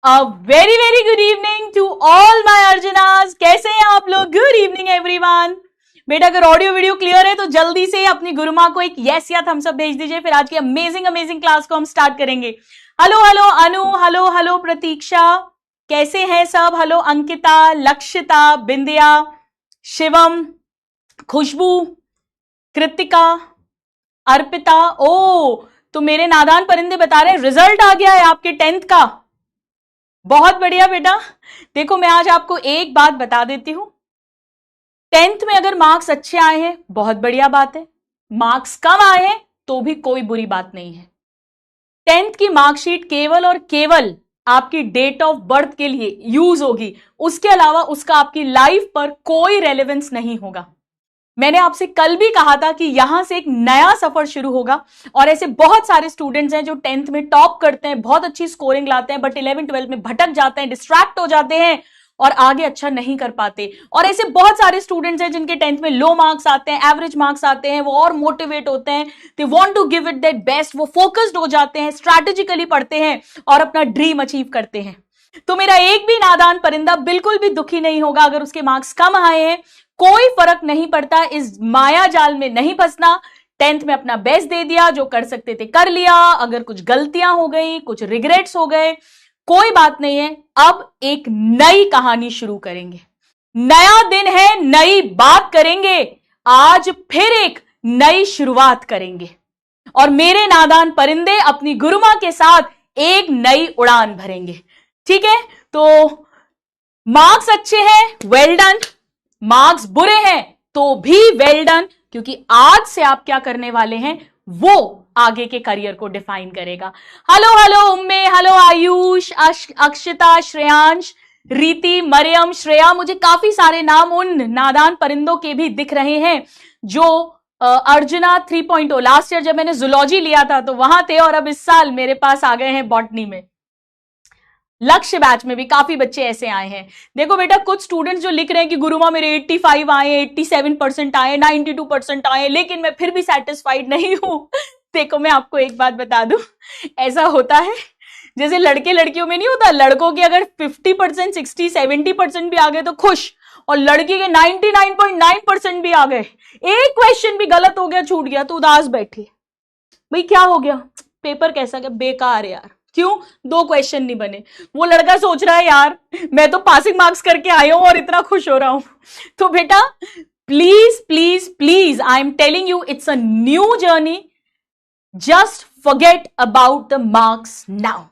A very very good evening to all my Arjunas. कैसे हैं आप लोग? Good evening everyone. बेटा अगर ऑडियो वीडियो क्लियर है तो जल्दी से अपनी गुरु माँ को एक यस या थम्स अप भेज दीजिए, फिर आज की अमेजिंग अमेजिंग क्लास को हम स्टार्ट करेंगे। हेलो हेलो अनु, हेलो हेलो प्रतीक्षा, कैसे हैं सब? हेलो अंकिता, लक्षिता, बिंदिया, शिवम, खुशबू, कृतिका, अर्पिता। ओ तो मेरे नादान परिंदे बता रहे रिजल्ट आ गया है आपके 10th का। बहुत बढ़िया बेटा। देखो मैं आज आपको एक बात बता देती हूं, 10th में अगर मार्क्स अच्छे आए हैं बहुत बढ़िया बात है, मार्क्स कम आए हैं तो भी कोई बुरी बात नहीं है। 10th की मार्कशीट केवल और केवल आपकी डेट ऑफ बर्थ के लिए यूज होगी, उसके अलावा उसका आपकी लाइफ पर कोई रेलेवेंस नहीं होगा। मैंने आपसे कल भी कहा था कि यहां से एक नया सफर शुरू होगा और ऐसे बहुत सारे स्टूडेंट्स हैं जो 10th में टॉप करते हैं, बहुत अच्छी स्कोरिंग लाते हैं, बट 11 12 में भटक जाते हैं, डिस्ट्रैक्ट हो जाते हैं और आगे अच्छा नहीं कर पाते। और ऐसे बहुत सारे स्टूडेंट्स हैं जिनके 10th में लो मार्क्स आते हैं, एवरेज मार्क्स आते हैं, वो और मोटिवेट होते हैं, they want to give it that best, वो फोकस्ड हो जाते हैं, स्ट्रैटेजिकली पढ़ते हैं और अपना ड्रीम अचीव करते हैं। तो मेरा एक भी नादान परिंदा बिल्कुल भी दुखी नहीं होगा अगर उसके मार्क्स कम आए हैं, कोई फर्क नहीं पड़ता। इस माया जाल में नहीं फंसना। 10th में अपना बेस्ट दे दिया, जो कर सकते थे कर लिया, अगर कुछ गलतियां हो गई, कुछ रिग्रेट्स हो गए, कोई बात नहीं है। अब एक नई कहानी शुरू करेंगे, नया दिन है, नई बात करेंगे, आज फिर एक नई शुरुआत करेंगे और मेरे नादान परिंदे अपनी गुरुमा के साथ एक नई उड़ान भरेंगे। ठीक है, तो मार्क्स अच्छे हैं, वेल डन। मार्क्स बुरे हैं तो भी वेल डन, क्योंकि आज से आप क्या करने वाले हैं वो आगे के करियर को डिफाइन करेगा। हेलो हेलो उम्मे, हेलो आयुष, अक्षिता, श्रेयांश, रीति, मरियम, श्रेया। मुझे काफी सारे नाम उन नादान परिंदों के भी दिख रहे हैं जो अर्जुना 3.0 लास्ट ईयर जब मैंने जूलॉजी लिया था तो वहां थे और अब इस साल मेरे पास आ गए हैं बॉटनी में। लक्ष्य बैच में भी काफी बच्चे ऐसे आए हैं। देखो बेटा, कुछ स्टूडेंट्स जो लिख रहे हैं कि गुरुमा मेरे 85 आए, 87% आए, 92% आए, लेकिन मैं फिर भी सेटिस्फाइड नहीं हूं। देखो मैं आपको एक बात बता दूं, ऐसा होता है जैसे लड़के लड़कियों में नहीं होता, लड़कों के अगर 50%, 60, 70% भी आ गए तो खुश, और लड़की के 99.9% भी आ गए, एक क्वेश्चन भी गलत हो गया, छूट गया तो उदास बैठी, भाई क्या हो गया, पेपर कैसा गया, बेकार यार। क्यों? 2 क्वेश्चन नहीं बने। वो लड़का सोच रहा है यार मैं तो पासिंग मार्क्स करके आया हूं और इतना खुश हो रहा हूं। तो बेटा please please please, I am telling you, it's a new journey, just forget about the marks now.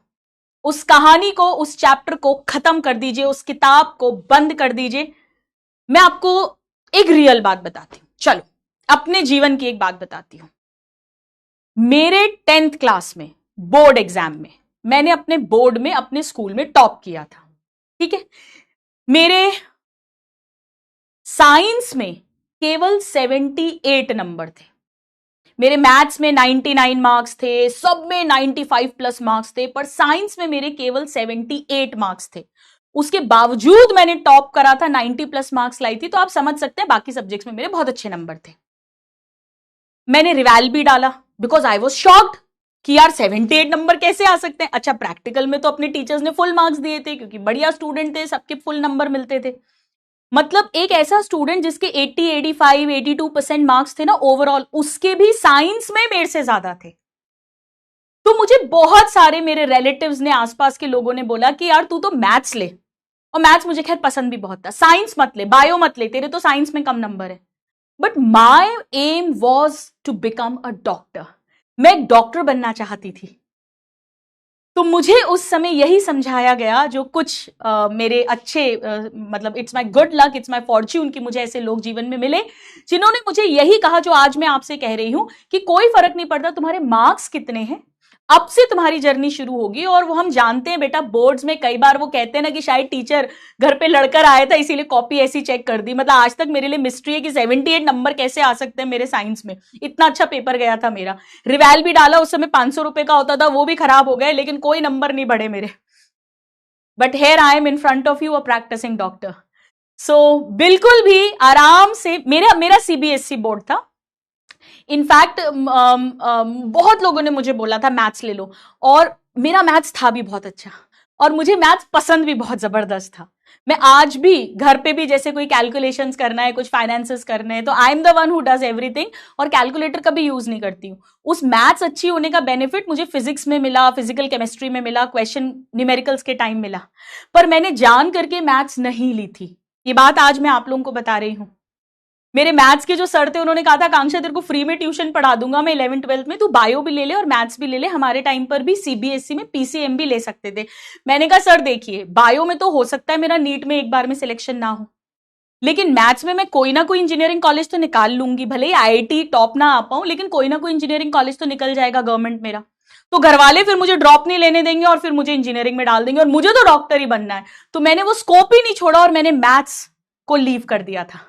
उस कहानी को, उस चैप्टर को खत्म कर दीजिए, उस किताब को बंद कर दीजिए। मैं आपको एक रियल बात बताती हूं, चलो अपने जीवन की एक बात बताती हूं। मेरे 10th क्लास में बोर्ड एग्जाम में मैंने अपने बोर्ड में अपने स्कूल में टॉप किया था। ठीक है, मेरे साइंस में केवल 78 नंबर थे, मेरे मैथ्स में 99 मार्क्स थे, सब में 95 प्लस मार्क्स थे, पर साइंस में मेरे केवल 78 मार्क्स थे। उसके बावजूद मैंने टॉप करा था, 90 प्लस मार्क्स लाई थी, तो आप समझ सकते हैं बाकी सब्जेक्ट्स में मेरे बहुत अच्छे नंबर थे। मैंने रिवाल भी डाला बिकॉज आई वॉज शॉक्ड कि यार 78 नंबर कैसे आ सकते हैं। अच्छा, प्रैक्टिकल में तो अपने टीचर्स ने फुल मार्क्स दिए थे क्योंकि बढ़िया स्टूडेंट थे, सबके फुल नंबर मिलते थे। मतलब एक ऐसा स्टूडेंट जिसके 80, 85, 82% मार्क्स थे ना ओवरऑल, उसके भी साइंस में मेरे से ज्यादा थे। तो मुझे बहुत सारे मेरे रिलेटिव्स ने, आसपास के लोगों ने बोला कि यार तू तो मैथ्स ले, और मैथ्स मुझे खैर पसंद भी बहुत था, साइंस मत ले, बायो मत ले, तेरे तो साइंस में कम नंबर है। But my aim was to become a doctor. मैं एक डॉक्टर बनना चाहती थी। तो मुझे उस समय यही समझाया गया, जो कुछ मेरे अच्छे मतलब it's my good luck, it's my Fortune कि मुझे ऐसे लोग जीवन में मिले जिन्होंने मुझे यही कहा जो आज मैं आपसे कह रही हूं कि कोई फर्क नहीं पड़ता तुम्हारे मार्क्स कितने हैं, अब से तुम्हारी जर्नी शुरू होगी। और वो हम जानते हैं बेटा, बोर्ड्स में कई बार वो कहते हैं ना कि शायद टीचर घर पे लड़कर आया था इसीलिए कॉपी ऐसी चेक कर दी। मतलब आज तक मेरे लिए मिस्ट्री है कि 78 नंबर कैसे आ सकते हैं मेरे साइंस में, इतना अच्छा पेपर गया था मेरा। रिवाल भी डाला, उस समय 500 रुपए का होता था, वो भी खराब हो गए, लेकिन कोई नंबर नहीं बढ़े मेरे। But here I am in front of you a practicing doctor. So बिल्कुल भी आराम से, मेरा CBSE बोर्ड था। इनफैक्ट बहुत लोगों ने मुझे बोला था मैथ्स ले लो, और मेरा मैथ्स था भी बहुत अच्छा, और मुझे मैथ्स पसंद भी बहुत जबरदस्त था। मैं आज भी घर पे भी जैसे कोई कैलकुलेशंस करना है, कुछ फाइनेंसेस करने हैं, तो I am the one who does everything, और कैलकुलेटर कभी यूज नहीं करती हूँ। उस मैथ्स अच्छी होने का बेनिफिट मुझे फिजिक्स में मिला, फिजिकल केमिस्ट्री में मिला, क्वेश्चन न्यूमेरिकल्स के टाइम मिला, पर मैंने जान करके मैथ्स नहीं ली थी। ये बात आज मैं आप लोगों को बता रही हूं। मेरे मैथ्स के जो सर थे उन्होंने कहा था आकांक्षा तेरे को फ्री में ट्यूशन पढ़ा दूंगा मैं 11th 12th में, तू बायो भी ले ले और मैथ्स भी ले ले। हमारे टाइम पर भी सीबीएसई में पीसीएम भी ले सकते थे। मैंने कहा सर देखिए, बायो में तो हो सकता है मेरा नीट में एक बार में सिलेक्शन ना हो, लेकिन मैथ्स में मैं कोई ना कोई इंजीनियरिंग कॉलेज तो निकाल लूंगी, भले ही आईआईटी टॉप ना आ पाऊं, लेकिन कोई ना कोई इंजीनियरिंग कॉलेज तो निकल जाएगा गवर्नमेंट मेरा। तो घर वाले फिर मुझे ड्रॉप नहीं लेने देंगे और फिर मुझे इंजीनियरिंग में डाल देंगे, और मुझे तो डॉक्टर ही बनना है। तो मैंने वो स्कोप ही नहीं छोड़ा और मैंने मैथ्स को लीव कर दिया था।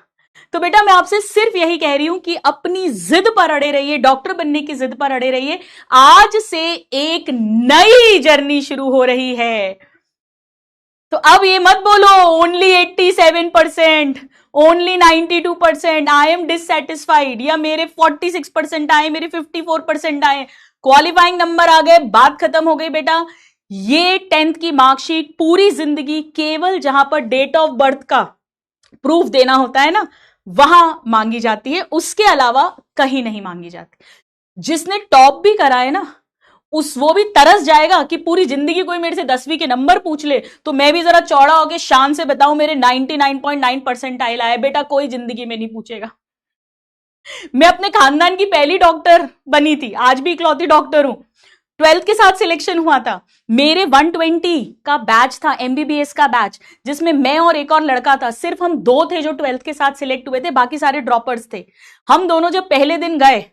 तो बेटा मैं आपसे सिर्फ यही कह रही हूं कि अपनी जिद पर अड़े रहिए, डॉक्टर बनने की जिद पर अड़े रहिए। आज से एक नई जर्नी शुरू हो रही है। तो अब ये मत बोलो only 87%, only 92%, I am dissatisfied, या मेरे 46% आए, मेरे 54% आए, क्वालिफाइंग नंबर आ गए, बात खत्म हो गई। बेटा ये 10th की मार्कशीट पूरी जिंदगी केवल जहां पर डेट ऑफ बर्थ का प्रूफ देना होता है ना, वहां मांगी जाती है, उसके अलावा कहीं नहीं मांगी जाती। जिसने टॉप भी करा है ना, वो भी तरस जाएगा कि पूरी जिंदगी कोई मेरे से 10वीं के नंबर पूछ ले तो मैं भी जरा चौड़ा होकर शान से बताऊं मेरे 99.9% आए। बेटा कोई जिंदगी में नहीं पूछेगा। मैं अपने खानदान की पहली डॉक्टर बनी थी, आज भी इकलौती डॉक्टर हूं। 12th के साथ सिलेक्शन हुआ था, मेरे 120 का बैच था, एमबीबीएस का बैच, जिसमें मैं और एक और लड़का था। सिर्फ हम दो थे जो 12th के साथ सिलेक्ट हुए थे, बाकी सारे ड्रॉपर्स थे। हम दोनों जब पहले दिन गए,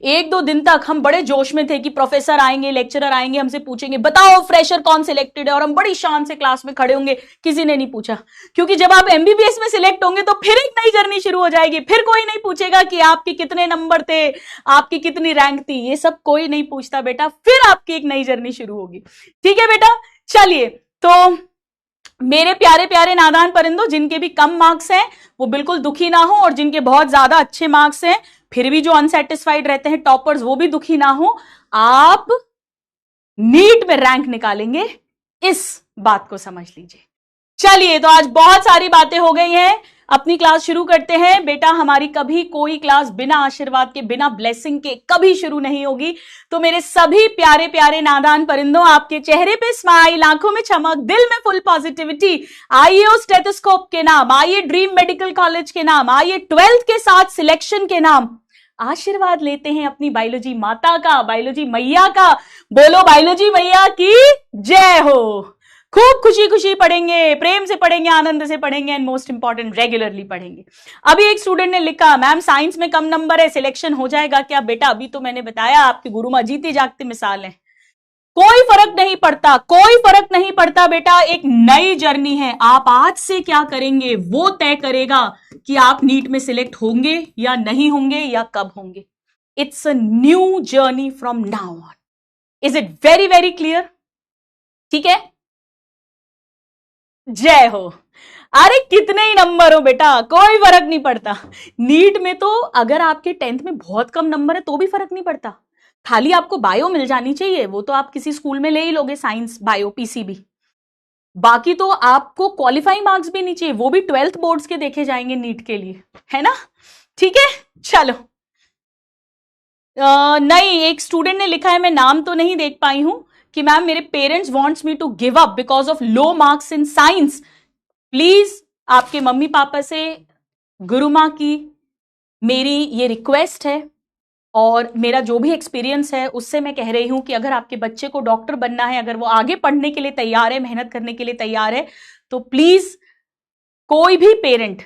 1-2 दिन तक हम बड़े जोश में थे कि प्रोफेसर आएंगे, लेक्चरर आएंगे, हमसे पूछेंगे बताओ फ्रेशर कौन सिलेक्टेड है, और हम बड़ी शान से क्लास में खड़े होंगे। किसी ने नहीं पूछा, क्योंकि जब आप एमबीबीएस में सिलेक्ट होंगे तो फिर एक नई जर्नी शुरू हो जाएगी। फिर कोई नहीं पूछेगा कि आपके कितने नंबर थे, आपकी कितनी रैंक थी, ये सब कोई नहीं पूछता बेटा। फिर आपकी एक नई जर्नी शुरू होगी। ठीक है बेटा, चलिए। तो मेरे प्यारे प्यारे नादान परिंदों, जिनके भी कम मार्क्स हैं वो बिल्कुल दुखी ना हो, और जिनके बहुत ज्यादा अच्छे मार्क्स हैं फिर भी जो अनसेटिस्फाइड रहते हैं टॉपर्स, वो भी दुखी ना हो। आप नीट में रैंक निकालेंगे, इस बात को समझ लीजिए। चलिए, तो आज बहुत सारी बातें हो गई हैं, अपनी क्लास शुरू करते हैं। बेटा हमारी कभी कोई क्लास बिना आशीर्वाद के, बिना ब्लेसिंग के कभी शुरू नहीं होगी। तो मेरे सभी प्यारे प्यारे नादान परिंदों, आपके चेहरे पे स्माइल, आंखों में चमक, दिल में फुल पॉजिटिविटी, आइए उस स्टेथोस्कोप के नाम, आइए ड्रीम मेडिकल कॉलेज के नाम, आइए 12th के साथ सिलेक्शन के नाम, आशीर्वाद लेते हैं अपनी बायोलॉजी माता का, बायोलॉजी मैया का। बोलो बायोलॉजी मैया की जय हो। खूब खुशी खुशी पढ़ेंगे, प्रेम से पढ़ेंगे, आनंद से पढ़ेंगे, एंड मोस्ट इंपॉर्टेंट रेगुलरली पढ़ेंगे। अभी एक स्टूडेंट ने लिखा मैम साइंस में कम नंबर है, सिलेक्शन हो जाएगा क्या? बेटा अभी तो मैंने बताया, आपकी गुरु मां जीती जागती मिसाल है। कोई फर्क नहीं पड़ता, कोई फर्क नहीं पड़ता बेटा। एक नई जर्नी है, आप आज से क्या करेंगे वो तय करेगा कि आप नीट में सिलेक्ट होंगे या नहीं होंगे, या कब होंगे। It's a new journey from now on. Is it very very clear? ठीक है, जय हो। अरे कितने ही नंबर हो बेटा, कोई फर्क नहीं पड़ता। नीट में तो अगर आपके 10th में बहुत कम नंबर है तो भी फर्क नहीं पड़ता, खाली आपको बायो मिल जानी चाहिए, वो तो आप किसी स्कूल में ले ही लोगे, साइंस बायो पीसीबी। बाकी तो आपको क्वालिफाइंग मार्क्स भी नहीं चाहिए, वो भी 12th बोर्ड्स के देखे जाएंगे नीट के लिए, है ना? ठीक है, चलो। नहीं, एक स्टूडेंट ने लिखा है, मैं नाम तो नहीं देख पाई हूं, कि मैम मेरे parents wants me to give up because of low marks in science. Please आपके मम्मी पापा से गुरु मां की मेरी ये रिक्वेस्ट है, और मेरा जो भी एक्सपीरियंस है उससे मैं कह रही हूं कि अगर आपके बच्चे को डॉक्टर बनना है, अगर वो आगे पढ़ने के लिए तैयार है, मेहनत करने के लिए तैयार है, तो प्लीज कोई भी पेरेंट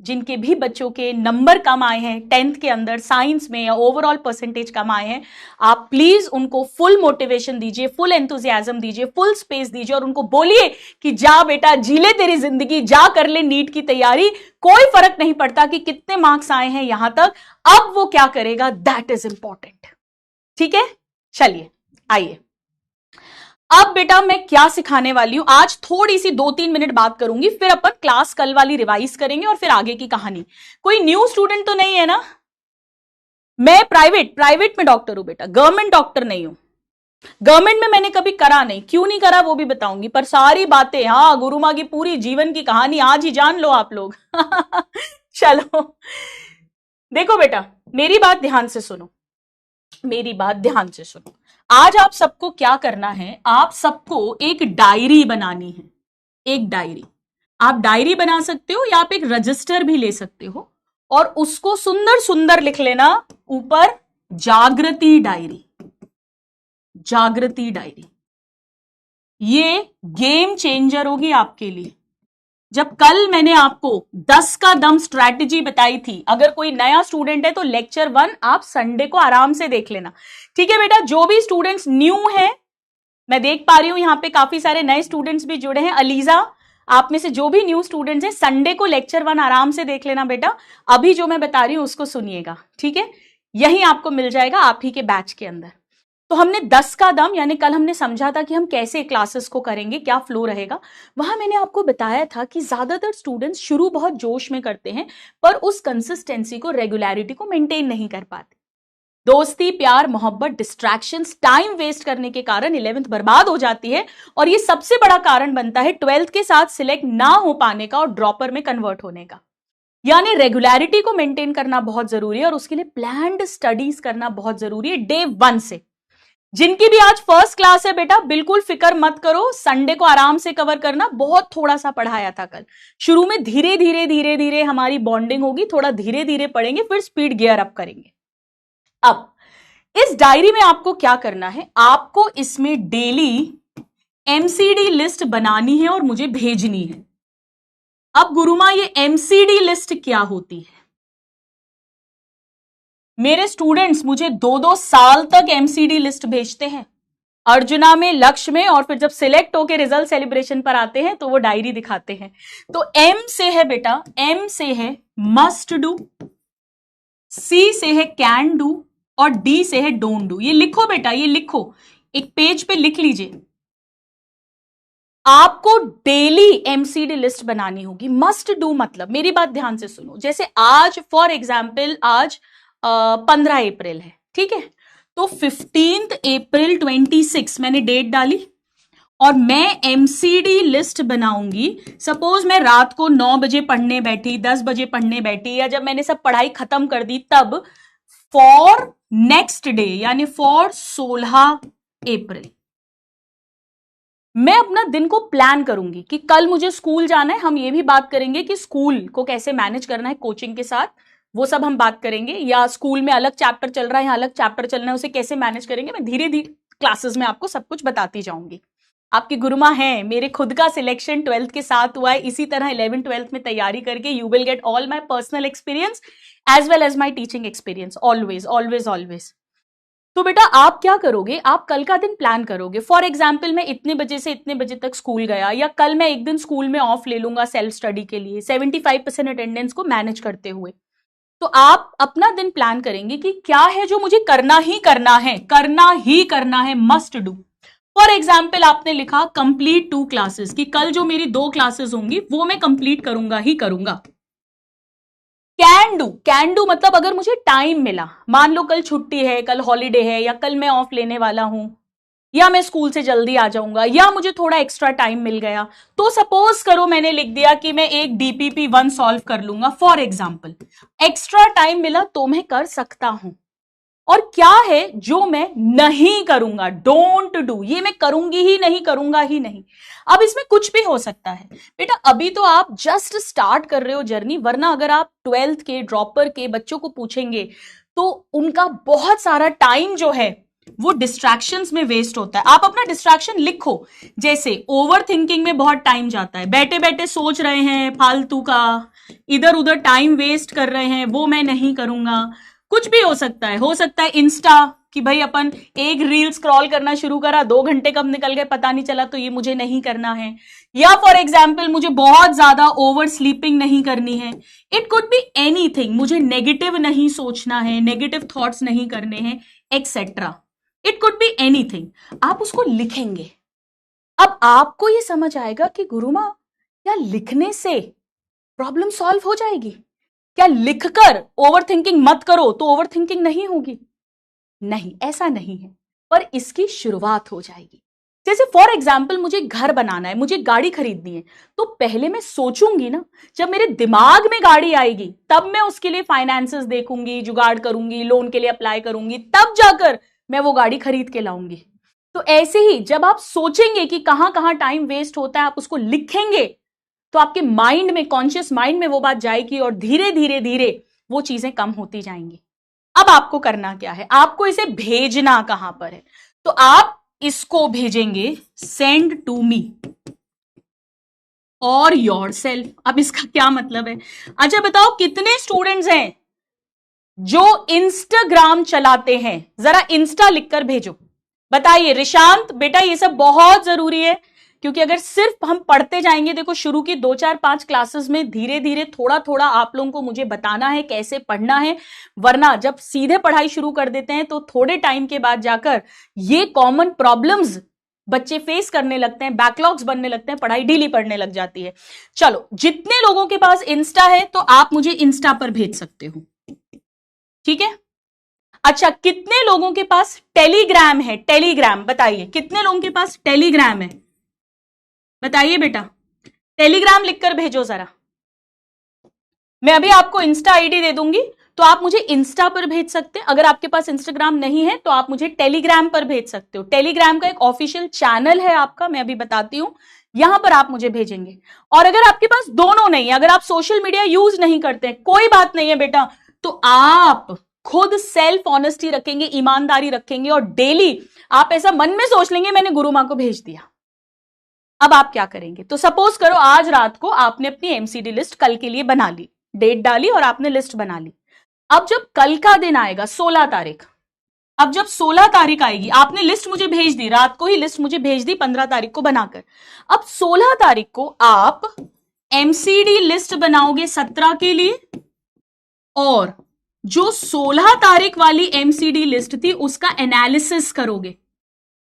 जिनके भी बच्चों के नंबर कम आए हैं 10th के अंदर साइंस में, या ओवरऑल परसेंटेज कम आए हैं, आप प्लीज उनको फुल मोटिवेशन दीजिए, फुल एंथुजियाज्म दीजिए, फुल स्पेस दीजिए, और उनको बोलिए कि जा बेटा, जी ले तेरी जिंदगी, जा कर ले नीट की तैयारी। कोई फर्क नहीं पड़ता कि कितने मार्क्स आए हैं यहां तक, अब वो क्या करेगा दैट इज इंपॉर्टेंट। ठीक है, चलिए आइए। अब बेटा मैं क्या सिखाने वाली हूं, आज थोड़ी सी 2-3 मिनट बात करूंगी, फिर अपन क्लास कल वाली रिवाइज करेंगे और फिर आगे की कहानी। कोई न्यू स्टूडेंट तो नहीं है ना? मैं प्राइवेट में डॉक्टर हूं बेटा, गवर्नमेंट डॉक्टर नहीं हूं। गवर्नमेंट में मैंने कभी करा नहीं, क्यों नहीं करा वो भी बताऊंगी, पर सारी बातें, हाँ, गुरु माँ की पूरी जीवन की कहानी आज ही जान लो आप लोग। चलो देखो बेटा, मेरी बात ध्यान से सुनो, मेरी बात ध्यान से सुनो। आज आप सबको क्या करना है, आप सबको एक डायरी बनानी है। एक डायरी, आप डायरी बना सकते हो या आप एक रजिस्टर भी ले सकते हो, और उसको सुंदर सुंदर लिख लेना ऊपर, जागृति डायरी। जागृति डायरी ये गेम चेंजर होगी आपके लिए। जब कल मैंने आपको 10 का दम स्ट्रैटेजी बताई थी, अगर कोई नया स्टूडेंट है तो लेक्चर 1 आप संडे को आराम से देख लेना, ठीक है बेटा। जो भी स्टूडेंट्स न्यू हैं, मैं देख पा रही हूं यहां पे काफी सारे नए स्टूडेंट्स भी जुड़े हैं। अलीजा, आप में से जो भी न्यू स्टूडेंट्स हैं, संडे को लेक्चर 1 आराम से देख लेना बेटा। अभी जो मैं बता रही हूं उसको सुनिएगा, ठीक है। यही आपको मिल जाएगा आप ही के बैच के अंदर। तो हमने 10 का दम, यानी कल हमने समझा था कि हम कैसे क्लासेस को करेंगे, क्या फ्लो रहेगा। वहां मैंने आपको बताया था कि ज्यादातर स्टूडेंट्स शुरू बहुत जोश में करते हैं, पर उस कंसिस्टेंसी को, रेगुलरिटी को मेंटेन नहीं कर पाते। दोस्ती, प्यार, मोहब्बत, डिस्ट्रैक्शंस, टाइम वेस्ट करने के कारण 11th बर्बाद हो जाती है, और ये सबसे बड़ा कारण बनता है 12th के साथ सिलेक्ट ना हो पाने का और ड्रॉपर में कन्वर्ट होने का। यानी रेगुलरिटी को मेंटेन करना बहुत जरूरी है, और उसके लिए प्लान्ड स्टडीज करना बहुत जरूरी है डे 1 से। जिनकी भी आज फर्स्ट क्लास है बेटा, बिल्कुल फिक्र मत करो, संडे को आराम से कवर करना। बहुत थोड़ा सा पढ़ाया था कल, शुरू में धीरे धीरे धीरे धीरे हमारी बॉन्डिंग होगी, थोड़ा धीरे धीरे पढ़ेंगे, फिर स्पीड गियर अप करेंगे। अब इस डायरी में आपको क्या करना है, आपको इसमें डेली एमसीडी लिस्ट बनानी है और मुझे भेजनी है। अब गुरुमा ये एमसीडी लिस्ट क्या होती है? मेरे स्टूडेंट्स मुझे 2-2 साल तक एमसीडी लिस्ट भेजते हैं, अर्जुना में, लक्ष्य में, और फिर जब सिलेक्ट होके रिजल्ट सेलिब्रेशन पर आते हैं तो वो डायरी दिखाते हैं। तो एम से है बेटा, एम से है मस्ट डू, सी से है कैन डू, और डी से है डोंट डू। ये लिखो बेटा, ये लिखो, एक पेज पे लिख लीजिए। आपको डेली एमसीडी लिस्ट बनानी होगी। मस्ट डू मतलब, मेरी बात ध्यान से सुनो, जैसे आज फॉर एग्जाम्पल आज 15 अप्रैल है, ठीक है, तो 15 अप्रैल 26 मैंने डेट डाली, और मैं एमसीडी लिस्ट बनाऊंगी। सपोज मैं रात को 9 बजे पढ़ने बैठी, 10 बजे पढ़ने बैठी, या जब मैंने सब पढ़ाई खत्म कर दी तब, फॉर नेक्स्ट डे यानी फॉर 16 अप्रैल मैं अपना दिन को प्लान करूंगी कि कल मुझे स्कूल जाना है। हम ये भी बात करेंगे कि स्कूल को कैसे मैनेज करना है कोचिंग के साथ, वो सब हम बात करेंगे। या स्कूल में अलग चैप्टर चल रहा है, अलग चैप्टर चलना है, उसे कैसे मैनेज करेंगे, मैं धीरे धीरे क्लासेस में आपको सब कुछ बताती जाऊंगी। आपकी गुरुमा है, मेरे खुद का सिलेक्शन 12th के साथ हुआ है, इसी तरह 11th 12th में तैयारी करके you will get all my personal experience as well as my teaching experience, always always always. तो बेटा आप क्या करोगे, आप कल का दिन प्लान करोगे। फॉर एग्जाम्पल मैं इतने बजे से इतने बजे तक स्कूल गया, या कल मैं एक दिन स्कूल में ऑफ ले लूंगा सेल्फ स्टडी के लिए 75% अटेंडेंस को मैनेज करते हुए। तो आप अपना दिन प्लान करेंगे कि क्या है जो मुझे करना ही करना है, करना ही करना है, मस्ट डू। फॉर एग्जाम्पल आपने लिखा कंप्लीट 2 क्लासेस, कि कल जो मेरी 2 क्लासेस होंगी वो मैं कंप्लीट करूंगा ही करूंगा। कैन डू मतलब अगर मुझे टाइम मिला, मान लो कल छुट्टी है, कल हॉलीडे है, या कल मैं ऑफ लेने वाला हूं, या मैं स्कूल से जल्दी आ जाऊंगा, या मुझे थोड़ा एक्स्ट्रा टाइम मिल गया, तो सपोज करो मैंने लिख दिया कि मैं एक डीपीपी 1 सॉल्व कर लूंगा। फॉर एग्जाम्पल एक्स्ट्रा टाइम मिला तो मैं कर सकता हूं। और क्या है जो मैं नहीं करूंगा, डोंट डू, ये मैं करूंगी ही नहीं, करूंगा ही नहीं। अब इसमें कुछ भी हो सकता है बेटा, अभी तो आप जस्ट स्टार्ट कर रहे हो जर्नी, वरना अगर आप 12th के ड्रॉपर के बच्चों को पूछेंगे तो उनका बहुत सारा टाइम जो है वो डिस्ट्रैक्शंस में वेस्ट होता है। आप अपना डिस्ट्रैक्शन लिखो, जैसे ओवर थिंकिंग में बहुत टाइम जाता है, बैठे बैठे सोच रहे हैं फालतू का, इधर उधर टाइम वेस्ट कर रहे हैं, वो मैं नहीं करूंगा। कुछ भी हो सकता है इंस्टा, कि भाई अपन एक रील स्क्रॉल करना शुरू करा, 2 घंटे कब निकल गए पता नहीं चला, तो ये मुझे नहीं करना है। या फॉर एग्जाम्पल मुझे बहुत ज्यादा ओवर स्लीपिंग नहीं करनी है। इट कुड बी एनीथिंग, मुझे नेगेटिव नहीं सोचना है, नेगेटिव थॉट्स नहीं करने हैं, etcetera. It could be anything. आप उसको लिखेंगे। अब आपको ये समझ आएगा कि गुरुमा क्या लिखने से प्रॉब्लम सॉल्व हो जाएगी? क्या लिखकर ओवर थिंकिंग मत करो तो ओवर थिंकिंग नहीं होगी? नहीं, ऐसा नहीं है। पर इसकी शुरुआत हो जाएगी। जैसे फॉर एग्जाम्पल मुझे घर बनाना है, मुझे गाड़ी खरीदनी है, तो पहले मैं सोचूंगी ना, जब मेरे दिमाग में गाड़ी आएगी तब मैं उसके लिए फाइनेंसेस देखूंगी, जुगाड़ करूंगी, लोन के लिए अप्लाई करूंगी, तब जाकर मैं वो गाड़ी खरीद के लाऊंगी। तो ऐसे ही जब आप सोचेंगे कि कहां कहां टाइम वेस्ट होता है, आप उसको लिखेंगे, तो आपके माइंड में, कॉन्शियस माइंड में वो बात जाएगी और धीरे धीरे धीरे वो चीजें कम होती जाएंगी। अब आपको करना क्या है, आपको इसे भेजना कहां पर है, तो आप इसको भेजेंगे सेंड टू मी और योर सेल्फ। अब इसका क्या मतलब है? अच्छा बताओ, कितने स्टूडेंट्स हैं जो इंस्टाग्राम चलाते हैं? जरा इंस्टा लिखकर भेजो, बताइए। रिशांत बेटा ये सब बहुत जरूरी है, क्योंकि अगर सिर्फ हम पढ़ते जाएंगे, देखो शुरू की 2 4 5 क्लासेस में धीरे धीरे थोड़ा थोड़ा आप लोगों को मुझे बताना है कैसे पढ़ना है, वरना जब सीधे पढ़ाई शुरू कर देते हैं तो थोड़े टाइम के बाद जाकर ये कॉमन प्रॉब्लम्स बच्चे फेस करने लगते हैं, बैकलॉग्स बनने लगते हैं, पढ़ाई ढीली पड़ने लग जाती है। चलो, जितने लोगों के पास इंस्टा है तो आप मुझे इंस्टा पर भेज सकते हो, ठीक है? अच्छा, कितने लोगों के पास टेलीग्राम है? टेलीग्राम बताइए, कितने लोगों के पास टेलीग्राम है? बताइए बेटा, टेलीग्राम लिखकर भेजो जरा। मैं अभी आपको इंस्टा आईडी दे दूंगी, तो आप मुझे इंस्टा पर भेज सकते हैं। अगर आपके पास इंस्टाग्राम नहीं है तो आप मुझे टेलीग्राम पर भेज सकते हो। टेलीग्राम का एक ऑफिशियल चैनल है आपका, मैं अभी बताती हूं, यहां पर आप मुझे भेजेंगे। और अगर आपके पास दोनों नहीं है, अगर आप सोशल मीडिया यूज नहीं करते हैं, कोई बात नहीं है बेटा, तो आप खुद सेल्फ ऑनेस्टी रखेंगे, ईमानदारी रखेंगे, और डेली आप ऐसा मन में सोच लेंगे मैंने गुरु मां को भेज दिया। अब आप क्या करेंगे? तो सपोज करो आज रात को आपने अपनी एमसीडी लिस्ट कल के लिए बना ली, डेट डाली और आपने लिस्ट बना ली। अब जब कल का दिन आएगा 16 तारीख, अब जब 16 तारीख आएगी, आपने लिस्ट मुझे भेज दी, रात को ही लिस्ट मुझे भेज दी 15 तारीख को बनाकर। अब 16 तारीख को आप एमसीडी लिस्ट बनाओगे 17 के लिए, और जो 16 तारीख वाली एमसीडी लिस्ट थी उसका एनालिसिस करोगे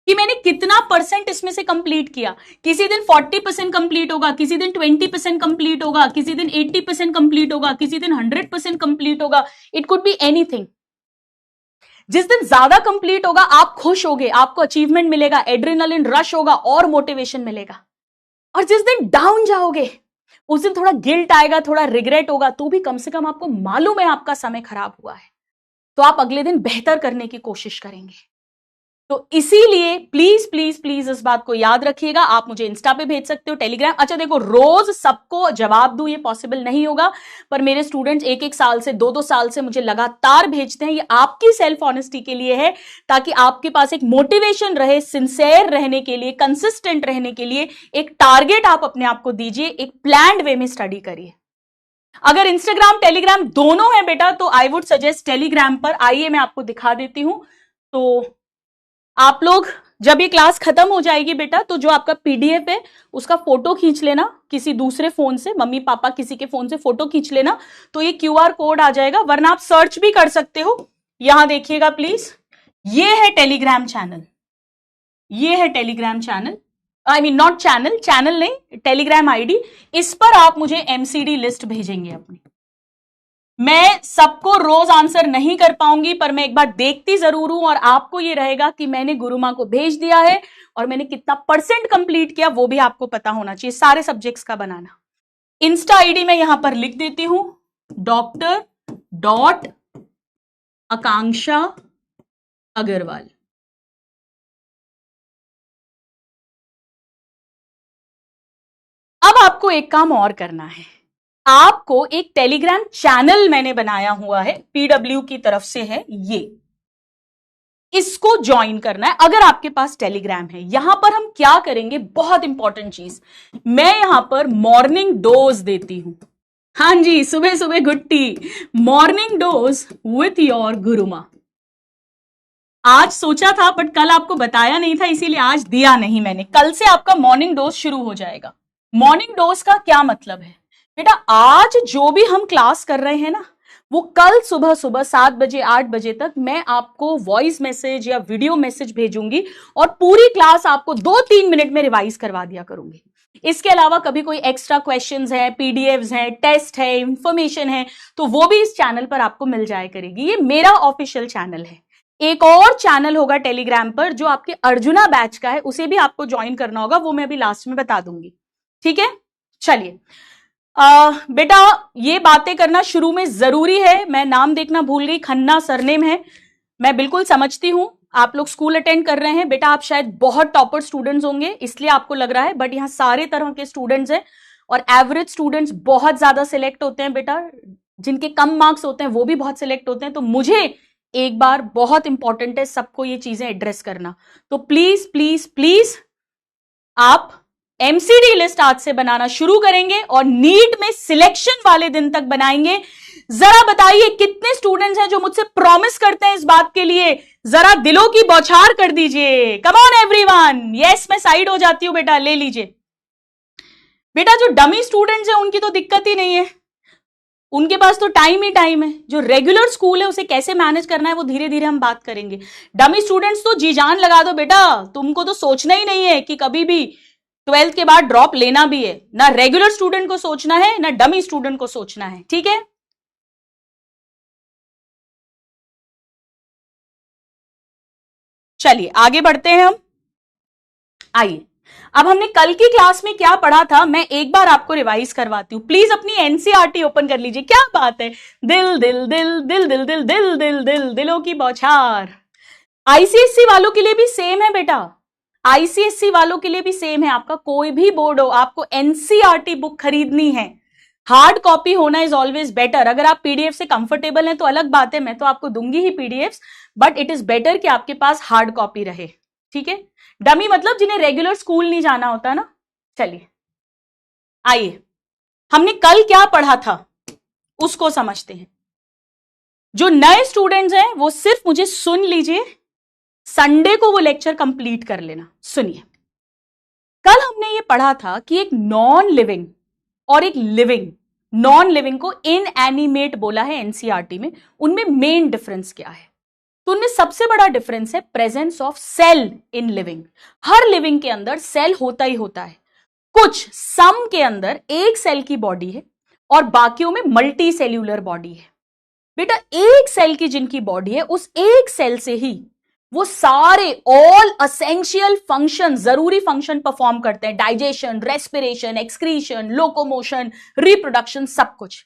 कि मैंने कितना परसेंट इसमें से कंप्लीट किया। किसी दिन 40% कंप्लीट होगा, किसी दिन 20% कंप्लीट होगा, किसी दिन 80% कंप्लीट होगा, किसी दिन 100% कंप्लीट होगा। It could be anything. जिस दिन ज्यादा कंप्लीट होगा आप खुश होगे, आपको अचीवमेंट मिलेगा, एड्रेनालिन रश होगा और मोटिवेशन मिलेगा। और जिस दिन डाउन जाओगे उस दिन थोड़ा गिल्ट आएगा, थोड़ा रिग्रेट होगा, तो भी कम से कम आपको मालूम है आपका समय खराब हुआ है, तो आप अगले दिन बेहतर करने की कोशिश करेंगे। तो इसीलिए प्लीज प्लीज प्लीज इस बात को याद रखिएगा। आप मुझे इंस्टा पे भेज सकते हो, टेलीग्राम। अच्छा देखो, रोज सबको जवाब दूं ये पॉसिबल नहीं होगा, पर मेरे स्टूडेंट्स 1-1 साल से 2-2 साल से मुझे लगातार भेजते हैं। ये आपकी सेल्फ ऑनेस्टी के लिए है, ताकि आपके पास एक मोटिवेशन रहे, सिंसेयर रहने के लिए, कंसिस्टेंट रहने के लिए एक टारगेट आप अपने आप को दीजिए, एक प्लान्ड वे में स्टडी करिए। अगर इंस्टाग्राम टेलीग्राम दोनों है बेटा, तो आई वुड सजेस्ट टेलीग्राम पर। आइए मैं आपको दिखा देती हूं। तो आप लोग जब ये क्लास खत्म हो जाएगी बेटा, तो जो आपका पीडीएफ है उसका फोटो खींच लेना किसी दूसरे फोन से, मम्मी पापा किसी के फोन से फोटो खींच लेना, तो ये क्यूआर कोड आ जाएगा, वरना आप सर्च भी कर सकते हो। यहां देखिएगा प्लीज, ये है टेलीग्राम चैनल, ये है Telegram channel, I mean not channel, channel नहीं, टेलीग्राम आईडी। इस पर आप मुझे एमसीडी लिस्ट भेजेंगे अपनी। मैं सबको रोज आंसर नहीं कर पाऊंगी, पर मैं एक बार देखती जरूर हूं, और आपको ये रहेगा कि मैंने गुरु मां को भेज दिया है और मैंने कितना परसेंट कंप्लीट किया वो भी आपको पता होना चाहिए, सारे सब्जेक्ट्स का बनाना। इंस्टा आईडी मैं यहां पर लिख देती हूं, Dr.आकांक्षा अग्रवाल। अब आपको एक काम और करना है, आपको एक टेलीग्राम चैनल मैंने बनाया हुआ है, पीडब्ल्यू की तरफ से है ये, इसको ज्वाइन करना है अगर आपके पास टेलीग्राम है। यहां पर हम क्या करेंगे, बहुत इंपॉर्टेंट चीज, मैं यहां पर मॉर्निंग डोज देती हूं। हाँ जी, सुबह सुबह good T, morning dose with your गुरु मां। आज सोचा था बट कल आपको बताया नहीं था, इसीलिए आज दिया नहीं मैंने। कल से आपका मॉर्निंग डोज शुरू हो जाएगा। मॉर्निंग डोज का क्या मतलब है बेटा, आज जो भी हम क्लास कर रहे हैं ना, वो कल सुबह सुबह 7 बजे 8 बजे तक मैं आपको वॉइस मैसेज या वीडियो मैसेज भेजूंगी, और पूरी क्लास आपको 2-3 मिनट में रिवाइज करवा दिया करूंगी। इसके अलावा कभी कोई एक्स्ट्रा क्वेश्चंस है, पीडीएफ्स हैं, टेस्ट है, इंफॉर्मेशन है, तो वो भी इस चैनल पर आपको मिल जाया करेगी। ये मेरा ऑफिशियल चैनल है। एक और चैनल होगा टेलीग्राम पर जो आपके अर्जुना बैच का है, उसे भी आपको ज्वाइन करना होगा, वो मैं अभी लास्ट में बता दूंगी। ठीक है, चलिए बेटा ये बातें करना शुरू में जरूरी है। मैं नाम देखना भूल गई, खन्ना सरनेम है, मैं बिल्कुल समझती हूं। आप लोग स्कूल अटेंड कर रहे हैं बेटा, आप शायद बहुत टॉपर स्टूडेंट्स होंगे इसलिए आपको लग रहा है, बट यहाँ सारे तरह के स्टूडेंट्स हैं और एवरेज स्टूडेंट्स बहुत ज्यादा सिलेक्ट होते हैं बेटा, जिनके कम मार्क्स होते हैं वो भी बहुत सिलेक्ट होते हैं। तो मुझे एक बार बहुत इंपॉर्टेंट है सबको ये चीजें एड्रेस करना, तो प्लीज प्लीज प्लीज आप एमसीडी लिस्ट आज से बनाना शुरू करेंगे और नीट में सिलेक्शन वाले दिन तक बनाएंगे। जरा बताइए कितने स्टूडेंट्स हैं जो मुझसे प्रॉमिस करते हैं इस बात के लिए, जरा दिलों की बौछार कर दीजिए। कम ऑन एवरीवन, यस मैं साइड हो जाती हूं बेटा, ले लीजिए। बेटा जो डमी स्टूडेंट्स हैं उनकी तो दिक्कत ही नहीं है, उनके पास तो टाइम ही टाइम है। जो रेगुलर स्कूल है उसे कैसे मैनेज करना है वो धीरे धीरे हम बात करेंगे। डमी स्टूडेंट्स तो जी जान लगा दो बेटा, तुमको तो सोचना ही नहीं है कि कभी भी 12th के बाद ड्रॉप लेना भी है, ना रेगुलर स्टूडेंट को सोचना है ना डमी स्टूडेंट को सोचना है। ठीक है, चलिए आगे बढ़ते हैं हम। आइए अब हमने कल की क्लास में क्या पढ़ा था मैं एक बार आपको रिवाइज करवाती हूं। प्लीज अपनी एनसीईआरटी ओपन कर लीजिए। क्या बात है, दिल दिल दिल दिल दिल दिल दिल दिल दिल दिलों की बौछार। आईसीएससी वालों के लिए भी सेम है बेटा, आईसीएससी वालों के लिए भी सेम है। आपका कोई भी बोर्ड हो, आपको एनसीईआरटी बुक खरीदनी है। हार्ड कॉपी होना इज ऑलवेज बेटर। अगर आप पीडीएफ से कंफर्टेबल हैं तो अलग बात है, मैं तो आपको दूंगी ही PDF, but it is better कि आपके पास हार्ड कॉपी रहे। ठीक है, डमी मतलब जिन्हें रेगुलर स्कूल नहीं जाना होता ना। चलिए आइए हमने कल क्या पढ़ा था उसको समझते हैं। जो नए स्टूडेंट्स हैं वो सिर्फ मुझे सुन लीजिए, संडे को वो लेक्चर कंप्लीट कर लेना। सुनिए, कल हमने ये पढ़ा था कि एक नॉन लिविंग और एक लिविंग, नॉन लिविंग को इनएनिमेट बोला है एनसीईआरटी में। उनमें मेन डिफरेंस क्या है? तो उनमें सबसे बड़ा डिफरेंस है presence of cell in living. हर लिविंग के अंदर सेल होता ही होता है। कुछ सम के अंदर एक सेल की बॉडी है और बाकियों में मल्टी सेल्यूलर बॉडी है। बेटा एक सेल की जिनकी बॉडी है उस एक सेल से ही वो सारे ऑल असेंशियल फंक्शन, जरूरी फंक्शन परफॉर्म करते हैं। Digestion, respiration, excretion, locomotion, reproduction, सब कुछ,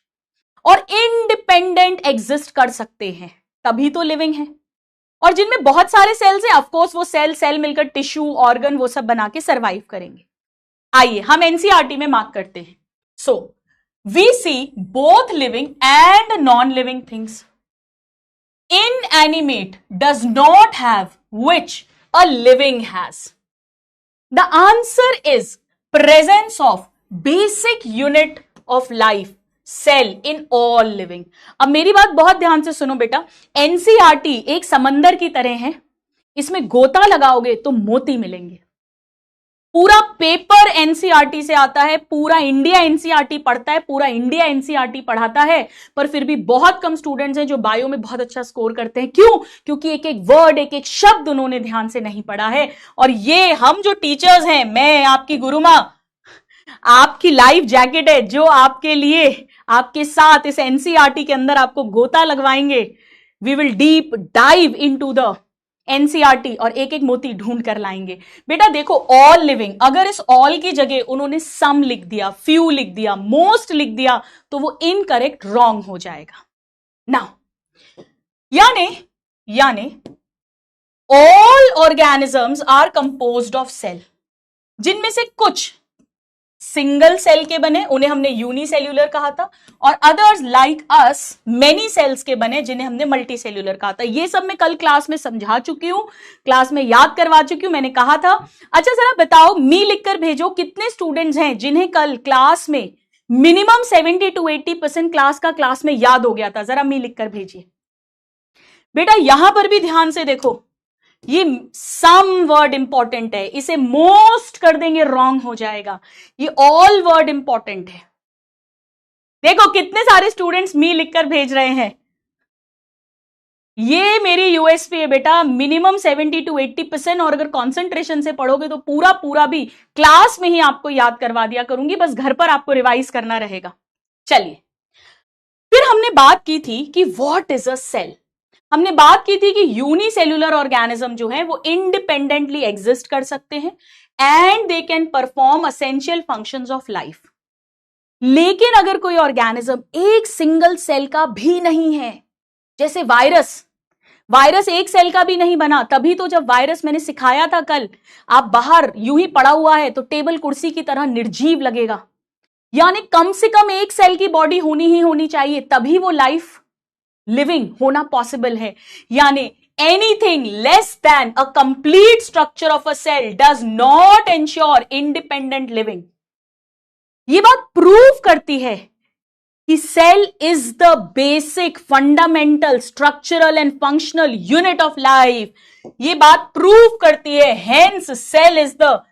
और इंडिपेंडेंट एग्जिस्ट कर सकते हैं, तभी तो लिविंग है। और जिनमें बहुत सारे सेल्स हैं ऑफकोर्स वो सेल मिलकर टिश्यू, ऑर्गन वो सब बना के सर्वाइव करेंगे। आइए हम एनसीईआरटी में मार्क करते हैं। So we see both living and non living things. Inanimate does not have which a living has. The answer is presence of basic unit of life, cell in all living. अब मेरी बात बहुत ध्यान से सुनो बेटा, एनसीईआरटी एक समंदर की तरह है, इसमें गोता लगाओगे तो मोती मिलेंगे। पूरा पेपर एनसीईआरटी से आता है, पूरा इंडिया एनसीईआरटी पढ़ता है, पूरा इंडिया एनसीईआरटी पढ़ाता है, पर फिर भी बहुत कम स्टूडेंट्स हैं जो बायो में बहुत अच्छा स्कोर करते हैं। क्यों? क्योंकि एक एक वर्ड, एक एक शब्द उन्होंने ध्यान से नहीं पढ़ा है। और ये हम जो टीचर्स हैं, मैं आपकी गुरु मां, आपकी लाइफ जैकेट है जो आपके लिए, आपके साथ इस एनसीईआरटी के अंदर आपको गोता लगवाएंगे। We will deep dive into the NCERT और एक एक मोती ढूंढ कर लाएंगे। बेटा देखो, ऑल लिविंग, अगर इस ऑल की जगह उन्होंने सम लिख दिया, फ्यू लिख दिया, मोस्ट लिख दिया तो वो इनकरेक्ट, रॉन्ग हो जाएगा। नाउ यानी all organisms are composed of cell, जिनमें से कुछ सिंगल सेल के बने, उन्हें हमने यूनिसेल्यूलर कहा था, और others like us many cells के बने, जिन्हें हमने मल्टी सेल्यूलर कहा था। ये सब मैं कल क्लास में समझा चुकी हूं, क्लास में याद करवा चुकी हूं, मैंने कहा था। अच्छा जरा बताओ, मी लिखकर भेजो कितने स्टूडेंट्स हैं जिन्हें कल क्लास में मिनिमम 70 to 80% क्लास में याद हो गया था। जरा मी लिखकर भेजिए। बेटा यहां पर भी ध्यान से देखो, ये सम वर्ड इंपॉर्टेंट है, इसे मोस्ट कर देंगे रॉन्ग हो जाएगा। ये ऑल वर्ड इंपॉर्टेंट है। देखो कितने सारे स्टूडेंट्स मी लिखकर भेज रहे हैं। ये मेरी यूएसपी है बेटा, मिनिमम 70 to 80%, और अगर कॉन्सेंट्रेशन से पढ़ोगे तो पूरा भी क्लास में ही आपको याद करवा दिया करूंगी, बस घर पर आपको रिवाइज करना रहेगा। चलिए फिर हमने बात की थी कि व्हाट इज अ सेल। हमने बात की थी कि यूनिसेल्यूलर ऑर्गेनिज्म जो है वो इंडिपेंडेंटली एग्जिस्ट कर सकते हैं and they can perform essential functions of life. लेकिन अगर कोई ऑर्गेनिज्म एक सिंगल सेल का भी नहीं है, जैसे वायरस एक सेल का भी नहीं बना, तभी तो जब वायरस, मैंने सिखाया था कल, आप बाहर यूं ही पड़ा हुआ है तो टेबल कुर्सी की तरह निर्जीव लगेगा। यानी कम से कम एक सेल की बॉडी होनी ही होनी चाहिए, तभी वो लाइफ लिविंग होना पॉसिबल है। यानी anything less than a complete structure of a cell does not ensure independent living। ये बात प्रूव करती है कि cell is the basic fundamental structural and functional unit of life. ये बात प्रूव करती है, hence cell is the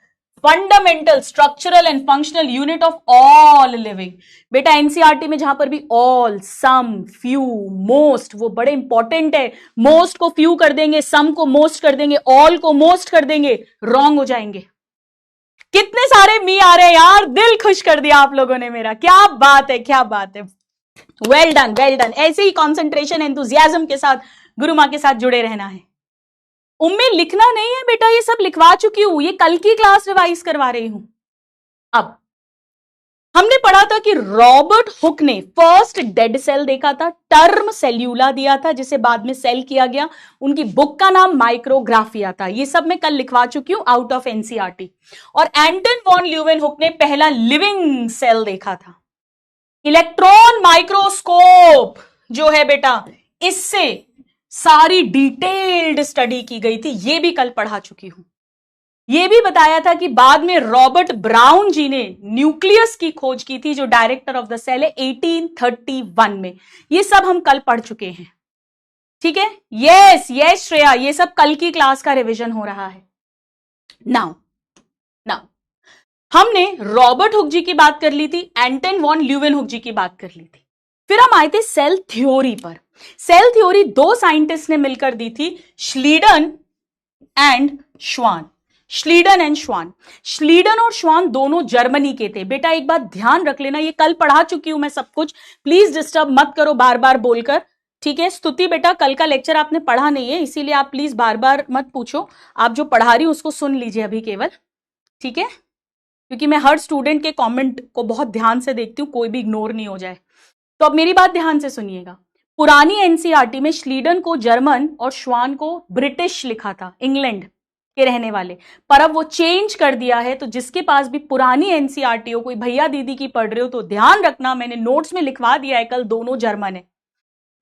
fundamental structural and functional unit of all living. बेटा एनसीईआरटी में जहां पर भी ऑल, सम, फ्यू, मोस्ट, वो बड़े इंपॉर्टेंट है। मोस्ट को फ्यू कर देंगे, सम को मोस्ट कर देंगे, ऑल को मोस्ट कर देंगे, रॉन्ग हो जाएंगे। कितने सारे मी आ रहे हैं यार, दिल खुश कर दिया आप लोगों ने मेरा, क्या बात है, क्या बात है। Well done, well done. ऐसे ही कॉन्सेंट्रेशन, एंथुजियाज्म के साथ गुरु मां के साथ जुड़े रहना है। उम्मीद लिखना नहीं है बेटा, ये सब लिखवा चुकी हूं, ये कल की क्लास रिवाइज करवा रही हूं। अब हमने पढ़ा था कि रॉबर्ट हुक ने फर्स्ट डेड सेल देखा था, टर्म सेल्यूला दिया था जिसे बाद में सेल किया गया। उनकी बुक का नाम माइक्रोग्राफिया था। ये सब मैं कल लिखवा चुकी हूं आउट ऑफ एनसीईआरटी। और एंटन वॉन ल्यूवेनहुक ने पहला लिविंग सेल देखा था। इलेक्ट्रॉन माइक्रोस्कोप जो है बेटा, इससे सारी डिटेल्ड स्टडी की गई थी, ये भी कल पढ़ा चुकी हूं। ये भी बताया था कि बाद में रॉबर्ट ब्राउन जी ने न्यूक्लियस की खोज की थी, जो डायरेक्टर ऑफ द सेल है, 1831 में। ये सब हम कल पढ़ चुके हैं, ठीक है। यस यस श्रेया, ये सब कल की क्लास का रिवीजन हो रहा है। नाउ हमने रॉबर्ट हुक जी की बात कर ली थी, एंटन वॉन ल्यूवेनहुक जी की बात कर ली थी। फिर हम आए थे सेल थ्योरी पर। सेल थ्योरी दो साइंटिस्ट ने मिलकर दी थी, श्लीडन एंड श्वान। श्लीडन और श्वान दोनों जर्मनी के थे। बेटा एक बात ध्यान रख लेना, ये कल पढ़ा चुकी हूं मैं सब कुछ, प्लीज डिस्टर्ब मत करो बार बार बोलकर, ठीक है। स्तुति बेटा कल का लेक्चर आपने पढ़ा नहीं है, इसीलिए आप प्लीज बार बार मत पूछो, आप जो पढ़ा रही हूं उसको सुन लीजिए अभी केवल, ठीक है, क्योंकि मैं हर स्टूडेंट के कमेंट को बहुत ध्यान से देखती हूं, कोई भी इग्नोर नहीं हो जाए। तो अब मेरी बात ध्यान से सुनिएगा। पुरानी एनसीईआरटी में श्लीडन को जर्मन और श्वान को ब्रिटिश लिखा था, इंग्लैंड के रहने वाले, पर अब वो चेंज कर दिया है। तो जिसके पास भी पुरानी एनसीईआरटी हो, कोई भैया दीदी की पढ़ रहे हो, तो ध्यान रखना, मैंने नोट्स में लिखवा दिया है, कल दोनों जर्मन है।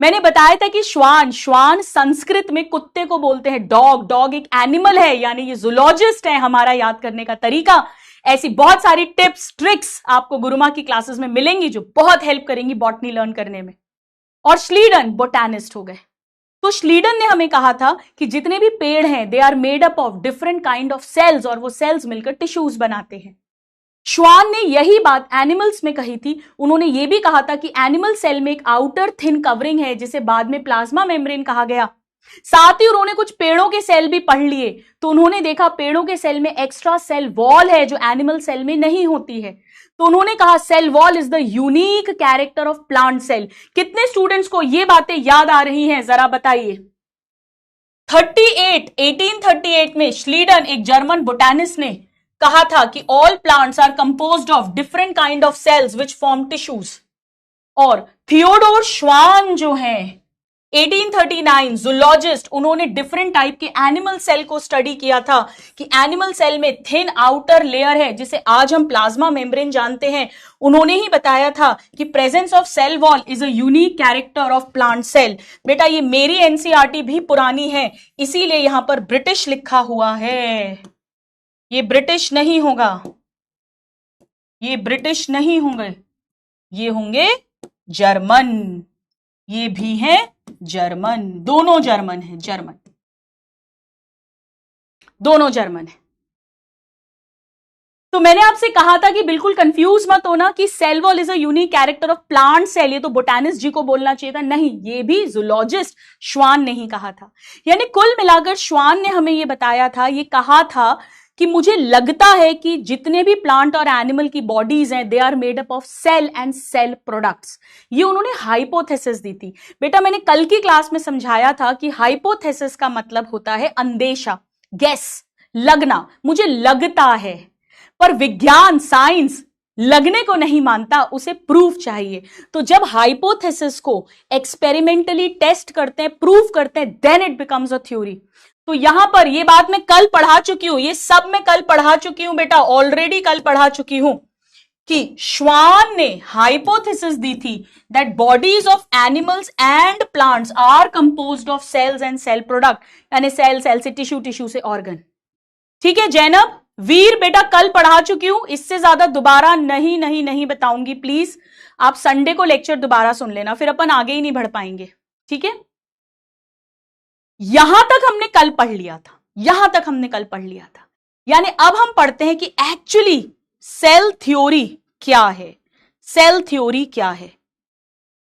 मैंने बताया था कि श्वान संस्कृत में कुत्ते को बोलते हैं डॉग एक एनिमल है, यानी ये जूलॉजिस्ट है, हमारा याद करने का तरीका। ऐसी बहुत सारी टिप्स ट्रिक्स आपको गुरुमा की क्लासेस में मिलेंगी जो बहुत हेल्प करेंगी बॉटनी लर्न करने में। और श्लीडन बोटैनिस्ट हो गए। तो श्लीडन ने हमें कहा था कि जितने भी पेड़ हैं they are made up of different kind of cells, और वो सेल्स मिलकर टिश्यूज बनाते हैं। श्वान ने यही बात एनिमल्स में कही थी। उन्होंने ये भी कहा था कि एनिमल सेल में एक आउटर थिन कवरिंग है जिसे बाद में प्लाज्मा मेम्ब्रेन कहा गया। साथ ही उन्होंने कुछ पेड़ों के सेल भी पढ़ लिए, तो उन्होंने देखा पेड़ों के सेल में एक्स्ट्रा सेल वॉल है जो एनिमल सेल में नहीं होती है। तो उन्होंने कहा cell wall is the unique character of plant cell. कितने स्टूडेंट्स को ये बातें याद आ रही हैं, जरा बताइए। 1838 में श्लीडन, एक जर्मन बोटैनिस्ट, ने कहा था कि all plants are composed of different kind of cells which form tissues. और थियोडोर श्वान जो हैं 1839 जूलॉजिस्ट, उन्होंने डिफरेंट टाइप के एनिमल सेल को स्टडी किया था कि एनिमल सेल में थिन आउटर लेयर है जिसे आज हम प्लाज्मा मेम्ब्रेन जानते हैं। उन्होंने ही बताया था कि presence of cell wall is a unique character of plant cell. बेटा ये मेरी एनसीईआरटी भी पुरानी है, इसीलिए यहां पर ब्रिटिश लिखा हुआ है। ये ब्रिटिश नहीं होगा, ये ब्रिटिश नहीं होंगे, ये होंगे जर्मन। ये भी है जर्मन, दोनों जर्मन है, दोनों जर्मन है। तो मैंने आपसे कहा था कि बिल्कुल कंफ्यूज मत होना कि cell wall is a unique character of plant cell, ये तो बोटैनिस्ट जी को बोलना चाहिए था। नहीं, ये भी जूलॉजिस्ट श्वान ने ही कहा था। यानी कुल मिलाकर श्वान ने हमें ये बताया था, ये कहा था कि मुझे लगता है कि जितने भी प्लांट और एनिमल की बॉडीज हैं they are made up of cell and cell products. ये उन्होंने हाइपोथेसिस दी थी। बेटा मैंने कल की क्लास में समझाया था कि हाइपोथेसिस का मतलब होता है अंदेशा, गेस, लगना, मुझे लगता है। पर विज्ञान, साइंस लगने को नहीं मानता, उसे प्रूफ चाहिए। तो जब हाइपोथेसिस को एक्सपेरिमेंटली टेस्ट करते हैं, प्रूफ करते हैं, then it becomes a theory. तो यहां पर ये बात मैं कल पढ़ा चुकी हूं, ये सब मैं कल पढ़ा चुकी हूं बेटा, ऑलरेडी कल पढ़ा चुकी हूं कि श्वान ने हाइपोथेसिस दी थी that bodies of animals and plants are composed of cells and cell product, यानी सेल, सेल से टिश्यू, टिश्यू से ऑर्गन। ठीक है जैनब, वीर बेटा कल पढ़ा चुकी हूं, इससे ज्यादा दोबारा नहीं बताऊंगी। प्लीज आप संडे को लेक्चर दोबारा सुन लेना, फिर अपन आगे ही नहीं बढ़ पाएंगे। ठीक है, यहां तक हमने कल पढ़ लिया था, यहां तक हमने कल पढ़ लिया था। यानी अब हम पढ़ते हैं कि एक्चुअली सेल थ्योरी क्या है, सेल थ्योरी क्या है।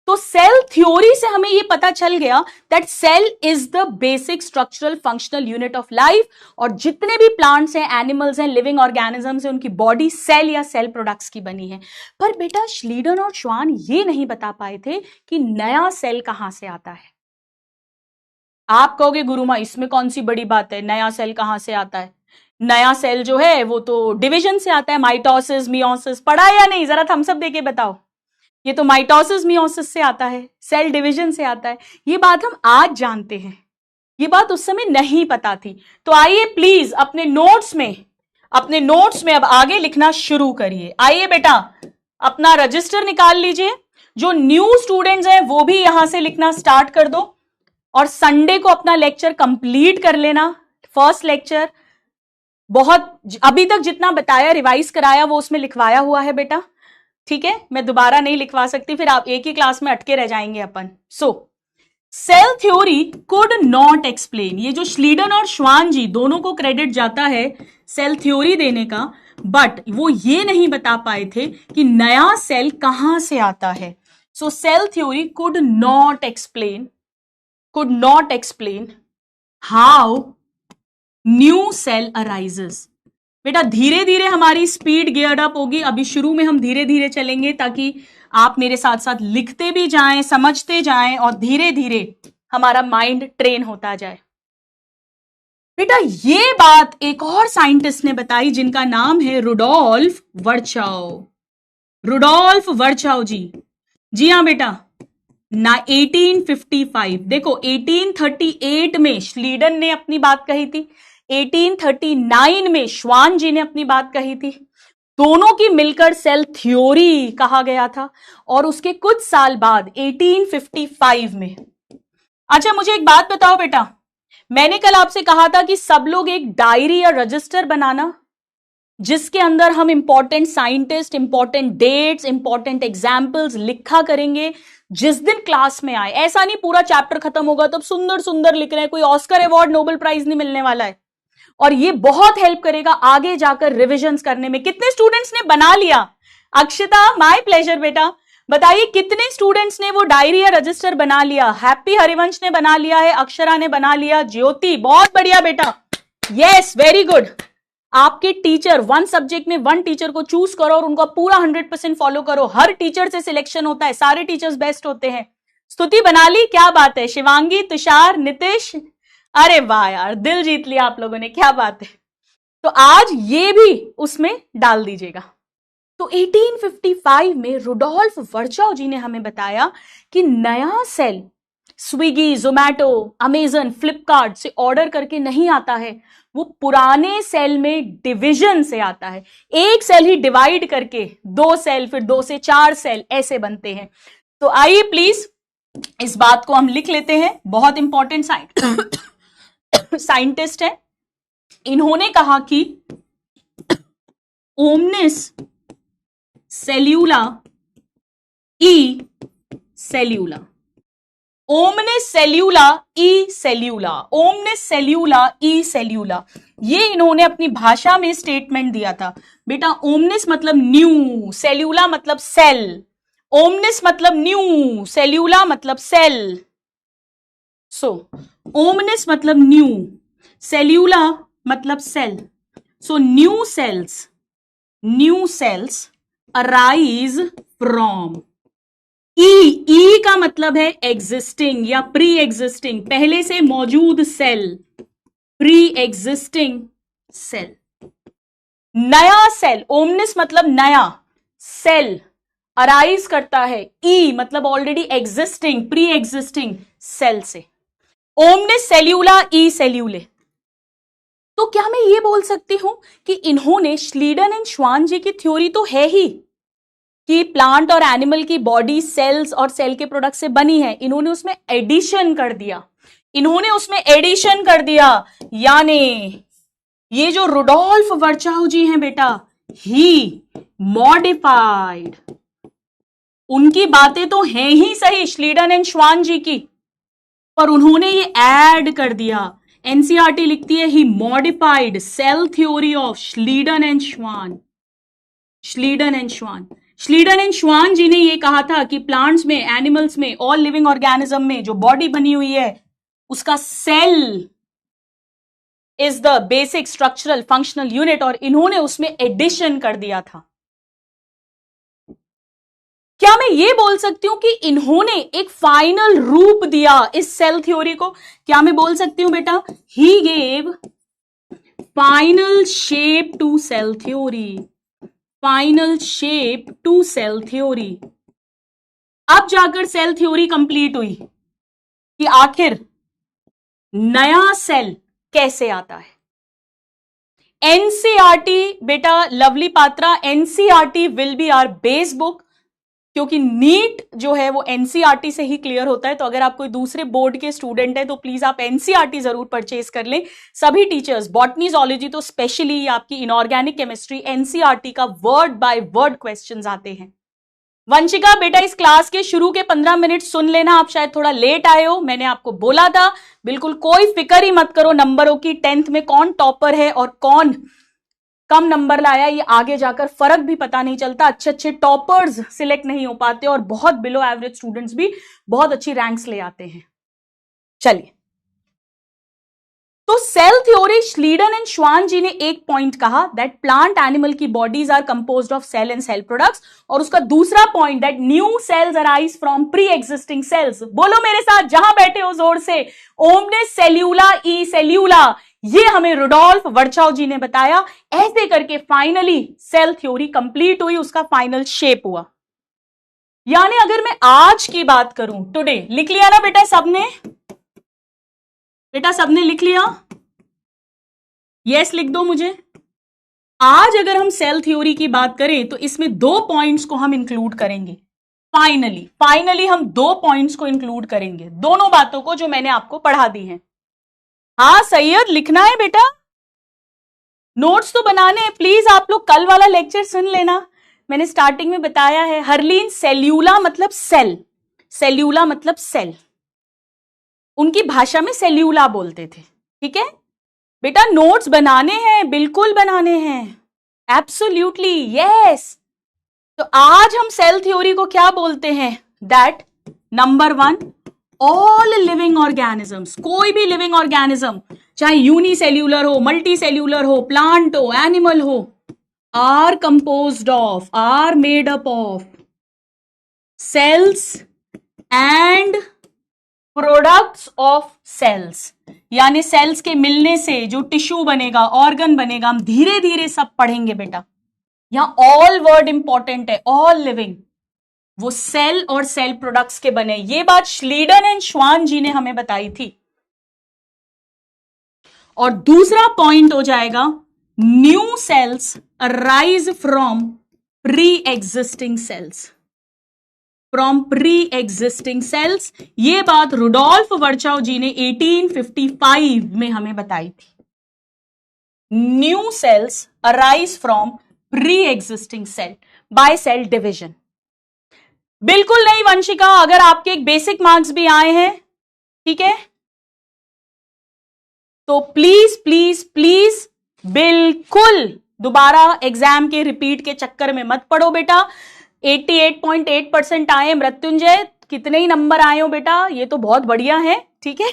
तो सेल थ्योरी से हमें यह पता चल गया that cell is the basic structural functional unit of life, और जितने भी प्लांट्स हैं, एनिमल्स हैं, लिविंग ऑर्गेनिजम्स हैं, उनकी बॉडी सेल या सेल प्रोडक्ट्स की बनी है। पर बेटा श्लीडन और श्वान ये नहीं बता पाए थे कि नया सेल कहां से आता है। आप कहोगे गुरुमा इसमें कौन सी बड़ी बात है, नया सेल कहां से आता है। नया सेल जो है वो तो डिवीजन से आता है, माइटोसिस, मियोसिस, पढ़ा या नहीं, जरा थम्स अप देके बताओ। ये तो माइटोसिस, मियोसिस से आता है, सेल डिवीजन से आता है। ये बात हम आज जानते हैं, ये बात उस समय नहीं पता थी। तो आइए प्लीज अपने नोट्स में अब आगे लिखना शुरू करिए। आइए बेटा अपना रजिस्टर निकाल लीजिए, जो न्यू स्टूडेंट्स हैं वो भी यहां से लिखना स्टार्ट कर दो, और संडे को अपना लेक्चर कंप्लीट कर लेना। फर्स्ट लेक्चर बहुत अभी तक जितना बताया, रिवाइज कराया, वो उसमें लिखवाया हुआ है बेटा। ठीक है, मैं दोबारा नहीं लिखवा सकती, फिर आप एक ही क्लास में अटके रह जाएंगे अपन। So cell theory could not explain, ये जो श्लीडन और श्वान जी दोनों को क्रेडिट जाता है सेल थ्योरी देने का, बट वो ये नहीं बता पाए थे कि नया सेल कहां से आता है। So cell theory could not explain how new cell arises। बेटा धीरे धीरे हमारी स्पीड गियर्ड अप होगी, अभी शुरू में हम धीरे धीरे चलेंगे ताकि आप मेरे साथ साथ लिखते भी जाएं, समझते जाएं, और धीरे धीरे हमारा माइंड ट्रेन होता जाए। बेटा ये बात एक और साइंटिस्ट ने बताई जिनका नाम है रुडोल्फ वर्चाउ जी हाँ बेटा, 1855। देखो 1838 में श्लीडन ने अपनी बात कही थी, 1839 में श्वान जी ने अपनी बात कही थी। दोनों की मिलकर सेल थ्योरी कहा गया था, और उसके कुछ साल बाद 1855 में। अच्छा मुझे एक बात बताओ बेटा, मैंने कल आपसे कहा था कि सब लोग एक डायरी या रजिस्टर बनाना, जिसके अंदर हम important scientist, important dates, important examples लिखा करेंगे जिस दिन क्लास में आए। ऐसा नहीं पूरा चैप्टर खत्म होगा तब सुंदर सुंदर लिख रहे हैं, कोई ऑस्कर अवार्ड, नोबेल प्राइज नहीं मिलने वाला है। और ये बहुत हेल्प करेगा आगे जाकर रिविजन्स करने में। कितने स्टूडेंट्स ने बना लिया? अक्षता, माय प्लेजर बेटा, बताइए कितने स्टूडेंट्स ने वो डायरी या रजिस्टर बना लिया? हैप्पी हरिवंश ने बना लिया है, अक्षरा ने बना लिया, ज्योति, बहुत बढ़िया बेटा, यस वेरी गुड। आपके टीचर, वन सब्जेक्ट में वन टीचर को चूज करो और उनका पूरा 100% फॉलो करो। हर टीचर से सिलेक्शन होता है, सारे टीचर्स बेस्ट होते हैं। स्तुति बना ली, क्या बात है। शिवांगी, तुषार, नितिश, अरे वाह यार, दिल जीत लिया आप लोगों ने, क्या बात है। तो आज ये भी उसमें डाल दीजिएगा। तो 1855 में रुडोल्फ वर्चाउ जी ने हमें बताया कि नया सेल स्विगी, जोमैटो, अमेजन, फ्लिपकार्ट से ऑर्डर करके नहीं आता है, वो पुराने सेल में डिवीजन से आता है। एक सेल ही डिवाइड करके 2 सेल, फिर 2 से 4 सेल ऐसे बनते हैं। तो आइए प्लीज इस बात को हम लिख लेते हैं, बहुत इंपॉर्टेंट साइंटिस्ट है। इन्होंने कहा कि omnis cellula e सेल्यूला, omnis cellula e सेल्यूला, omnis cellula e सेल्यूला, ये इन्होंने अपनी भाषा में स्टेटमेंट दिया था। बेटा ओमनिस मतलब न्यू, सेल्यूला मतलब सेल, ओमनिस मतलब न्यू, सेल्यूला मतलब सेल। सो ओमनिस मतलब न्यू, सेल्यूला मतलब cell. So new cells arise from e का मतलब है एग्जिस्टिंग या प्री एग्जिस्टिंग, पहले से मौजूद सेल, प्री एग्जिस्टिंग सेल। नया सेल, ओमनिस मतलब नया, सेल अराइज करता है, ई मतलब already existing, pre existing cell से। Omnis cellula, e cellula. तो क्या मैं ये बोल सकती हूं कि इन्होंने, श्लीडन एंड श्वान जी की थ्योरी तो है ही कि प्लांट और एनिमल की बॉडी सेल्स और सेल के प्रोडक्ट से बनी है, इन्होंने उसमें एडिशन कर दिया, यानी ये जो रुडोल्फ वर्चाउ जी हैं बेटा, ही मॉडिफाइड, उनकी बातें तो हैं ही सही श्लीडन एंड श्वान जी की, पर उन्होंने ये ऐड कर दिया। एनसीईआरटी लिखती है ही modified cell theory of Schleiden and Schwann. Schleiden and Schwann ji ने ये कहा था कि प्लांट्स में, एनिमल्स में, ऑल लिविंग ऑर्गेनिज्म में जो बॉडी बनी हुई है उसका cell is the basic structural functional unit, और इन्होंने उसमें एडिशन कर दिया था। क्या मैं ये बोल सकती हूं कि इन्होंने एक फाइनल रूप दिया इस सेल थ्योरी को? क्या मैं बोल सकती हूं बेटा, he gave final shape to cell theory, final shape to cell theory. अब जाकर सेल थ्योरी कंप्लीट हुई कि आखिर नया सेल कैसे आता है। एनसीईआरटी बेटा, Lovely Patra, NCERT will be our base book, क्योंकि नीट जो है वो एनसीईआरटी से ही क्लियर होता है। तो अगर आप कोई दूसरे बोर्ड के स्टूडेंट है तो प्लीज आप एनसीईआरटी जरूर परचेज कर लें। सभी टीचर्स, बॉटनी, जूलॉजी तो स्पेशली आपकी इनऑर्गेनिक केमिस्ट्री, एनसीईआरटी का वर्ड बाय वर्ड क्वेश्चंस आते हैं। वंशिका बेटा, इस क्लास के शुरू के 15 मिनट सुन लेना, आप शायद थोड़ा लेट आए हो, मैंने आपको बोला था बिल्कुल कोई फिक्र ही मत करो नंबरों की। 10th में कौन टॉपर है और कौन कम नंबर लाया ये आगे जाकर फर्क भी पता नहीं चलता। अच्छे टॉपर्स सिलेक्ट नहीं हो पाते और बहुत बिलो एवरेज स्टूडेंट्स भी बहुत अच्छी रैंक्स ले आते हैं। चलिए, तो cell theory, Schleiden and Schwann ji ने एक पॉइंट कहा दैट प्लांट एनिमल की bodies are composed of cell and cell products, और उसका दूसरा point that new cells arise from pre existing cells. बोलो मेरे साथ जहां बैठे हो जोर से, ओमनिस सेल्यूला, ई सेल्यूला, ये हमें रुडोल्फ वर्चाउ जी ने बताया। ऐसे करके फाइनली सेल थ्योरी कंप्लीट हुई, उसका फाइनल शेप हुआ। यानी अगर मैं आज की बात करूं, टुडे, लिख लिया ना बेटा सबने? बेटा सबने लिख लिया? यस लिख दो मुझे। आज अगर हम सेल थ्योरी की बात करें तो इसमें 2 पॉइंट्स को हम इंक्लूड करेंगे। फाइनली हम 2 पॉइंट्स को इंक्लूड करेंगे, दोनों बातों को जो मैंने आपको पढ़ा दी हैं। हाँ सैयद, लिखना है बेटा, नोट्स तो बनाने हैं। प्लीज आप लोग कल वाला लेक्चर सुन लेना, मैंने स्टार्टिंग में बताया है। हरलीन, सेल्यूला मतलब सेल, सेल्यूला मतलब सेल, उनकी भाषा में सेल्यूला बोलते थे। ठीक है बेटा, नोट्स बनाने हैं, बिल्कुल बनाने हैं, एब्सोल्यूटली यस। तो आज हम सेल थ्योरी को क्या बोलते हैं? That number 1, all living organisms, कोई भी लिविंग ऑर्गेनिज्म, चाहे यूनिसेल्यूलर हो, मल्टी सेल्यूलर हो, प्लांट हो, एनिमल हो, are composed of, are made up of cells and products of cells. यानी सेल्स के मिलने से जो टिश्यू बनेगा, ऑर्गन बनेगा, हम धीरे धीरे सब पढ़ेंगे बेटा। यहां ऑल वर्ड इंपॉर्टेंट है, ऑल लिविंग, वो सेल और सेल प्रोडक्ट्स के बने। ये बात श्लीडन एंड श्वान जी ने हमें बताई थी। और दूसरा पॉइंट हो जाएगा, new cells arise from pre existing sales, from pre existing sales. ये बात रुडोल्फ वर्चाउ जी ने 1855 में हमें बताई थी। New cells arise from pre existing cell by cell division. बिल्कुल नहीं वंशिका, अगर आपके एक बेसिक मार्क्स भी आए हैं, ठीक है, तो प्लीज प्लीज प्लीज बिल्कुल दोबारा एग्जाम के रिपीट के चक्कर में मत पड़ो बेटा। 88.8% आए मृत्युंजय, कितने ही नंबर आए हो बेटा, ये तो बहुत बढ़िया है। ठीक है,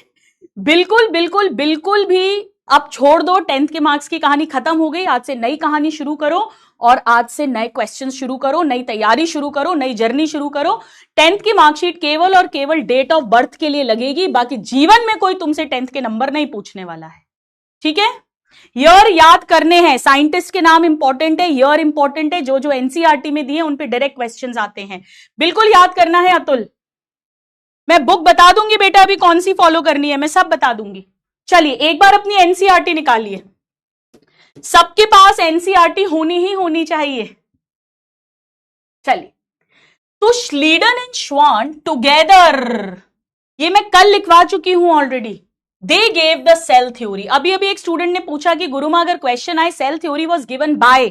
बिल्कुल बिल्कुल बिल्कुल भी अब छोड़ दो, 10th के मार्क्स की कहानी खत्म हो गई, आज से नई कहानी शुरू करो और आज से नए क्वेश्चन शुरू करो, नई तैयारी शुरू करो, नई जर्नी शुरू करो। 10th की मार्कशीट केवल और केवल डेट ऑफ बर्थ के लिए लगेगी, बाकी जीवन में कोई तुमसे 10th के नंबर नहीं पूछने वाला है, ठीक है। ईयर याद करने हैं, साइंटिस्ट के नाम इंपॉर्टेंट है, ईयर इंपॉर्टेंट है, जो जो एनसीईआरटी में दिए उन पे डायरेक्ट क्वेश्चंस आते हैं, बिल्कुल याद करना है अतुल। मैं बुक बता दूंगी बेटा अभी कौन सी फॉलो करनी है, मैं सब बता दूंगी। चलिए एक बार अपनी एनसीईआरटी निकालिए, सबके पास एनसीईआरटी होनी ही होनी चाहिए। चलिए, तो श्लीडन एंड श्वान टुगेदर, ये मैं कल लिखवा चुकी हूं already. They gave the cell theory. अभी अभी एक स्टूडेंट ने पूछा कि गुरुमा अगर क्वेश्चन आए cell theory was given by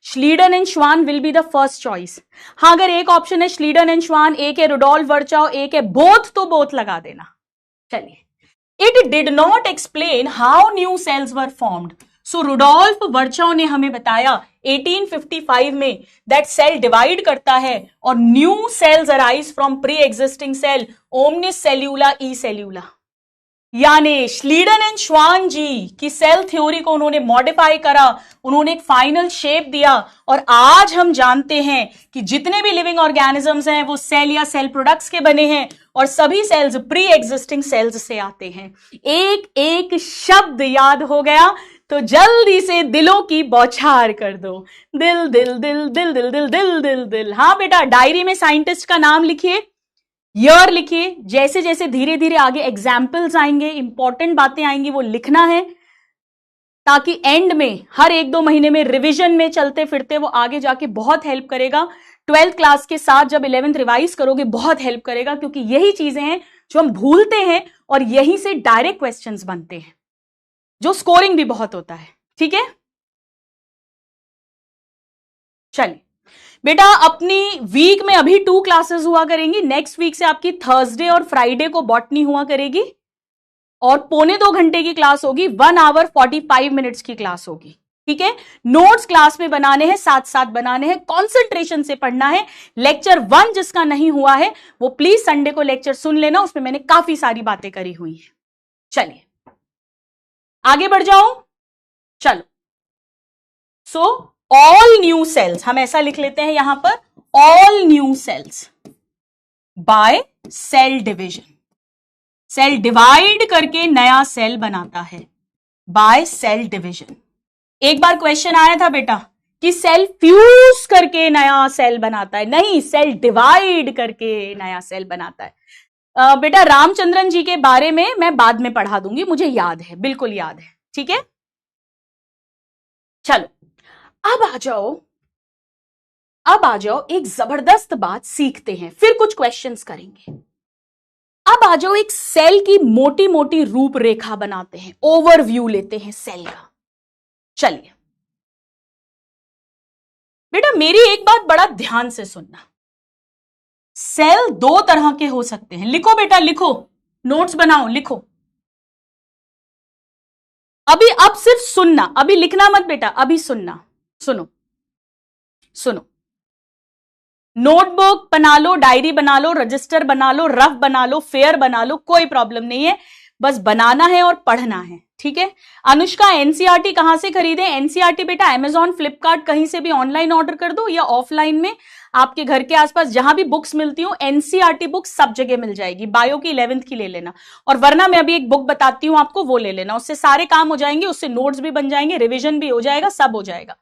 Schleiden and Schwann will be the first choice. हाँ, अगर एक ऑप्शन है श्लीडन एंड श्वान, एक है रुडोल्फ वर्चाओ, एक है बोथ, तो बोथ लगा देना। चलिए, it did not explain how new cells were formed. So Rudolf Virchow ने हमें बताया 1855 में दैट सेल डिवाइड करता है और new cells arise from pre existing cell, omnis cellula e cellula. यानी श्लीडन एंड श्वान जी की सेल थ्योरी को उन्होंने मॉडिफाई करा, उन्होंने एक फाइनल शेप दिया और आज हम जानते हैं कि जितने भी लिविंग ऑर्गेनिजम्स हैं वो सेल या सेल प्रोडक्ट्स के बने हैं और सभी सेल्स प्री एग्जिस्टिंग सेल्स से आते हैं। एक एक शब्द याद हो गया तो जल्दी से दिलों की बौछार कर दो। दिल दिल दिल दिल दिल दिल दिल दिल दिल। हाँ बेटा, डायरी में साइंटिस्ट का नाम लिखिए, ईयर लिखिए, जैसे जैसे धीरे धीरे आगे एग्जाम्पल्स आएंगे, इंपॉर्टेंट बातें आएंगी, वो लिखना है ताकि एंड में हर 1-2 महीने में रिवीजन में चलते फिरते वो आगे जाके बहुत हेल्प करेगा। 12th क्लास के साथ जब 11th रिवाइज करोगे बहुत हेल्प करेगा, क्योंकि यही चीजें हैं जो हम भूलते हैं और यहीं से डायरेक्ट क्वेश्चंस बनते हैं, जो स्कोरिंग भी बहुत होता है, ठीक है। चलिए बेटा, अपनी वीक में अभी 2 क्लासेस हुआ करेंगी, नेक्स्ट वीक से आपकी थर्सडे और फ्राइडे को बॉटनी हुआ करेगी और 1.25 घंटे की क्लास होगी, 1 आवर 45 मिनट्स की क्लास होगी, ठीक है। नोट्स क्लास में बनाने हैं, साथ साथ बनाने हैं, कॉन्सेंट्रेशन से पढ़ना है। लेक्चर 1 जिसका नहीं हुआ है वो प्लीज संडे को लेक्चर सुन लेना, उसमें मैंने काफी सारी बातें करी हुई है। चलिए आगे बढ़ जाऊं, चलो। सो ऑल न्यू सेल्स, हम ऐसा लिख लेते हैं यहां पर, all new cells by cell division. Cell divide करके नया सेल बनाता है बाय सेल डिविजन। एक बार क्वेश्चन आया था बेटा कि सेल फ्यूज करके नया सेल बनाता है, नहीं, सेल डिवाइड करके नया सेल बनाता है। बेटा रामचंद्रन जी के बारे में मैं बाद में पढ़ा दूंगी, मुझे याद है, बिल्कुल याद है, ठीक है। चलो अब आ जाओ, एक जबरदस्त बात सीखते हैं, फिर कुछ क्वेश्चंस करेंगे। अब आ जाओ, एक सेल की मोटी मोटी रूपरेखा बनाते हैं, ओवरव्यू लेते हैं सेल का। चलिए बेटा, मेरी एक बात बड़ा ध्यान से सुनना, सेल 2 तरह के हो सकते हैं। लिखो बेटा, लिखो, नोट्स बनाओ, लिखो। अब सिर्फ सुनना, अभी लिखना मत बेटा, अभी सुनना, सुनो सुनो। नोटबुक बना लो, डायरी बना लो, रजिस्टर बना लो, रफ बना लो, फेयर बना लो, कोई प्रॉब्लम नहीं है, बस बनाना है और पढ़ना है, ठीक है। अनुष्का, एनसीईआरटी कहां से खरीदे? एनसीईआरटी बेटा अमेजॉन, फ्लिपकार्ट, कहीं से भी ऑनलाइन ऑर्डर कर दो या ऑफलाइन में आपके घर के आसपास जहां भी बुक्स मिलती हो, एनसीईआरटी बुक सब जगह मिल जाएगी। बायो की 11th की ले लेना, और वरना मैं अभी एक बुक बताती हूं आपको, वो ले लेना, उससे सारे काम हो जाएंगे, उससे नोट्स भी बन जाएंगे, रिविजन भी हो जाएगा, सब हो जाएगा,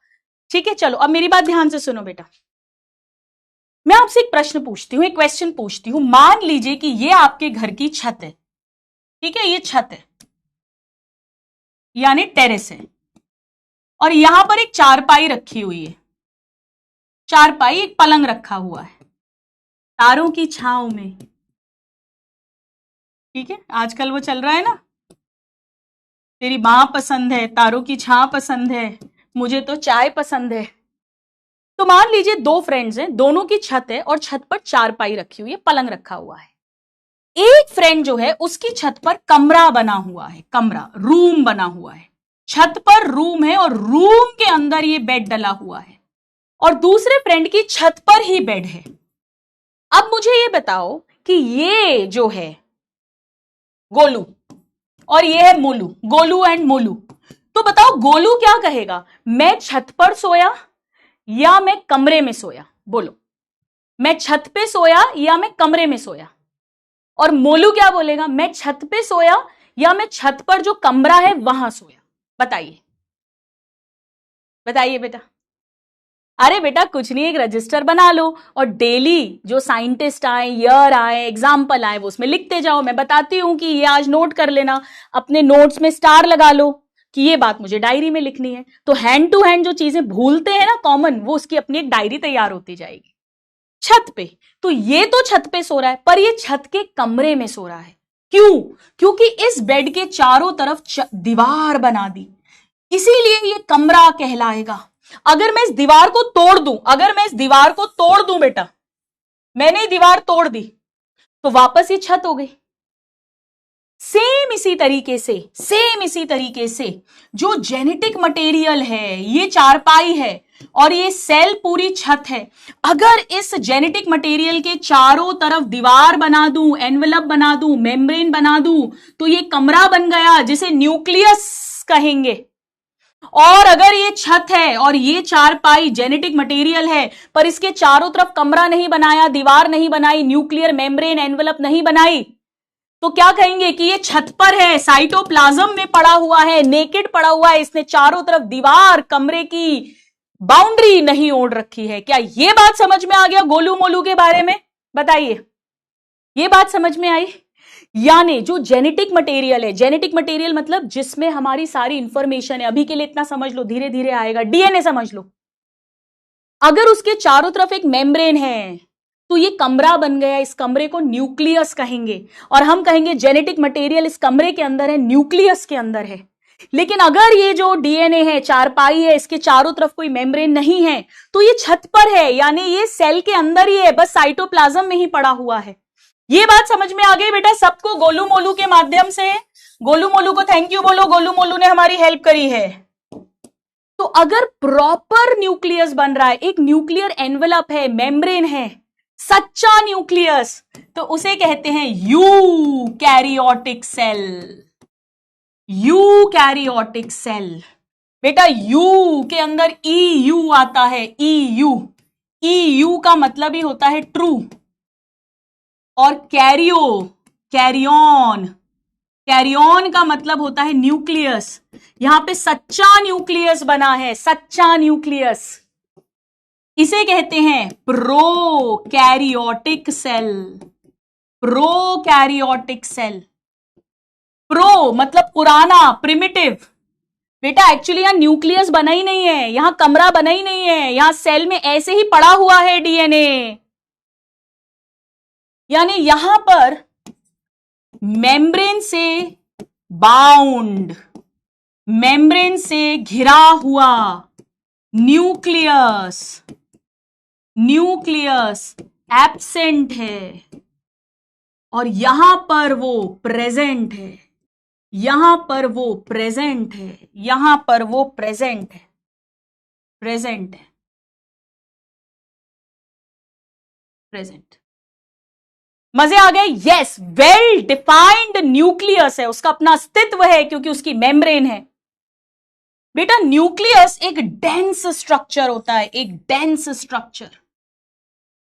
ठीक है। चलो अब मेरी बात ध्यान से सुनो बेटा, मैं आपसे एक प्रश्न पूछती हूं, एक क्वेश्चन पूछती हूं। मान लीजिए कि ये आपके घर की छत है, ठीक है, ये छत है यानी टेरेस है, और यहां पर एक चारपाई रखी हुई है, चारपाई, एक पलंग रखा हुआ है तारों की छांव में, ठीक है। आजकल वो चल रहा है ना, तेरी मां पसंद है, तारों की छांव पसंद है, मुझे तो चाय पसंद है। तो मान लीजिए 2 फ्रेंड्स हैं, दोनों की छत है और छत पर चारपाई रखी हुई है, पलंग रखा हुआ है। एक फ्रेंड जो है उसकी छत पर कमरा बना हुआ है, कमरा, रूम बना हुआ है, छत पर रूम है और रूम के अंदर ये बेड डला हुआ है, और दूसरे फ्रेंड की छत पर ही बेड है। अब मुझे ये बताओ कि ये जो है गोलू और ये है मोलू, गोलू एंड मोलू। तो बताओ गोलू क्या कहेगा, मैं छत पर सोया या मैं कमरे में सोया? बोलो, मैं छत पे सोया या मैं कमरे में सोया? और मोलू क्या बोलेगा, मैं छत पे सोया या मैं छत पर जो कमरा है वहां सोया? बताइए बताइए बेटा। अरे बेटा कुछ नहीं, एक रजिस्टर बना लो और डेली जो साइंटिस्ट आए, ईयर आए, एग्जाम्पल आए, वो उसमें लिखते जाओ। मैं बताती हूं कि ये आज नोट कर लेना, अपने नोट्स में स्टार लगा लो कि ये बात मुझे डायरी में लिखनी है। तो हैंड टू हैंड जो चीजें भूलते हैं ना कॉमन, वो उसकी अपनी एक डायरी तैयार होती जाएगी। छत पे, तो ये तो छत पे सो रहा है, पर ये छत के कमरे में सो रहा है। क्यों? क्योंकि इस बेड के चारों तरफ दीवार बना दी, इसीलिए ये कमरा कहलाएगा। अगर मैं इस दीवार को तोड़ दूं, अगर मैं इस दीवार को तोड़ दूं बेटा, मैंने दीवार तोड़ दी, तो वापस ये छत हो गई। सेम इसी तरीके से जो जेनेटिक मटेरियल है, ये चारपाई है और ये सेल पूरी छत है। अगर इस जेनेटिक मटेरियल के चारों तरफ दीवार बना दूं, एनवेलप बना दूं, मेम्ब्रेन बना दूं, तो ये कमरा बन गया जिसे न्यूक्लियस कहेंगे। और अगर ये छत है और ये चारपाई जेनेटिक मटेरियल है, पर इसके चारों तरफ कमरा नहीं बनाया, दीवार नहीं बनाई, न्यूक्लियर मेम्ब्रेन एनवेलप नहीं बनाई, तो क्या कहेंगे कि ये छत पर है, साइटोप्लाज्म में पड़ा हुआ है, नेकेड पड़ा हुआ है, इसने चारों तरफ दीवार, कमरे की बाउंड्री नहीं ओढ़ रखी है। क्या ये बात समझ में आ गया गोलू मोलू के बारे में? बताइए, ये बात समझ में आई? यानी जो जेनेटिक मटेरियल है, जेनेटिक मटेरियल मतलब जिसमें हमारी सारी इंफॉर्मेशन है, अभी के लिए इतना समझ लो, धीरे धीरे आएगा, डीएनए समझ लो। अगर उसके चारों तरफ एक मेम्ब्रेन है तो ये कमरा बन गया, इस कमरे को न्यूक्लियस कहेंगे। और हम कहेंगे जेनेटिक मटेरियल इस कमरे के अंदर है, न्यूक्लियस के अंदर है। लेकिन अगर ये जो डीएनए है, चारपाई है, इसके चारों तरफ कोई मेम्ब्रेन नहीं है, तो ये छत पर है, यानी ये सेल के अंदर ही है, बस साइटोप्लाज्म में ही पड़ा हुआ है। ये बात समझ में आ गई बेटा सबको गोलू मोलू के माध्यम से? गोलू मोलू को थैंक यू बोलो, गोलू मोलू ने हमारी हेल्प करी है। तो अगर प्रॉपर न्यूक्लियस बन रहा है, एक न्यूक्लियर एनवेलप है, मेम्ब्रेन है, सच्चा न्यूक्लियस, तो उसे कहते हैं यूकैरियोटिक सेल। यूकैरियोटिक सेल बेटा, यू के अंदर EU आता है, EU का मतलब ही होता है ट्रू, और कैरियन का मतलब होता है न्यूक्लियस। यहां पे सच्चा न्यूक्लियस बना है, सच्चा न्यूक्लियस, इसे कहते हैं prokaryotic cell. Prokaryotic cell, pro मतलब पुराना, प्रिमिटिव। बेटा एक्चुअली यहां न्यूक्लियस बना ही नहीं है, यहां कमरा बना ही नहीं है, यहां सेल में ऐसे ही पड़ा हुआ है डीएनए। यानी यहां पर मेम्ब्रेन से बाउंड, मेम्ब्रेन से घिरा हुआ न्यूक्लियस एब्सेंट है, और यहां पर वो प्रेजेंट है, यहां पर वो प्रेजेंट है, यहां पर वो प्रेजेंट है, प्रेजेंट। मजे आ गए? यस, वेल डिफाइंड न्यूक्लियस है, उसका अपना अस्तित्व है क्योंकि उसकी मेम्ब्रेन है। बेटा न्यूक्लियस एक डेंस स्ट्रक्चर होता है, एक डेंस स्ट्रक्चर।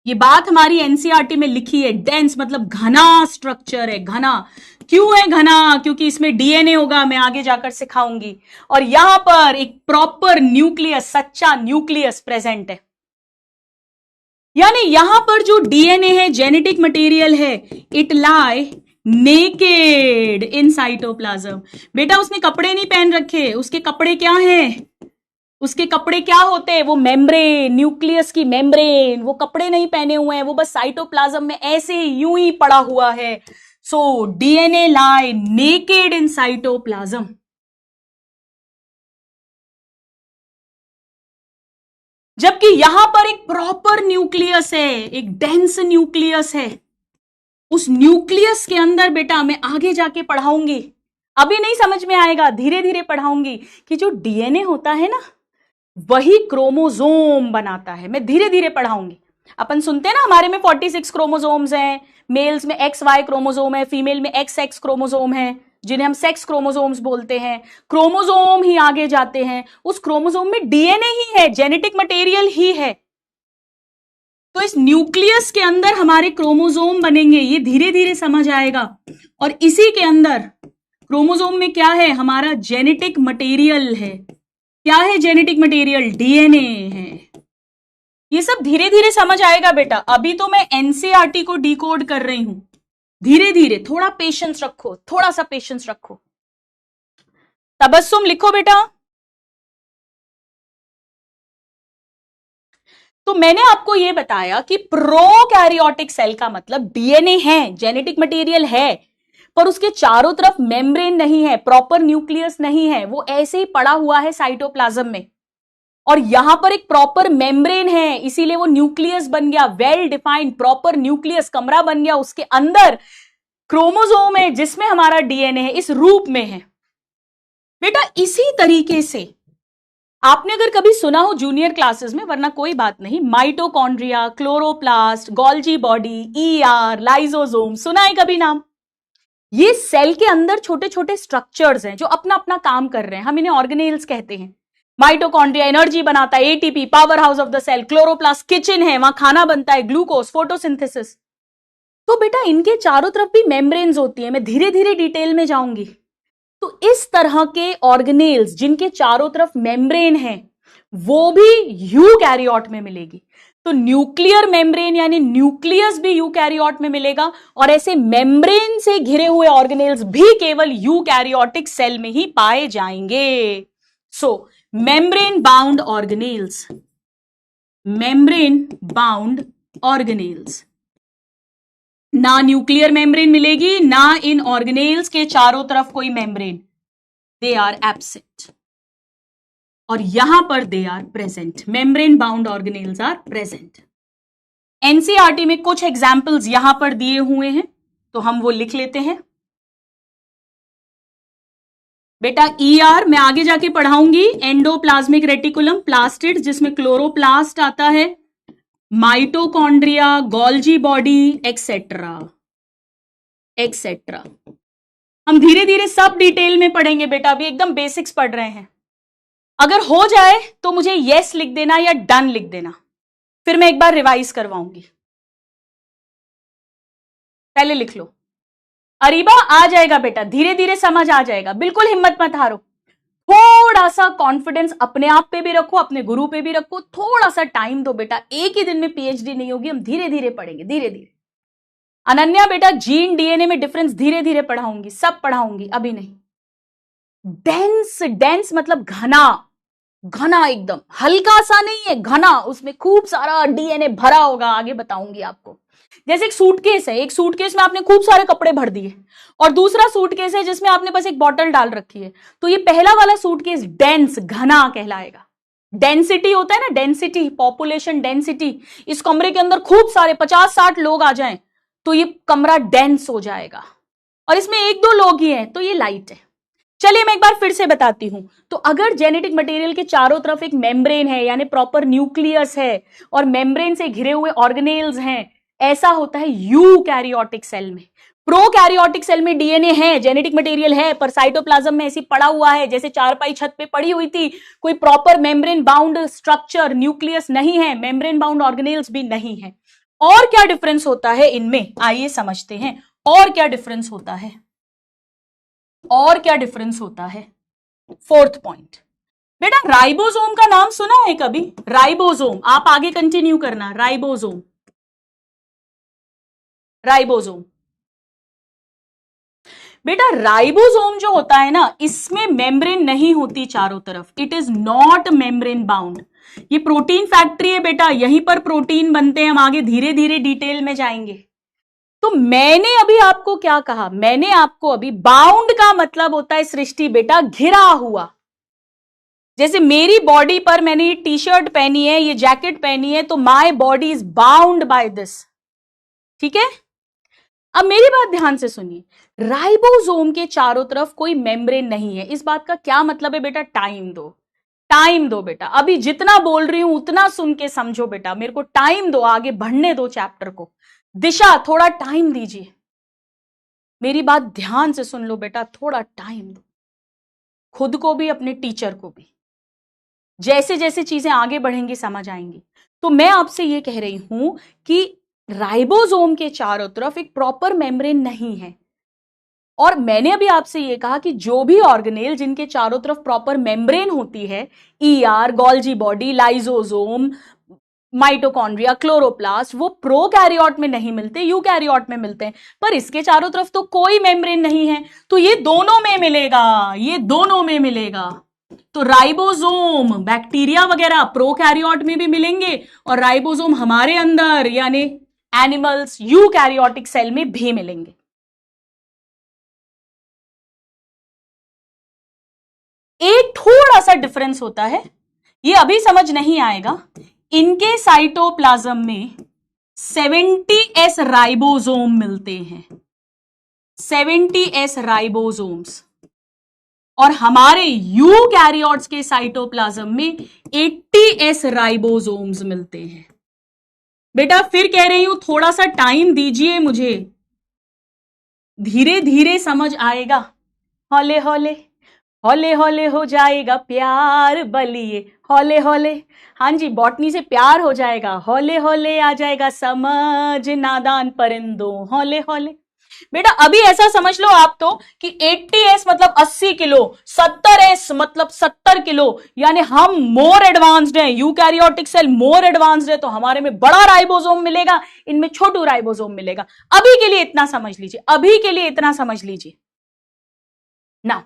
ये बात हमारी एनसीईआरटी में लिखी है, डेंस मतलब घना स्ट्रक्चर है, घना। क्यों है घना? क्योंकि इसमें डीएनए होगा, मैं आगे जाकर सिखाऊंगी। और यहां पर एक प्रॉपर न्यूक्लियस, सच्चा न्यूक्लियस प्रेजेंट है। यानी यहां पर जो डीएनए है, जेनेटिक मटेरियल है, it lie naked in cytoplasm. बेटा उसने कपड़े नहीं पहन रखे, उसके कपड़े क्या हैं? उसके कपड़े क्या होते हैं? वो मेम्ब्रेन, न्यूक्लियस की मेम्ब्रेन, वो कपड़े नहीं पहने हुए हैं, वो बस साइटोप्लाज्म में ऐसे ही यूं ही पड़ा हुआ है। So DNA lie naked in cytoplasm. जबकि यहां पर एक प्रॉपर न्यूक्लियस है, एक डेंस न्यूक्लियस है। उस न्यूक्लियस के अंदर बेटा मैं आगे जाके पढ़ाऊंगी, अभी नहीं समझ में आएगा, धीरे धीरे पढ़ाऊंगी कि जो डीएनए होता है ना, वही क्रोमोसोम बनाता है। मैं धीरे धीरे पढ़ाऊंगी। अपन सुनते हैं ना हमारे में 46 क्रोमोसोम्स हैं, मेल्स में XY क्रोमोसोम है, फीमेल में XX क्रोमोसोम है, जिन्हें हम सेक्स क्रोमोसोम्स बोलते हैं, क्रोमोसोम ही आगे जाते हैं, उस क्रोमोसोम में डीएनए ही है, जेनेटिक मटेरियल ही है। तो इस न्यूक्लियस के अंदर हमारे क्रोमोसोम बनेंगे, ये धीरे धीरे समझ आएगा। और इसी के अंदर क्रोमोसोम में क्या है, हमारा जेनेटिक मटेरियल है। क्या है जेनेटिक मटेरियल? डीएनए है। ये सब धीरे धीरे समझ आएगा बेटा। अभी तो मैं एनसीईआरटी को डिकोड कर रही हूं, धीरे धीरे। थोड़ा पेशेंस रखो, थोड़ा सा पेशेंस रखो। तबस्सुम लिखो बेटा। तो मैंने आपको यह बताया कि प्रोकैरियोटिक सेल का मतलब डीएनए है, जेनेटिक मटेरियल है, पर उसके चारों तरफ मेम्ब्रेन नहीं है, प्रॉपर न्यूक्लियस नहीं है, वो ऐसे ही पड़ा हुआ है साइटोप्लाज्म में। और यहां पर एक प्रॉपर मेम्ब्रेन है, इसीलिए वो न्यूक्लियस बन गया, वेल डिफाइंड प्रॉपर न्यूक्लियस, कमरा बन गया। उसके अंदर क्रोमोसोम है जिसमें हमारा डीएनए है, इस रूप में है बेटा। इसी तरीके से आपने अगर कभी सुना हो जूनियर क्लासेस में, वरना कोई बात नहीं, mitochondria, chloroplast, Golgi body, ER, lysosome, सुना है कभी नाम? ये सेल के अंदर छोटे छोटे स्ट्रक्चर्स हैं जो अपना अपना काम कर रहे हैं, हम इन्हें ऑर्गेनेल्स कहते हैं। माइटोकॉन्ड्रिया एनर्जी बनाता है, ATP power house of the cell, chloroplast kitchen है, वहां खाना बनता है, ग्लूकोज, फोटोसिंथेसिस। तो बेटा इनके चारों तरफ भी मेम्ब्रेन्स होती है, मैं धीरे धीरे डिटेल में जाऊंगी। तो इस तरह के ऑर्गेनेल्स जिनके चारों तरफ मेम्ब्रेन है, वो भी यूकैरियोट में मिलेगी। तो न्यूक्लियर मेम्ब्रेन यानी न्यूक्लियस भी यूकैरियोट में मिलेगा, और ऐसे मेम्ब्रेन से घिरे हुए ऑर्गेनेल्स भी केवल यूकैरियोटिक सेल में ही पाए जाएंगे। So membrane bound organelles, membrane bound organelles, ना न्यूक्लियर मेम्ब्रेन मिलेगी, ना इन ऑर्गेनेल्स के चारों तरफ कोई मेम्ब्रेन, दे आर एब्सेंट। और यहां पर they are present, membrane bound organelles are present. NCERT में कुछ एग्जाम्पल्स यहां पर दिए हुए हैं, तो हम वो लिख लेते हैं बेटा। ईआर मैं आगे जाके पढ़ाऊंगी, एंडोप्लाज्मिक रेटिकुलम, प्लास्टिड जिसमें क्लोरोप्लास्ट आता है, mitochondria, Golgi body, etcetera etcetera. हम धीरे धीरे सब डिटेल में पढ़ेंगे बेटा, अभी एकदम बेसिक्स पढ़ रहे हैं। अगर हो जाए तो मुझे यस लिख देना या डन लिख देना, फिर मैं एक बार रिवाइज करवाऊंगी। पहले लिख लो। अरीबा आ जाएगा बेटा, धीरे धीरे समझ आ जाएगा, बिल्कुल हिम्मत मत हारो। थोड़ा सा कॉन्फिडेंस अपने आप पे भी रखो, अपने गुरु पे भी रखो, थोड़ा सा टाइम दो बेटा। एक ही दिन में पीएचडी नहीं होगी, हम धीरे धीरे पढ़ेंगे, धीरे धीरे। अनन्या बेटा जीन डीएनए में डिफरेंस धीरे धीरे पढ़ाऊंगी, सब पढ़ाऊंगी, अभी नहीं। डेंस, डेंस मतलब घना, घना एकदम, हल्का सा नहीं है, घना, उसमें खूब सारा डीएनए भरा होगा, आगे बताऊंगी आपको। जैसे एक सूटकेस है, एक सूटकेस में आपने खूब सारे कपड़े भर दिए, और दूसरा सूटकेस है जिसमें आपने बस एक बॉटल डाल रखी है, तो ये पहला वाला सूटकेस डेंस, घना कहलाएगा। डेंसिटी होता है ना, डेंसिटी, पॉपुलेशन डेंसिटी। इस कमरे के अंदर खूब सारे 50-60 लोग आ जाएं तो ये कमरा डेंस हो जाएगा, और इसमें 1-2 लोग ही हैं तो ये लाइट है। चलिए मैं एक बार फिर से बताती हूं। तो अगर जेनेटिक मटेरियल के चारों तरफ एक मेम्ब्रेन है, यानी प्रॉपर न्यूक्लियस है, और मेम्ब्रेन से घिरे हुए ऑर्गेनेल्स हैं, ऐसा होता है यूकैरियोटिक सेल में। प्रोकैरियोटिक सेल में डीएनए है, जेनेटिक मटेरियल है, पर साइटोप्लाज्म में ऐसी पड़ा हुआ है, जैसे चारपाई छत पे पड़ी हुई थी, कोई proper membrane bound structure, nucleus नहीं है, मेम्ब्रेन बाउंड ऑर्गेनेल्स भी नहीं है। और क्या डिफरेंस होता है इनमें, आइए समझते हैं। और क्या डिफरेंस होता है, और क्या डिफरेंस होता है। 4th पॉइंट बेटा, राइबोसोम का नाम सुना है कभी? राइबोसोम, आप आगे कंटिन्यू करना। राइबोसोम, राइबोसोम बेटा, राइबोसोम जो होता है ना, इसमें मेम्ब्रेन नहीं होती चारों तरफ, it is not membrane bound. ये प्रोटीन फैक्ट्री है बेटा, यहीं पर प्रोटीन बनते हैं, हम आगे धीरे धीरे डिटेल में जाएंगे। तो मैंने अभी आपको क्या कहा, मैंने आपको अभी, बाउंड का मतलब होता है सृष्टि बेटा, घिरा हुआ। जैसे मेरी बॉडी पर मैंने ये टी शर्ट पहनी है, ये जैकेट पहनी है, तो my body is bound by this, ठीक है। अब मेरी बात ध्यान से सुनिए, राइबोसोम के चारों तरफ कोई मेम्ब्रेन नहीं है। इस बात का क्या मतलब है बेटा? टाइम दो, टाइम दो बेटा, अभी जितना बोल रही हूं उतना सुन के समझो बेटा, मेरे को टाइम दो, आगे बढ़ने दो चैप्टर को। दिशा, थोड़ा टाइम दीजिए। मेरी बात ध्यान से सुन लो बेटा, थोड़ा टाइम दो खुद को भी, अपने टीचर को भी। जैसे जैसे चीजें आगे बढ़ेंगी समझ आएंगी। तो मैं आपसे ये कह रही हूं कि राइबोसोम के चारों तरफ एक प्रॉपर मेम्ब्रेन नहीं है। और मैंने अभी आपसे ये कहा कि जो भी ऑर्गेनेल जिनके चारों तरफ प्रॉपर मेम्ब्रेन होती है, ER, Golgi body, lysosome, mitochondria, chloroplast, वो प्रोकैरियोट में नहीं मिलते, यूकैरियोट में मिलते हैं। पर इसके चारों तरफ तो कोई मेम्ब्रेन नहीं है, तो ये दोनों में मिलेगा, ये दोनों में मिलेगा। तो राइबोसोम बैक्टीरिया वगैरह प्रोकैरियोट में भी मिलेंगे, और राइबोसोम हमारे अंदर यानी एनिमल्स, यूकैरियोटिक सेल में भी मिलेंगे। एक थोड़ा सा डिफरेंस होता है, ये अभी समझ नहीं आएगा। इनके साइटोप्लाज्म में 70S राइबोसोम मिलते हैं, 70S राइबोसोम्स, और हमारे यूकैरियोट्स के साइटोप्लाज्म में 80S राइबोसोम्स मिलते हैं। बेटा फिर कह रही हूं, थोड़ा सा टाइम दीजिए मुझे, धीरे धीरे समझ आएगा। हौले हौले हौले हौले हो जाएगा प्यार बलिए, हौले हौले। हाँ जी, बॉटनी से प्यार हो जाएगा, हौले हौले आ जाएगा समझ नादान परिंदों, हौले हौले। बेटा अभी ऐसा समझ लो आप तो कि 80S मतलब 80 किलो, 70S मतलब 70 किलो, यानी हम मोर एडवांस्ड हैं, यूकैरियोटिक सेल मोर एडवांस्ड है, तो हमारे में बड़ा राइबोसोम मिलेगा, इनमें छोटू राइबोसोम मिलेगा। अभी के लिए इतना समझ लीजिए, अभी के लिए इतना समझ लीजिए ना।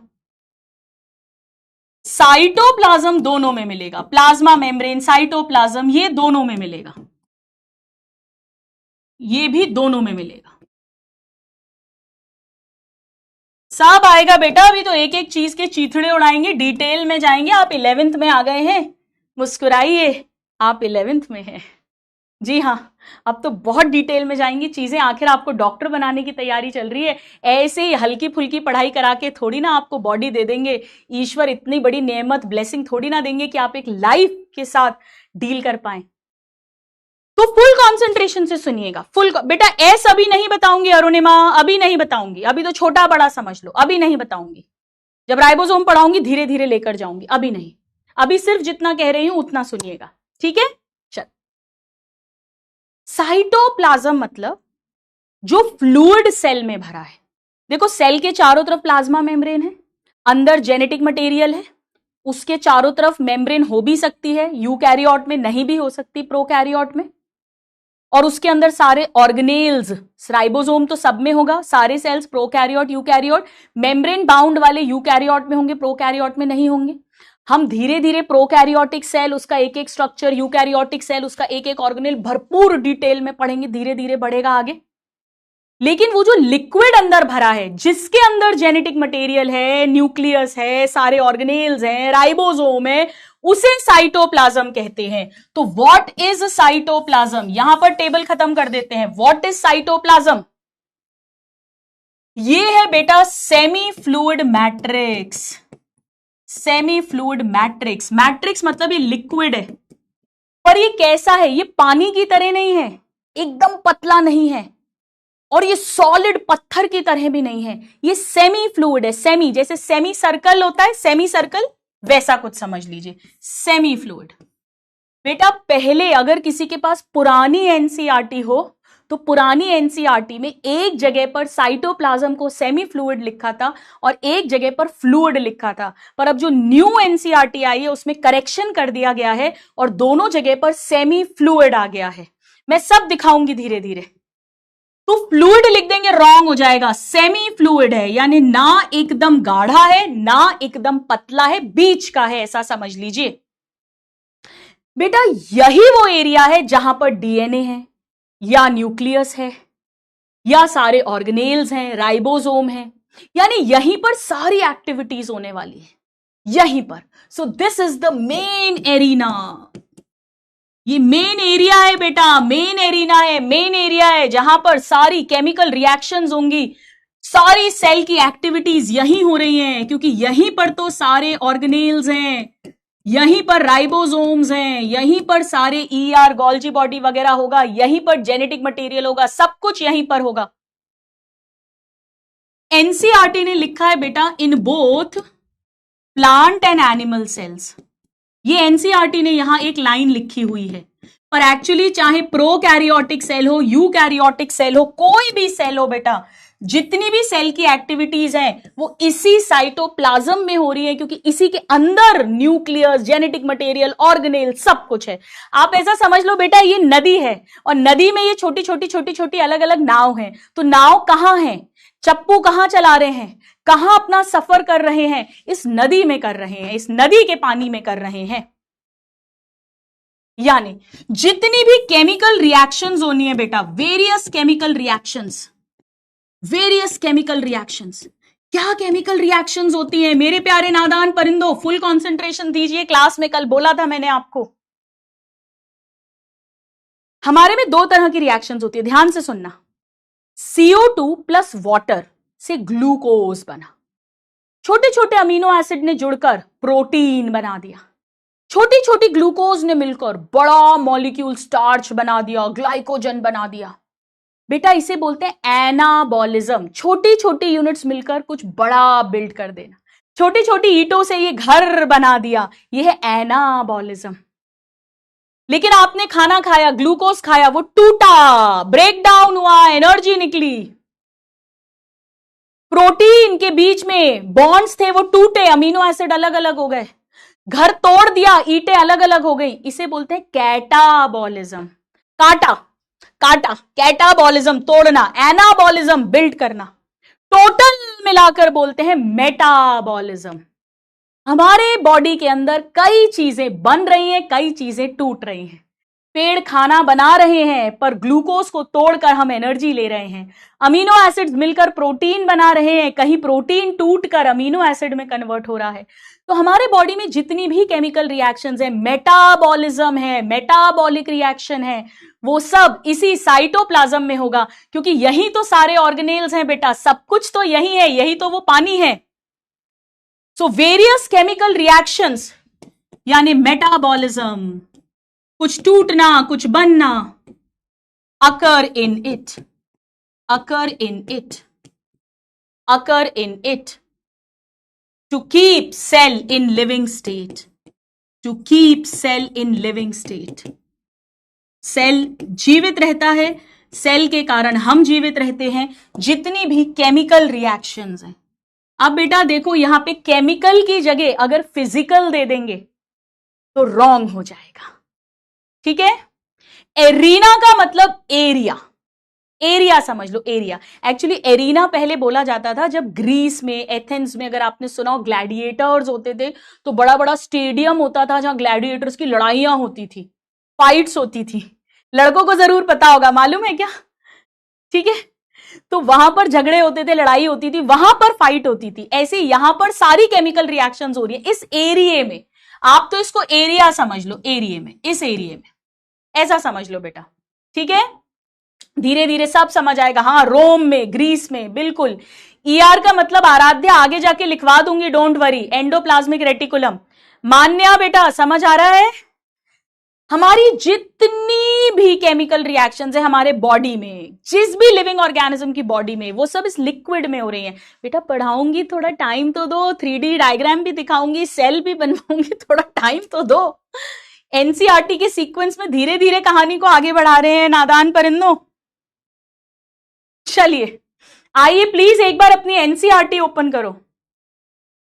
साइटोप्लाज्म दोनों में मिलेगा, प्लाज्मा मेम्ब्रेन, साइटोप्लाज्म, ये दोनों में मिलेगा, ये भी दोनों में मिलेगा, सब आएगा बेटा। अभी तो एक एक चीज के चीथड़े उड़ाएंगे, डिटेल में जाएंगे। आप 11th में आ गए हैं, मुस्कुराइए, आप 11th में हैं। जी हाँ, अब तो बहुत डिटेल में जाएंगी चीजें। आखिर आपको डॉक्टर बनाने की तैयारी चल रही है, ऐसे ही हल्की फुल्की पढ़ाई करा के थोड़ी ना आपको बॉडी दे देंगे। ईश्वर इतनी बड़ी नेमत, ब्लेसिंग थोड़ी ना देंगे कि आप एक लाइफ के साथ डील कर पाए। तो फुल कंसंट्रेशन से सुनिएगा, फुल। बेटा एस अभी नहीं बताऊंगी अरुणिमा, अभी नहीं बताऊंगी, अभी तो छोटा बड़ा समझ लो, अभी नहीं बताऊंगी। जब राइबोसोम पढ़ाऊंगी धीरे धीरे लेकर जाऊंगी, अभी नहीं। अभी सिर्फ जितना कह रही हूं उतना सुनिएगा, ठीक है। चल, साइटोप्लाज्म मतलब जो फ्लूइड सेल में भरा है। देखो सेल के चारों तरफ प्लाज्मा मेम्ब्रेन है, अंदर जेनेटिक मटेरियल है, उसके चारों तरफ मेम्ब्रेन हो भी सकती है, यूकैरियोट में नहीं भी हो सकती, प्रोकैरियोट में। और उसके अंदर सारे ऑर्गेनेल्स, राइबोसोम तो सब में होगा, सारे cells prokaryote, eukaryote, membrane bound वाले यूकैरियोट में होंगे, प्रोकैरियोट में नहीं होंगे। हम धीरे धीरे प्रोकैरियोटिक सेल, उसका एक एक स्ट्रक्चर, यूकैरियोटिक सेल, उसका एक एक ऑर्गेनेल भरपूर डिटेल में पढ़ेंगे, धीरे धीरे बढ़ेगा आगे। लेकिन वो जो लिक्विड अंदर भरा है, जिसके अंदर जेनेटिक मटेरियल है, न्यूक्लियस है, सारे ऑर्गेनेल्स हैं, राइबोसोम है, उसे साइटोप्लाज्म कहते हैं। तो व्हाट इज साइटोप्लाज्म, यहां पर टेबल खत्म कर देते हैं। What is cytoplasm? ये है बेटा semi fluid matrix, semi fluid matrix. Matrix मतलब ये लिक्विड है, पर ये कैसा है? ये पानी की तरह नहीं है, एकदम पतला नहीं है, और ये सॉलिड पत्थर की तरह भी नहीं है, ये सेमी फ्लूइड है। सेमी जैसे सेमी सर्कल होता है, सेमी सर्कल, वैसा कुछ समझ लीजिए, सेमी फ्लूइड। बेटा पहले अगर किसी के पास पुरानी एनसीईआरटी हो, तो पुरानी एनसीईआरटी में एक जगह पर साइटोप्लाज्म को सेमी फ्लूइड लिखा था और एक जगह पर फ्लूइड लिखा था। पर अब जो न्यू एनसीईआरटी आई है उसमें करेक्शन कर दिया गया है और दोनों जगह पर सेमी फ्लूइड आ गया है। मैं सब दिखाऊंगी धीरे धीरे। तो फ्लूइड लिख देंगे, रॉन्ग हो जाएगा, सेमी फ्लूइड है, यानी ना एकदम गाढ़ा है ना एकदम पतला है, बीच का है, ऐसा समझ लीजिए। बेटा यही वो एरिया है जहां पर डीएनए है या न्यूक्लियस है या सारे ऑर्गेनेल्स हैं, राइबोसोम है, यानी यहीं पर सारी एक्टिविटीज होने वाली है, यहीं पर। So this is the main arena, ये मेन एरिया है बेटा, मेन एरिना है, मेन एरिया है जहां पर सारी केमिकल रिएक्शंस होंगी, सारी सेल की एक्टिविटीज यहीं हो रही हैं, क्योंकि यहीं पर तो सारे ऑर्गेनेल्स हैं, यहीं पर राइबोसोम्स हैं, यहीं पर सारे ईआर, गोल्जी बॉडी वगैरह होगा, यहीं पर जेनेटिक मटेरियल होगा, सब कुछ यहीं पर होगा। एनसीईआरटी ने लिखा है बेटा in both plant and animal cells. ये एनसीईआरटी ने यहां एक लाइन लिखी हुई है, पर एक्चुअली चाहे प्रोकैरियोटिक सेल हो, यूकैरियोटिक सेल हो, कोई भी सेल हो बेटा, जितनी भी सेल की एक्टिविटीज हैं वो इसी साइटोप्लाज्म में हो रही है, क्योंकि इसी के अंदर न्यूक्लियस, जेनेटिक मटेरियल, ऑर्गेनेल सब कुछ है। आप ऐसा समझ लो बेटा ये नदी है और नदी में ये छोटी छोटी छोटी छोटी अलग अलग नाव हैं। तो नाव कहां है, चप्पू कहां चला रहे हैं, कहां अपना सफर कर रहे हैं, इस नदी में कर रहे हैं, इस नदी के पानी में कर रहे हैं। यानी जितनी भी केमिकल रिएक्शंस होनी है बेटा, वेरियस केमिकल रिएक्शंस, क्या केमिकल रिएक्शंस होती हैं मेरे प्यारे नादान परिंदों? फुल कंसंट्रेशन दीजिए, क्लास में कल बोला था मैंने आपको, हमारे में दो तरह की रिएक्शंस होती है, ध्यान से सुनना। CO2 प्लस वाटर से ग्लूकोज बना, छोटे छोटे अमीनो एसिड ने जुड़कर प्रोटीन बना दिया, छोटी छोटी ग्लूकोज ने मिलकर बड़ा मॉलिक्यूल स्टार्च बना दिया, ग्लाइकोजन बना दिया। बेटा इसे बोलते हैं एनाबॉलिज्म। छोटी छोटी यूनिट्स मिलकर कुछ बड़ा बिल्ड कर देना, छोटी छोटी ईंटों से ये घर बना दिया, ये है एनाबॉलिज्म। लेकिन आपने खाना खाया, ग्लूकोज खाया, वो टूटा, ब्रेक डाउन हुआ, एनर्जी निकली। प्रोटीन के बीच में बॉन्ड्स थे वो टूटे, अमीनो एसिड अलग अलग हो गए, घर तोड़ दिया, ईंटें अलग अलग हो गई, इसे बोलते हैं कैटाबॉलिज्म। कैटाबॉलिज्म तोड़ना, एनाबॉलिज्म बिल्ड करना, टोटल मिलाकर बोलते हैं मेटाबॉलिज्म। हमारे बॉडी के अंदर कई चीजें बन रही हैं, कई चीजें टूट रही हैं। पेड़ खाना बना रहे हैं पर ग्लूकोज को तोड़कर हम एनर्जी ले रहे हैं, अमीनो एसिड्स मिलकर प्रोटीन बना रहे हैं, कहीं प्रोटीन टूटकर अमीनो एसिड में कन्वर्ट हो रहा है। तो हमारे बॉडी में जितनी भी केमिकल रिएक्शंस है, मेटाबॉलिज्म है, मेटाबॉलिक रिएक्शन है, वो सब इसी साइटोप्लाज्म में होगा, क्योंकि यही तो सारे ऑर्गेनेल्स हैं बेटा, सब कुछ तो यही है, यही तो वो पानी है। सो वेरियस केमिकल रिएक्शंस यानी मेटाबॉलिज्म, कुछ टूटना, कुछ बनना, occur in it to keep cell in living state, सेल जीवित रहता है, सेल के कारण हम जीवित रहते हैं। जितनी भी केमिकल रिएक्शंस हैं, अब बेटा देखो यहां पे केमिकल की जगह अगर फिजिकल दे देंगे तो रॉन्ग हो जाएगा, ठीक है। एरीना का मतलब एरिया समझ लो, एरिया। एक्चुअली एरीना पहले बोला जाता था जब ग्रीस में, एथेंस में, अगर आपने सुना हो, ग्लैडिएटर्स होते थे तो बड़ा बड़ा स्टेडियम होता था जहां ग्लैडिएटर्स की लड़ाइयां होती थी, फाइट्स होती थी। लड़कों को जरूर पता होगा, मालूम है क्या, ठीक है। तो वहां पर झगड़े होते थे, लड़ाई होती थी, वहां पर फाइट होती थी। ऐसे यहां पर सारी केमिकल रिएक्शंस हो रही है इस एरिया में। आप तो इसको एरिया समझ लो, एरिया में, इस एरिया में, ऐसा समझ लो बेटा, ठीक है। धीरे धीरे सब समझ आएगा। हाँ, रोम में, ग्रीस में, बिल्कुल। ER का मतलब आराध्या, आगे जाके लिखवा दूंगी, डोंट वरी। एंडोप्लाज्मिक रेटिकुलम, मान्या बेटा समझ आ रहा है। हमारी जितनी भी केमिकल रिएक्शंस है हमारे बॉडी में, जिस भी लिविंग ऑर्गेनिज्म की बॉडी में, वो सब इस लिक्विड में हो रही है। बेटा पढ़ाऊंगी, थोड़ा टाइम तो दो, 3D डायग्राम भी दिखाऊंगी, सेल भी बनवाऊंगी, थोड़ा टाइम तो दो। एनसीईआरटी के सीक्वेंस में धीरे धीरे कहानी को आगे बढ़ा रहे हैं नादान परिंदों। चलिए आइए प्लीज एक बार अपनी एनसीईआरटी ओपन करो,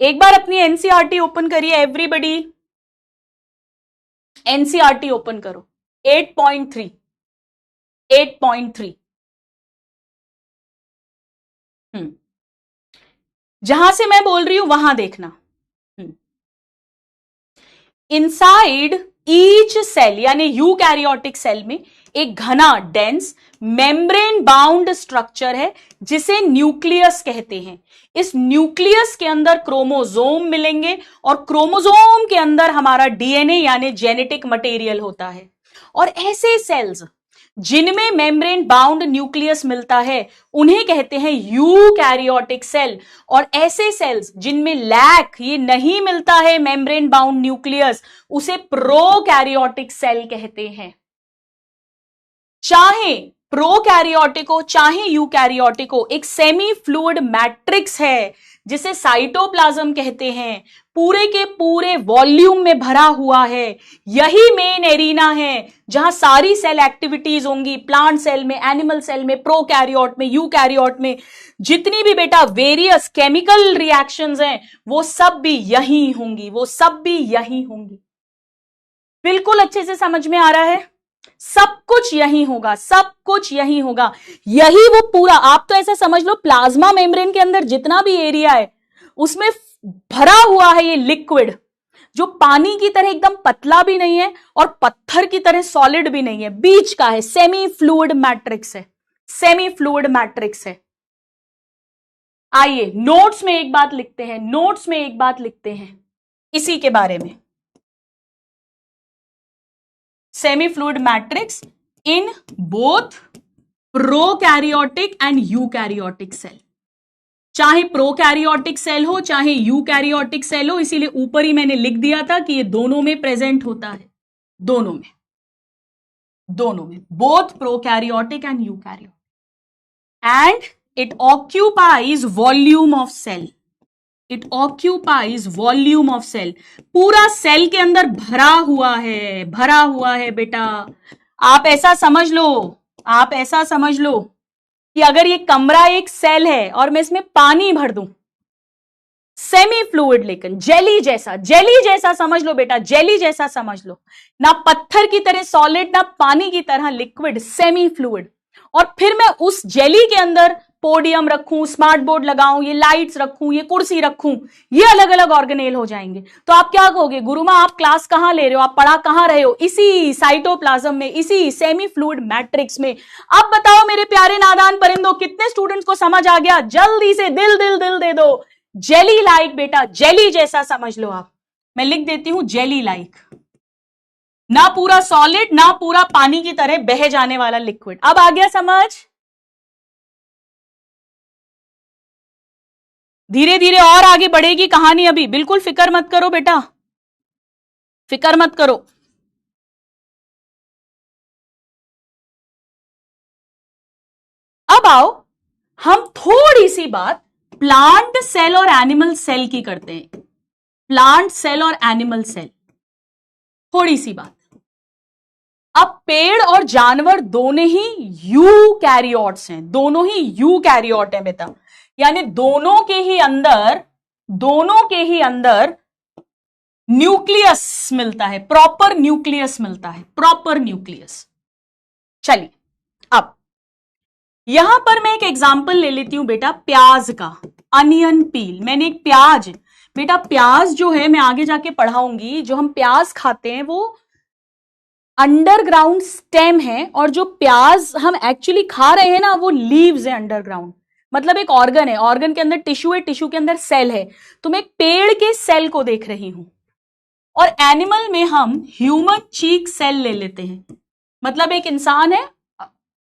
एक बार अपनी एनसीईआरटी ओपन करिए एवरीबॉडी। एनसीईआरटी ओपन करो, 8.3 जहां से मैं बोल रही हूं वहां देखना। इनसाइड ईच सेल यानी यूकैरियोटिक सेल में एक घना, डेंस, मेम्ब्रेन बाउंड स्ट्रक्चर है जिसे न्यूक्लियस कहते हैं। इस न्यूक्लियस के अंदर क्रोमोसोम मिलेंगे और क्रोमोसोम के अंदर हमारा डीएनए यानी जेनेटिक मटेरियल होता है। और ऐसे सेल्स जिनमें मेम्ब्रेन बाउंड न्यूक्लियस मिलता है उन्हें कहते हैं यूकैरियोटिक सेल। और ऐसे सेल्स जिनमें ये नहीं मिलता है मेम्ब्रेन बाउंड न्यूक्लियस, उसे प्रोकैरियोटिक सेल कहते हैं। चाहे प्रोकैरियोटिक हो चाहे यूकैरियोटिक हो, एक सेमी फ्लूइड मैट्रिक्स है जिसे साइटोप्लाज्म कहते हैं, पूरे के पूरे वॉल्यूम में भरा हुआ है। यही मेन एरिना है जहां सारी सेल एक्टिविटीज होंगी, प्लांट सेल में, एनिमल सेल में, प्रोकैरियोट में, यूकैरियोट में, जितनी भी बेटा वेरियस केमिकल रिएक्शंस हैं वो सब भी यही होंगी, वो सब भी यही होंगी। बिल्कुल अच्छे से समझ में आ रहा है? सब कुछ यही होगा, सब कुछ यही होगा। यही वो पूरा, आप तो ऐसा समझ लो प्लाज्मा मेम्ब्रेन के अंदर जितना भी एरिया है उसमें भरा हुआ है ये लिक्विड, जो पानी की तरह एकदम पतला भी नहीं है और पत्थर की तरह सॉलिड भी नहीं है, बीच का है, सेमी फ्लूइड मैट्रिक्स है, सेमी फ्लूइड मैट्रिक्स है। आइए नोट्स में एक बात लिखते हैं, नोट्स में एक बात लिखते हैं इसी के बारे में। Semi fluid matrix in both prokaryotic and eukaryotic cell, चाहे प्रोकैरियोटिक सेल हो चाहे यूकैरियोटिक सेल हो, इसीलिए ऊपर ही मैंने लिख दिया था कि ये दोनों में प्रेजेंट होता है, दोनों में, दोनों में, both prokaryotic and eukaryotic, and it occupies volume of cell, it occupies volume of cell, पूरा सेल के अंदर भरा हुआ है, भरा हुआ है बेटा। आप ऐसा समझ लो, आप ऐसा समझ लो कि अगर ये कमरा एक सेल है और मैं इसमें पानी भर दूं, सेमी फ्लूइड, लेकिन जेली जैसा, जेली जैसा समझ लो बेटा, जेली जैसा समझ लो, ना पत्थर की तरह सॉलिड ना पानी की तरह लिक्विड, सेमी फ्लूइड, और फिर मैं उस जेली के अंदर पोडियम रखूं, स्मार्ट बोर्ड लगाऊं, ये लाइट्स रखूं, ये कुर्सी रखूं, ये अलग अलग ऑर्गेनेल हो जाएंगे। तो आप क्या कहोगे, गुरुमा आप क्लास कहां ले रहे हो, आप पढ़ा कहां रहे हो? इसी साइटोप्लाज्म में, इसी सेमी फ्लूइड मैट्रिक्स में। अब बताओ मेरे प्यारे नादान परिंदों, कितने स्टूडेंट्स को समझ आ गया? जल्दी से दिल दिल दिल दे दो। जेली लाइक बेटा, जेली जैसा समझ लो आप। मैं लिख देती हूं जेली लाइक, ना पूरा सॉलिड ना पूरा पानी की तरह बह जाने वाला लिक्विड। अब आ गया समझ? धीरे धीरे और आगे बढ़ेगी कहानी, अभी बिल्कुल फिक्र मत करो बेटा, फिक्र मत करो। अब आओ हम थोड़ी सी बात प्लांट सेल और एनिमल सेल की करते हैं, प्लांट सेल और एनिमल सेल, थोड़ी सी बात। अब पेड़ और जानवर दोनों ही यूकैरियोट्स हैं, दोनों ही यूकैरियोट हैं बेटा, यानी दोनों के ही अंदर न्यूक्लियस मिलता है, प्रॉपर न्यूक्लियस मिलता है, प्रॉपर न्यूक्लियस। चलिए अब यहां पर मैं एक एग्जांपल ले लेती हूं बेटा, प्याज का, अनियन पील। मैंने एक प्याज, बेटा प्याज जो है मैं आगे जाके पढ़ाऊंगी, जो हम प्याज खाते हैं वो अंडरग्राउंड स्टेम है, और जो प्याज हम एक्चुअली खा रहे हैं ना वो लीव्स है अंडरग्राउंड, मतलब एक ऑर्गन है, ऑर्गन के अंदर टिश्यू है, टिश्यू के अंदर सेल है। तो मैं एक पेड़ के सेल को देख रही हूं, और एनिमल में हम ह्यूमन चीक सेल ले लेते हैं, मतलब एक इंसान है,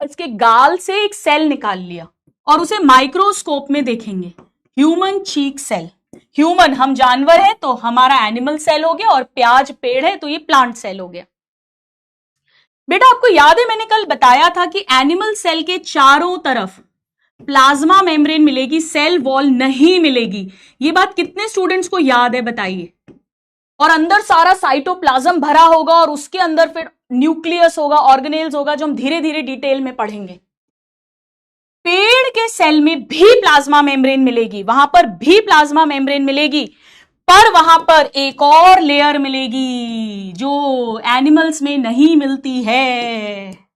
इसके गाल से एक सेल निकाल लिया और उसे माइक्रोस्कोप में देखेंगे, ह्यूमन चीक सेल। ह्यूमन हम जानवर है तो हमारा एनिमल सेल हो गया, और प्याज पेड़ है तो ये प्लांट सेल हो गया। बेटा आपको याद है मैंने कल बताया था कि एनिमल सेल के चारों तरफ प्लाज्मा मेम्ब्रेन मिलेगी, सेल वॉल नहीं मिलेगी। ये बात कितने स्टूडेंट्स को याद है बताइए? और अंदर सारा साइटोप्लाज्म भरा होगा और उसके अंदर फिर न्यूक्लियस होगा, ऑर्गेनेल्स होगा, जो हम धीरे धीरे डिटेल में पढ़ेंगे। पेड़ के सेल में भी प्लाज्मा मेम्ब्रेन मिलेगी, वहां पर भी प्लाज्मा मेम्ब्रेन मिलेगी, पर वहां पर एक और लेयर मिलेगी जो एनिमल्स में नहीं मिलती है।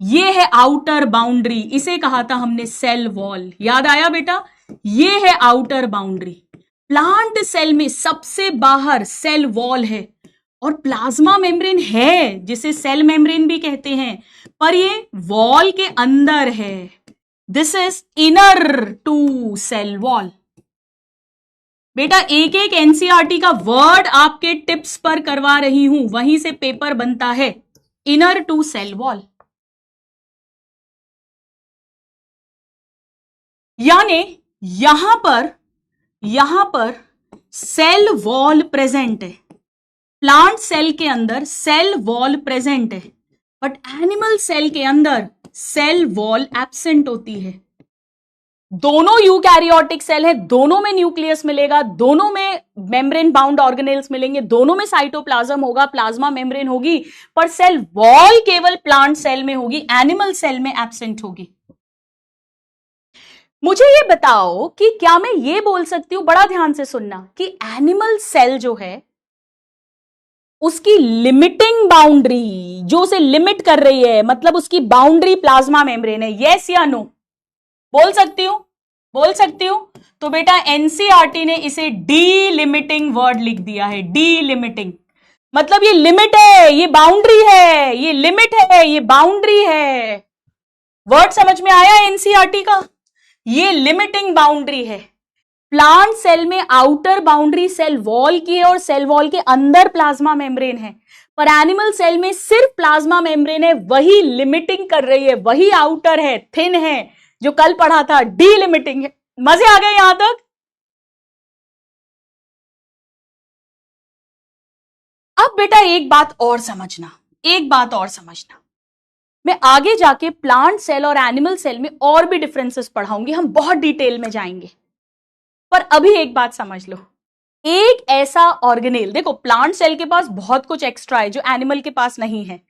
ये है आउटर बाउंड्री, इसे कहा था हमने सेल वॉल, याद आया बेटा? ये है आउटर बाउंड्री। प्लांट सेल में सबसे बाहर सेल वॉल है और प्लाज्मा मेम्ब्रेन है, जिसे सेल मेम्ब्रेन भी कहते हैं, पर ये वॉल के अंदर है। This is inner to cell wall. बेटा एक एक एनसीईआरटी का वर्ड आपके टिप्स पर करवा रही हूं, वहीं से पेपर बनता है। इनर टू सेल वॉल यानी यहां पर सेल वॉल प्रेजेंट है, प्लांट सेल के अंदर सेल वॉल प्रेजेंट है, बट एनिमल सेल के अंदर सेल वॉल एब्सेंट होती है। दोनों यूकैरियोटिक सेल है, दोनों में न्यूक्लियस मिलेगा, दोनों में मेम्ब्रेन बाउंड ऑर्गेनेल्स मिलेंगे, दोनों में साइटोप्लाज्म होगा, प्लाज्मा मेम्ब्रेन होगी, पर सेल वॉल केवल प्लांट सेल में होगी, एनिमल सेल में एब्सेंट होगी। मुझे ये बताओ कि क्या मैं ये बोल सकती हूं, बड़ा ध्यान से सुनना, कि एनिमल सेल जो है उसकी लिमिटिंग बाउंड्री जो उसे लिमिट कर रही है, मतलब उसकी बाउंड्री प्लाज्मा मेम्ब्रेन है, यस या नो? बोल सकती हूं? बोल सकती हूं? तो बेटा एनसीईआरटी ने इसे डीलिमिटिंग वर्ड लिख दिया है, डीलिमिटिंग। मतलब ये लिमिट है, ये बाउंड्री है, ये लिमिट है, ये बाउंड्री है। वर्ड समझ में आया एनसीईआरटी का? ये लिमिटिंग बाउंड्री है। प्लांट सेल में आउटर बाउंड्री सेल वॉल की है और सेल वॉल के अंदर प्लाज्मा मेम्ब्रेन है, पर एनिमल सेल में सिर्फ प्लाज्मा मेम्ब्रेन है, वही लिमिटिंग कर रही है, वही आउटर है, थिन है, जो कल पढ़ा था, डीलिमिटिंग है। मजे आ गए यहां तक? अब बेटा एक बात और समझना, एक बात और समझना, मैं आगे जाके प्लांट सेल और एनिमल सेल में और भी डिफरेंसेस पढ़ाऊंगी, हम बहुत डिटेल में जाएंगे, पर अभी एक बात समझ लो, एक ऐसा ऑर्गेनेल, देखो प्लांट सेल के पास बहुत कुछ एक्स्ट्रा है जो एनिमल के पास नहीं है।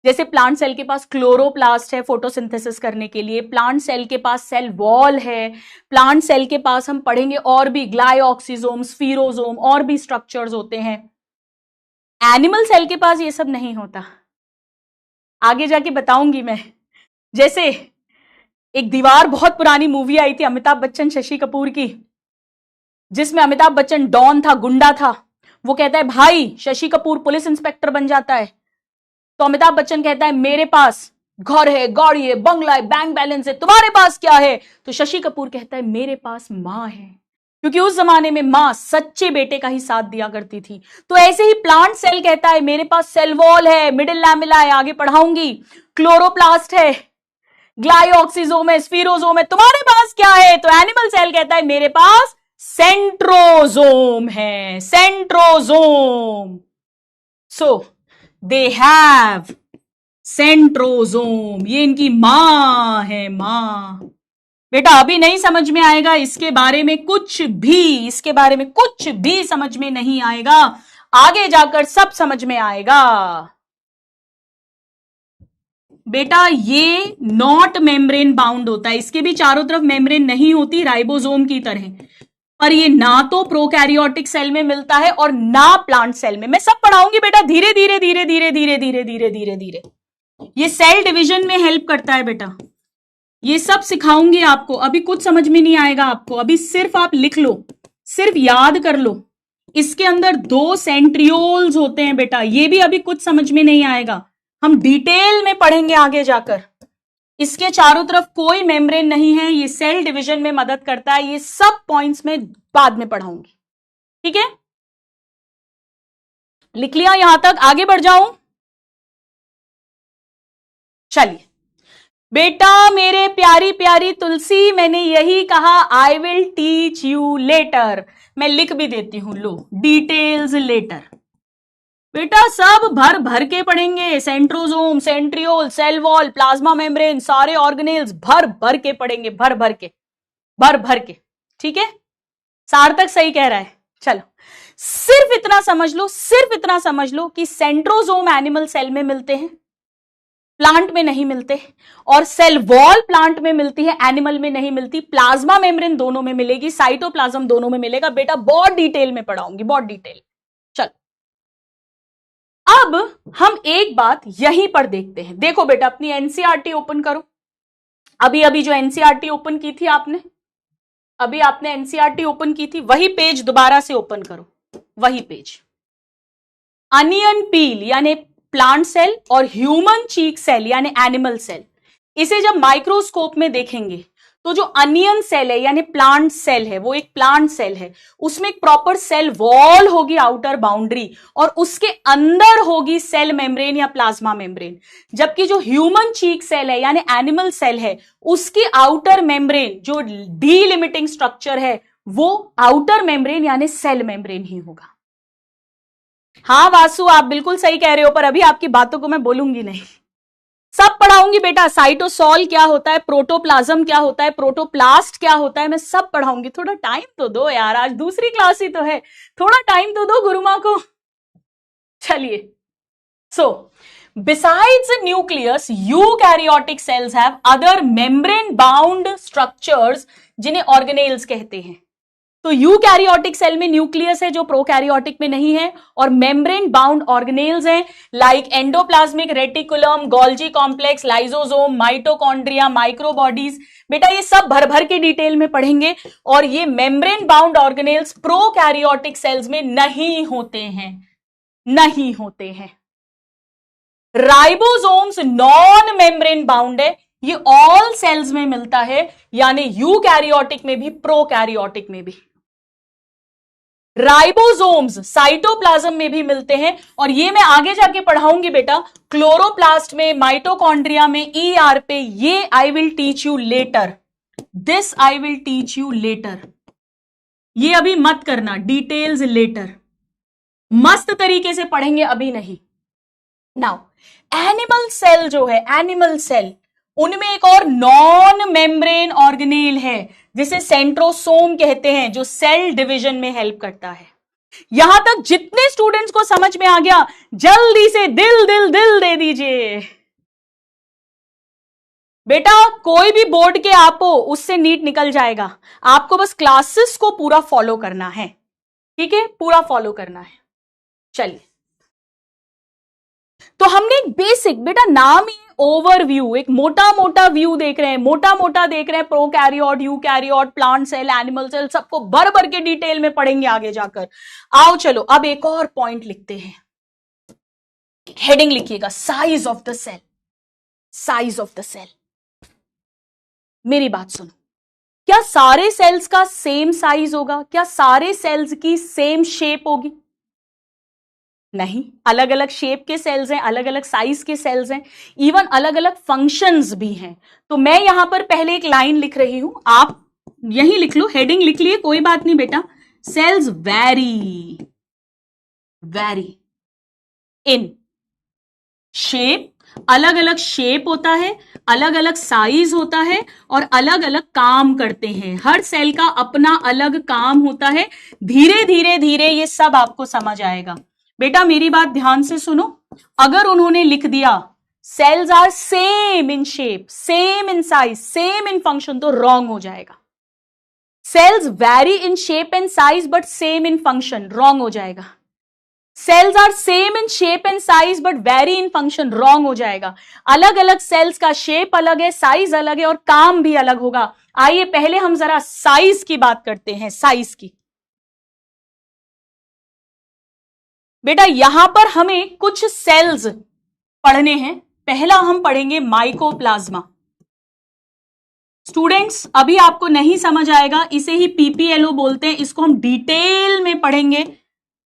जैसे प्लांट सेल के पास क्लोरोप्लास्ट है फोटोसिंथेसिस करने के लिए, प्लांट सेल के पास सेल वॉल है, प्लांट सेल के पास हम पढ़ेंगे और भी ग्लाइऑक्सिसोम, स्फीरोसोम, और भी स्ट्रक्चर्स होते हैं। एनिमल सेल के पास ये सब नहीं होता, आगे जाके बताऊंगी मैं। जैसे एक दीवार बहुत पुरानी मूवी आई थी अमिताभ बच्चन शशि कपूर की, जिसमें अमिताभ बच्चन डॉन था, गुंडा था। वो कहता है भाई शशि कपूर पुलिस इंस्पेक्टर बन जाता है, तो अमिताभ बच्चन कहता है मेरे पास घर है, गाड़ी है, बंगला है, बैंक बैलेंस है, तुम्हारे पास क्या है? तो शशि कपूर कहता है मेरे पास मां है, क्योंकि उस जमाने में मां सच्चे बेटे का ही साथ दिया करती थी। तो ऐसे ही प्लांट सेल कहता है मेरे पास सेल वॉल है, मिडिल लैमेला है, आगे पढ़ाऊंगी, क्लोरोप्लास्ट है, ग्लाइऑक्सिसोम है, स्फीरोसोम है, तुम्हारे पास क्या है? तो एनिमल सेल कहता है मेरे पास सेंट्रोसोम है, centrosome. So they have centrosome, ये इनकी मां है, मां। बेटा अभी नहीं समझ में आएगा इसके बारे में कुछ भी, इसके बारे में कुछ भी समझ में नहीं आएगा, आगे जाकर सब समझ में आएगा। बेटा ये नॉट मेम्ब्रेन बाउंड होता है, इसके भी चारों तरफ मेम्ब्रेन नहीं होती राइबोसोम की तरह, पर ये ना तो प्रोकैरियोटिक सेल में मिलता है और ना प्लांट सेल में। मैं सब पढ़ाऊंगी बेटा धीरे धीरे धीरे धीरे धीरे धीरे धीरे धीरे धीरे। ये सेल डिवीजन में हेल्प करता है बेटा, ये सब सिखाऊंगी आपको। अभी कुछ समझ में नहीं आएगा आपको, अभी सिर्फ आप लिख लो, सिर्फ याद कर लो। इसके अंदर 2 सेंट्रियोल्स होते हैं बेटा, ये भी अभी कुछ समझ में नहीं आएगा, हम डिटेल में पढ़ेंगे आगे जाकर। इसके चारों तरफ कोई मेम्ब्रेन नहीं है, ये सेल डिवीजन में मदद करता है, ये सब पॉइंट्स में बाद में पढ़ाऊंगी, ठीक है? लिख लिया यहां तक? आगे बढ़ जाऊं? चलिए बेटा मेरे प्यारी प्यारी तुलसी, मैंने यही कहा, I will teach you later. मैं लिख भी देती हूं, लो, डिटेल्स लेटर। बेटा सब भर भर के पढ़ेंगे, centrosome, centriole, cell wall, plasma membrane, सारे ऑर्गेनेल्स भर भर के पढ़ेंगे, भर भर के, भर भर के, ठीक है? सार्थक सही कह रहा है। चलो सिर्फ इतना समझ लो, सिर्फ इतना समझ लो कि सेंट्रोसोम एनिमल सेल में मिलते हैं, प्लांट में नहीं मिलते, और सेल वॉल प्लांट में मिलती है, एनिमल में नहीं मिलती, प्लाज्मा मेम्ब्रेन दोनों में मिलेगी, साइटोप्लाज्म दोनों में मिलेगा। बेटा बहुत डिटेल में पढ़ाऊंगी, बहुत डिटेल। चलो अब हम एक बात यहीं पर देखते हैं। देखो बेटा अपनी एनसीईआरटी ओपन करो, अभी अभी जो एनसीईआरटी ओपन की थी आपने, अभी आपने एनसीईआरटी ओपन की थी, वही पेज दोबारा से ओपन करो, वही पेज। अनियन पील यानी प्लांट सेल और ह्यूमन चीक सेल यानी एनिमल सेल, इसे जब माइक्रोस्कोप में देखेंगे तो जो अनियन सेल है यानी प्लांट सेल है, वो एक प्लांट सेल है, उसमें एक प्रॉपर सेल वॉल होगी, आउटर बाउंड्री, और उसके अंदर होगी सेल मेम्ब्रेन या प्लाज्मा मेम्ब्रेन। जबकि जो ह्यूमन चीक सेल है यानी एनिमल सेल है, उसकी आउटर मेम्ब्रेन जो डीलिमिटिंग स्ट्रक्चर है वो आउटर मेम्ब्रेन यानी सेल मेम्ब्रेन ही होगा। हाँ वासु आप बिल्कुल सही कह रहे हो, पर अभी आपकी बातों को मैं बोलूंगी नहीं, सब पढ़ाऊंगी बेटा, साइटोसॉल क्या होता है, प्रोटोप्लाज्म क्या होता है, प्रोटोप्लास्ट क्या होता है, मैं सब पढ़ाऊंगी। थोड़ा टाइम तो दो यार, आज दूसरी क्लास ही तो है, थोड़ा टाइम तो दो गुरुमा को। चलिए, सो besides the nucleus, eukaryotic cells have other membrane bound structures जिन्हें organelles कहते हैं। तो यूकैरियोटिक सेल में न्यूक्लियस है जो प्रोकैरियोटिक में नहीं है, और मेम्ब्रेन बाउंड ऑर्गेनेल्स हैं like endoplasmic reticulum, Golgi complex, lysosome, mitochondria, microbodies. बेटा ये सब भर भर के डिटेल में पढ़ेंगे, और ये membrane bound organelles prokaryotic cells में नहीं होते हैं, नहीं होते हैं। राइबोसोम्स नॉन मेम्ब्रेन बाउंड है, ये ऑल सेल्स में मिलता है, यानी यूकैरियोटिक में भी प्रोकैरियोटिक में भी। राइबोसोम्स साइटोप्लाज्म में भी मिलते हैं, और ये मैं आगे जाके पढ़ाऊंगी बेटा, क्लोरोप्लास्ट में, माइटोकॉन्ड्रिया में, ईआर पे, ये I will teach you later, this I will teach you later. ये अभी मत करना, डिटेल्स लेटर, मस्त तरीके से पढ़ेंगे, अभी नहीं। नाउ एनिमल सेल जो है, एनिमल सेल, उनमें एक और नॉन मेम्ब्रेन ऑर्गेनेल है जिसे सेंट्रोसोम कहते हैं, जो सेल डिवीजन में हेल्प करता है। यहां तक जितने स्टूडेंट्स को समझ में आ गया, जल्दी से दिल दिल दिल दे दीजिए बेटा। कोई भी बोर्ड के आप हो, उससे नीट निकल जाएगा, आपको बस क्लासेस को पूरा फॉलो करना है, ठीक है, पूरा फॉलो करना है। चलिए, तो हमने एक बेसिक, बेटा नाम ही ओवरव्यू, एक मोटा मोटा व्यू देख रहे हैं, मोटा मोटा देख रहे हैं, prokaryote, eukaryote, plant cell, animal cell, सबको भर भर के डिटेल में पढ़ेंगे आगे जाकर। आओ चलो अब एक और पॉइंट लिखते हैं, हेडिंग लिखिएगा, size of the cell. Size of the cell, मेरी बात सुनो, क्या सारे सेल्स का सेम साइज होगा? क्या सारे सेल्स की सेम शेप होगी? नहीं, अलग अलग शेप के सेल्स हैं, अलग अलग साइज के सेल्स हैं, इवन अलग अलग फंक्शंस भी हैं। तो मैं यहां पर पहले एक लाइन लिख रही हूं, आप यही लिख लो, हेडिंग लिख लिए, कोई बात नहीं बेटा। Cells vary vary in shape, अलग अलग शेप होता है, अलग अलग साइज होता है, और अलग अलग काम करते हैं। हर सेल का अपना अलग काम होता है। धीरे धीरे धीरे ये सब आपको समझ आएगा। बेटा मेरी बात ध्यान से सुनो, अगर उन्होंने लिख दिया cells are same in shape, same in size, same in function, तो रॉन्ग हो जाएगा। Cells vary in shape and size but same in function, wrong हो जाएगा। Cells are same in shape and size but vary in function, wrong हो जाएगा। अलग अलग sales का शेप अलग है, साइज अलग है, और काम भी अलग होगा। आइए पहले हम जरा साइज की बात करते हैं, साइज की। बेटा यहां पर हमें कुछ सेल्स पढ़ने हैं। पहला हम पढ़ेंगे माइकोप्लाज्मा। स्टूडेंट्स अभी आपको नहीं समझ आएगा, इसे ही पीपीएलओ बोलते हैं, इसको हम डिटेल में पढ़ेंगे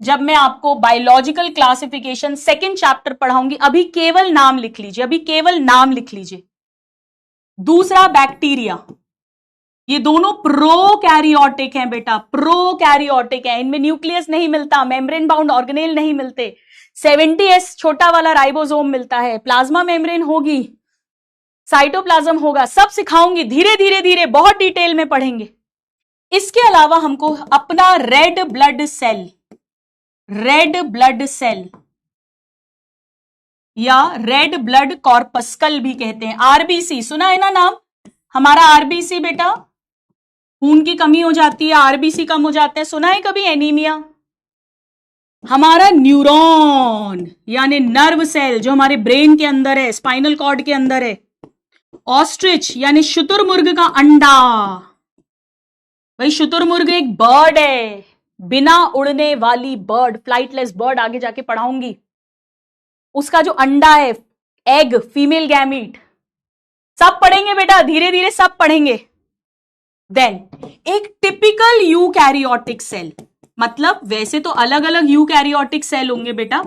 जब मैं आपको बायोलॉजिकल क्लासिफिकेशन सेकंड चैप्टर पढ़ाऊंगी। अभी केवल नाम लिख लीजिए, अभी केवल नाम लिख लीजिए। दूसरा बैक्टीरिया, ये दोनों प्रोकैरियोटिक हैं बेटा, प्रोकैरियोटिक हैं, इनमें न्यूक्लियस नहीं मिलता, मेम्ब्रेन बाउंड ऑर्गेनेल नहीं मिलते, 70S छोटा वाला राइबोसोम मिलता है, प्लाज्मा मेम्ब्रेन होगी, साइटोप्लाज्म होगा, सब सिखाऊंगी, धीरे धीरे धीरे बहुत डिटेल में पढ़ेंगे। इसके अलावा हमको अपना red blood cell, red blood cell या रेड ब्लड कॉर्पस्कल भी कहते हैं, आरबीसी सुना है ना नाम, हमारा आरबीसी बेटा, खून की कमी हो जाती है, आरबीसी कम हो जाते हैं, सुना है कभी एनीमिया। हमारा न्यूरॉन यानी नर्व सेल जो हमारे ब्रेन के अंदर है, स्पाइनल कॉर्ड के अंदर है। ऑस्ट्रिच यानी शुतुरमुर्ग का अंडा, भाई शुतुरमुर्ग एक बर्ड है, बिना उड़ने वाली बर्ड, फ्लाइटलेस बर्ड, आगे जाके पढ़ाऊंगी। उसका जो अंडा है, एग, फीमेल गैमीट, सब पढ़ेंगे बेटा, धीरे धीरे सब पढ़ेंगे। देन एक टिपिकल यूकैरियोटिक सेल, मतलब वैसे तो अलग अलग यूकैरियोटिक सेल होंगे बेटा,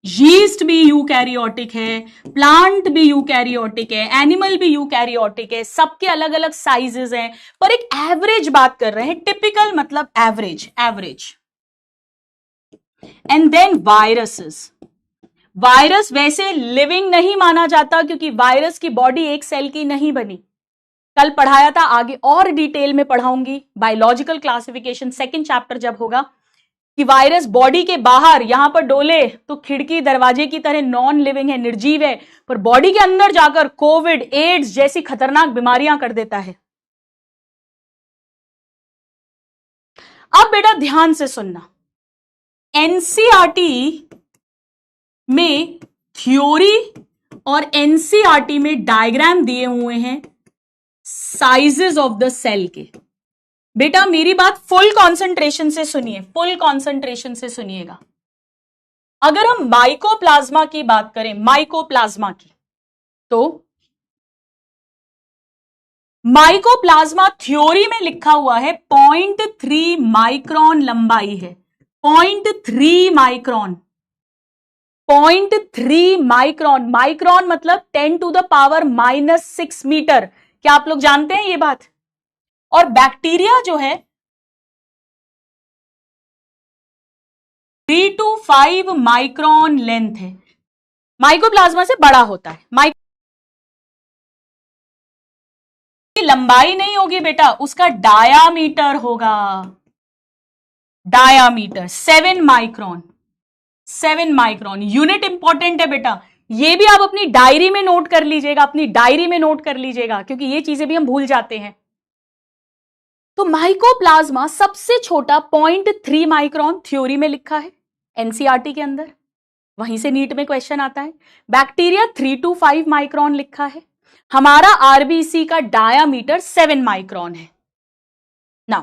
यीस्ट भी यूकैरियोटिक है, प्लांट भी यूकैरियोटिक है, एनिमल भी यूकैरियोटिक है, सबके अलग अलग साइजेस हैं, पर एक एवरेज बात कर रहे हैं। टिपिकल मतलब average, average. And then viruses, virus वैसे लिविंग नहीं माना जाता क्योंकि वायरस की बॉडी एक सेल की नहीं बनी। कल पढ़ाया था, आगे और डिटेल में पढ़ाऊंगी बायोलॉजिकल क्लासिफिकेशन सेकंड चैप्टर जब होगा, कि वायरस बॉडी के बाहर यहां पर डोले तो खिड़की दरवाजे की तरह नॉन लिविंग है, निर्जीव है, पर बॉडी के अंदर जाकर कोविड, एड्स जैसी खतरनाक बीमारियां कर देता है। अब बेटा ध्यान से सुनना, एनसीईआरटी में थ्योरी और एनसीईआरटी में डायग्राम दिए हुए हैं साइजेस ऑफ द सेल के। बेटा मेरी बात फुल कंसंट्रेशन से सुनिए, फुल कंसंट्रेशन से सुनिएगा। अगर हम माइकोप्लाज्मा की बात करें, माइकोप्लाज्मा की, तो माइकोप्लाज्मा थ्योरी में लिखा हुआ है 0.3 माइक्रोन लंबाई है, 0.3 माइक्रोन, 0.3 माइक्रोन। माइक्रोन मतलब 10⁻⁻6 मीटर। क्या आप लोग जानते हैं ये बात? और बैक्टीरिया जो है 3 to 5 माइक्रोन लेंथ है, माइकोप्लाज्मा से बड़ा होता है। लंबाई नहीं होगी बेटा, उसका डायामीटर होगा, diameter 7 micron, 7 micron. Unit important है बेटा, ये भी आप अपनी डायरी में नोट कर लीजिएगा, अपनी डायरी में नोट कर लीजिएगा, क्योंकि ये चीजें भी हम भूल जाते हैं। तो माइकोप्लाज्मा सबसे छोटा 0.3 माइक्रोन थ्योरी में लिखा है एनसीईआरटी के अंदर, वहीं से नीट में क्वेश्चन आता है। बैक्टीरिया 3 to 5 माइक्रोन लिखा है। हमारा आरबीसी का डायामीटर 7 माइक्रोन है। नाउ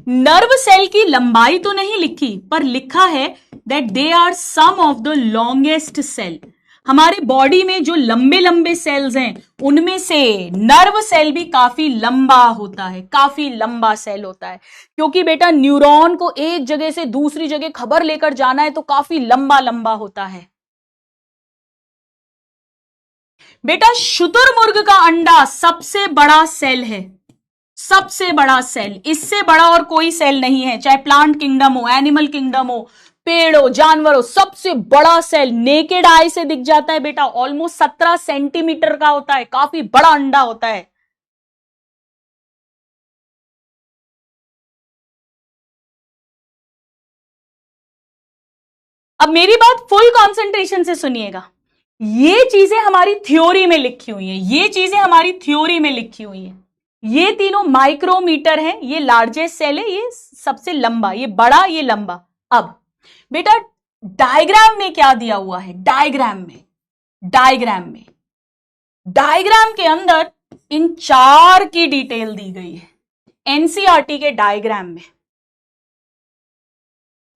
नर्व सेल की लंबाई तो नहीं लिखी, पर लिखा है that they are some of the longest cell. हमारे बॉडी में जो लंबे लंबे सेल्स हैं उनमें से नर्व सेल भी काफी लंबा होता है, काफी लंबा सेल होता है, क्योंकि बेटा न्यूरॉन को एक जगह से दूसरी जगह खबर लेकर जाना है तो काफी लंबा लंबा होता है। बेटा शुतुरमुर्ग का अंडा सबसे बड़ा सेल है, सबसे बड़ा सेल, इससे बड़ा और कोई सेल नहीं है, चाहे प्लांट किंगडम हो, एनिमल किंगडम हो, पेड़ हो, जानवर हो, सबसे बड़ा सेल नेकेड आई से दिख जाता है बेटा, ऑलमोस्ट 17 सेंटीमीटर का होता है, काफी बड़ा अंडा होता है। अब मेरी बात फुल कंसंट्रेशन से सुनिएगा, ये चीजें हमारी थ्योरी में लिखी हुई हैं, ये चीजें हमारी थ्योरी में लिखी हुई हैं। ये तीनों माइक्रोमीटर हैं, ये लार्जेस्ट सेल है, ये सबसे लंबा, ये बड़ा, ये लंबा। अब बेटा डायग्राम में क्या दिया हुआ है? डायग्राम के अंदर इन 4 की डिटेल दी गई है एनसीईआरटी के डायग्राम में।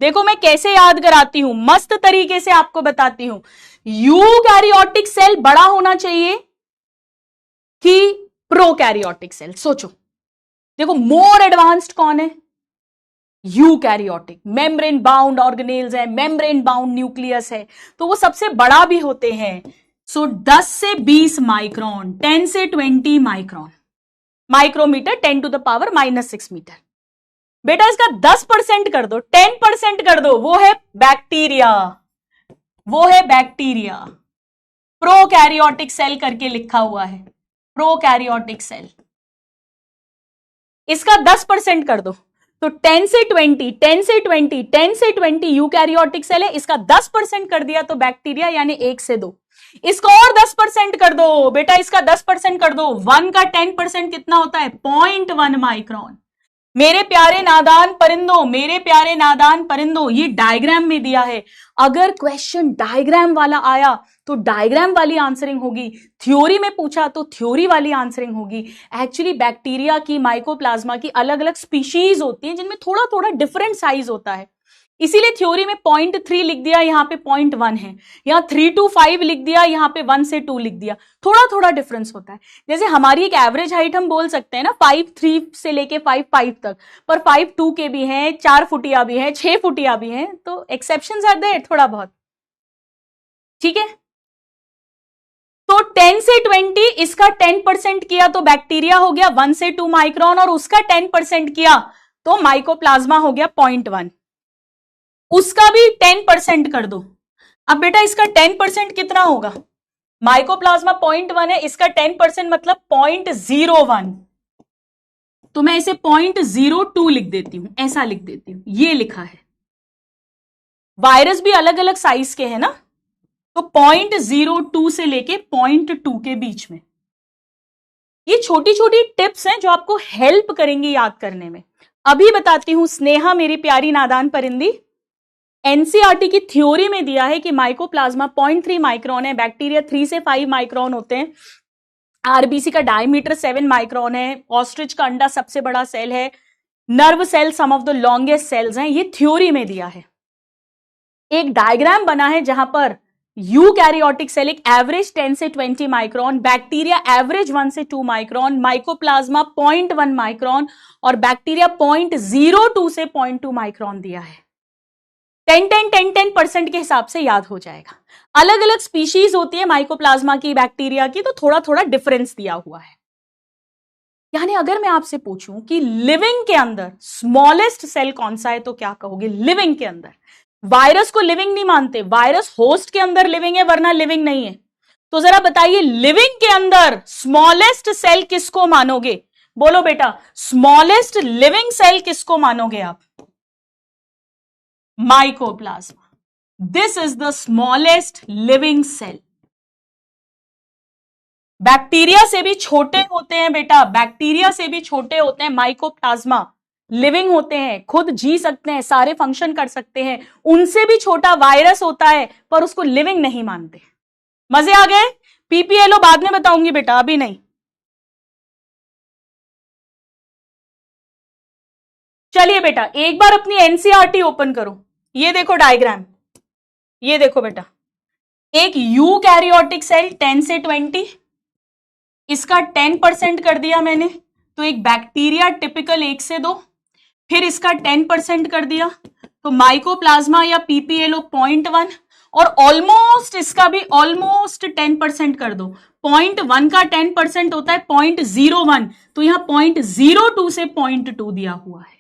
देखो मैं कैसे याद कराती हूं, मस्त तरीके से आपको बताती हूं। यूकैरियोटिक सेल बड़ा होना चाहिए कि प्रोकैरियोटिक सेल? सोचो, देखो मोर एडवांस्ड कौन है? यूकैरियोटिक। मेम्ब्रेन बाउंड ऑर्गेनेल्स है, मेम्ब्रेन बाउंड न्यूक्लियस है, तो वो सबसे बड़ा भी होते हैं। सो 10 से 20 माइक्रोन, 10 से 20 माइक्रोन, माइक्रोमीटर 10⁻⁻6 मीटर। बेटा इसका 10% कर दो, 10% कर दो, वो है बैक्टीरिया, वो है बैक्टीरिया। प्रोकैरियोटिक सेल करके लिखा हुआ है, प्रोकैरियोटिक सेल। इसका 10% कर दो तो 10 से 20, 10 से 20, 10 से 20 यूकैरियोटिक सेल है, इसका 10% कर दिया तो बैक्टीरिया, यानी 1 से 2। इसको और 10% कर दो बेटा, इसका 10% कर दो, 1 का 10% कितना होता है? 0.1 माइक्रोन। मेरे प्यारे नादान परिंदों, मेरे प्यारे नादान परिंदों, ये डायग्राम में दिया है। अगर क्वेश्चन डायग्राम वाला आया तो डायग्राम वाली आंसरिंग होगी, थ्योरी में पूछा तो थ्योरी वाली आंसरिंग होगी। एक्चुअली बैक्टीरिया की, माइकोप्लाज्मा की अलग अलग स्पीशीज होती हैं जिनमें थोड़ा थोड़ा डिफरेंट साइज होता है, इसीलिए थ्योरी में 0.3 लिख दिया, यहां पे 0.1 है, यहां 3 to 5 लिख दिया, यहां पे 1 से 2 लिख दिया, थोड़ा थोड़ा डिफरेंस होता है। जैसे हमारी एक एवरेज हाइट हम बोल सकते हैं ना 5'3" से लेके 5'5" तक, पर 5'2" के भी हैं, 4 फुटिया भी हैं, 6 फुटिया भी हैं, तो एक्सेप्शंस आर देयर थोड़ा बहुत, ठीक है। तो 10 से 20, इसका 10% किया तो बैक्टीरिया हो गया 1 से 2 माइक्रोन, और उसका 10% किया तो माइकोप्लाज्मा हो गया 0.1। उसका भी 10% कर दो अब बेटा इसका 10% कितना होगा? माइकोप्लाज्मा 0.1 है, इसका 10% मतलब 0.01, तो मैं इसे 0.02 लिख देती हूं, ऐसा लिख देती हूं, ये लिखा है। वायरस भी अलग अलग साइज के हैं ना, तो 0.02 से लेके 0.2 के बीच में। ये छोटी छोटी टिप्स हैं जो आपको हेल्प करेंगी याद करने में। अभी बताती हूं स्नेहा मेरी प्यारी नादान परिंदी, एनसीईआरटी की थ्योरी में दिया है कि माइकोप्लाज्मा 0.3 माइक्रोन है, बैक्टीरिया 3 से 5 माइक्रोन होते हैं, आरबीसी का डायमीटर 7 माइक्रोन है, ऑस्ट्रिच का अंडा सबसे बड़ा सेल है, nerve cell some of the longest cells हैं, ये थ्योरी में दिया है। एक डायग्राम बना है जहां पर यूकैरियोटिक सेल एक एवरेज 10 से 20 माइक्रोन, बैक्टीरिया एवरेज 1 से 2 माइक्रोन, माइकोप्लाज्मा 0.1 माइक्रोन और बैक्टीरिया 0.02 से 0.2 माइक्रोन दिया है। 10% के हिसाब से याद हो जाएगा। अलग अलग स्पीशीज होती है माइकोप्लाज्मा की, बैक्टीरिया की, तो थोड़ा थोड़ा डिफरेंस दिया हुआ है। यानी अगर मैं आपसे पूछूं कि लिविंग के अंदर स्मॉलेस्ट सेल कौन सा है, तो क्या कहोगे? लिविंग के अंदर। वायरस को लिविंग नहीं मानते, वायरस होस्ट के अंदर लिविंग है, वरना लिविंग नहीं है। तो जरा बताइए लिविंग के अंदर स्मॉलेस्ट सेल किसको मानोगे? बोलो बेटा, स्मॉलेस्ट लिविंग सेल किसको मानोगे आप? Mycoplasma. This is the smallest living cell. Bacteria से भी छोटे होते हैं बेटा, बैक्टीरिया से भी छोटे होते हैं माइकोप्लाज्मा, लिविंग होते हैं, खुद जी सकते हैं, सारे फंक्शन कर सकते हैं। उनसे भी छोटा वायरस होता है पर उसको लिविंग नहीं मानते। मजे आ गए? पीपीएलओ बाद में बताऊंगी बेटा, अभी नहीं। चलिए बेटा एक बार अपनी एनसीईआरटी ओपन करो, ये देखो डायग्राम, ये देखो बेटा, एक यूकैरियोटिक सेल 10 से 20, इसका 10% कर दिया मैंने, तो एक बैक्टीरिया टिपिकल 1 से 2, फिर इसका 10% कर दिया तो माइकोप्लाज्मा या पीपीएलओ 0.1, और ऑलमोस्ट इसका भी ऑलमोस्ट 10% कर दो। 0.1 का 10% होता है 0.01, तो यहां 0.02 से 0.2 दिया हुआ है।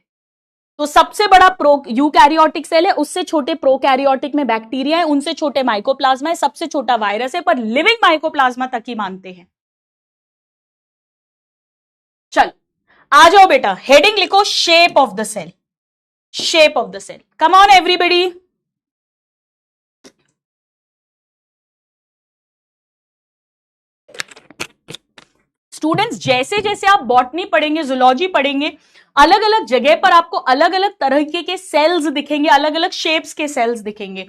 तो सबसे बड़ा प्रो यूकैरियोटिक सेल है, उससे छोटे प्रोकैरियोटिक में बैक्टीरिया है, उनसे छोटे माइकोप्लाज्मा है, सबसे छोटा वायरस है, पर लिविंग माइकोप्लाज्मा तक ही मानते हैं। चल आ जाओ बेटा, हेडिंग लिखो shape of the cell, shape of the cell. Come on everybody. Students जैसे जैसे आप बॉटनी पढ़ेंगे, जूलॉजी पढ़ेंगे, अलग अलग जगह पर आपको अलग अलग तरह के सेल्स दिखेंगे, अलग अलग शेप्स के सेल्स दिखेंगे।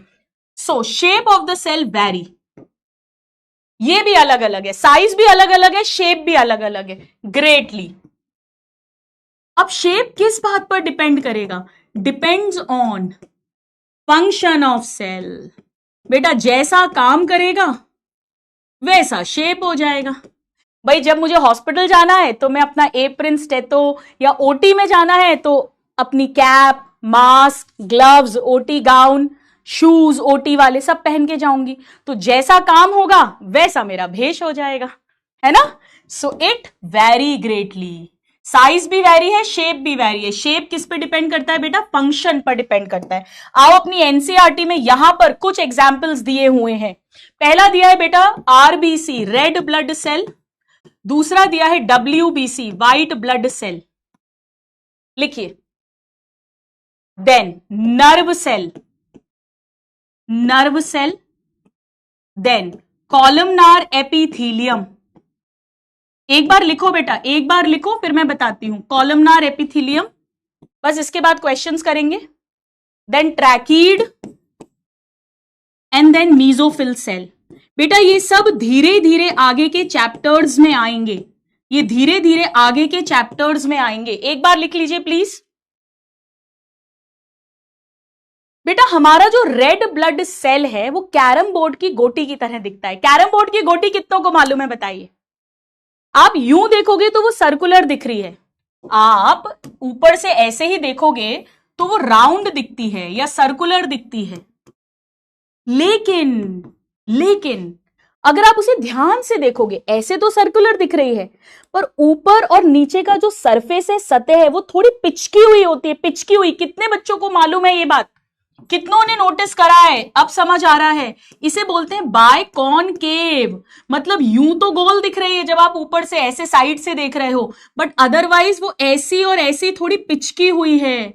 So shape of the cell vary, ये भी अलग अलग है, साइज भी अलग अलग है, शेप भी अलग अलग है ग्रेटली। अब शेप किस बात पर डिपेंड करेगा? Depends on function of cell. बेटा जैसा काम करेगा वैसा शेप हो जाएगा। भाई जब मुझे हॉस्पिटल जाना है तो मैं अपना एप्रिन, स्टेथो, या ओटी में जाना है तो अपनी cap, mask, gloves, OT gown, shoes OT वाले सब पहन के जाऊंगी, तो जैसा काम होगा वैसा मेरा भेष हो जाएगा, है ना? So it very greatly. Size भी वेरी है, शेप भी वेरी है। शेप किस पे डिपेंड करता है बेटा? फंक्शन पर डिपेंड करता है। आओ अपनी एनसीईआरटी में यहां पर कुछ एग्जाम्पल्स दिए हुए हैं। पहला दिया है बेटा आरबीसी, रेड ब्लड सेल, दूसरा दिया है डब्ल्यूबीसी, व्हाइट ब्लड सेल, लिखिए। Then nerve cell, nerve cell, then columnar epithelium. एक बार लिखो बेटा, एक बार लिखो फिर मैं बताती हूं। कॉलमनार एपिथीलियम, बस इसके बाद क्वेश्चंस करेंगे। Then tracheid and then mesophyll cell. बेटा ये सब धीरे धीरे आगे के चैप्टर्स में आएंगे, ये धीरे धीरे आगे के चैप्टर्स में आएंगे। एक बार लिख लीजिए प्लीज। बेटा हमारा जो रेड ब्लड सेल है वो कैरम बोर्ड की गोटी की तरह दिखता है। कैरम बोर्ड की गोटी कितनों को मालूम है बताइए? आप यूं देखोगे तो वो सर्कुलर दिख रही है, आप ऊपर से ऐसे ही देखोगे तो वो राउंड दिखती है या सर्कुलर दिखती है। लेकिन अगर आप उसे ध्यान से देखोगे, ऐसे तो सर्कुलर दिख रही है, पर ऊपर और नीचे का जो सरफेस है, सतह है, वो थोड़ी पिचकी हुई होती है, पिचकी हुई। कितने बच्चों को मालूम है ये बात? कितनों ने नोटिस करा है? अब समझ आ रहा है। इसे बोलते हैं बाइकॉनकेव, मतलब यूं तो गोल दिख रही है जब आप ऊपर से ऐसे साइड से देख रहे हो, बट अदरवाइज वो ऐसी और ऐसी थोड़ी पिचकी हुई है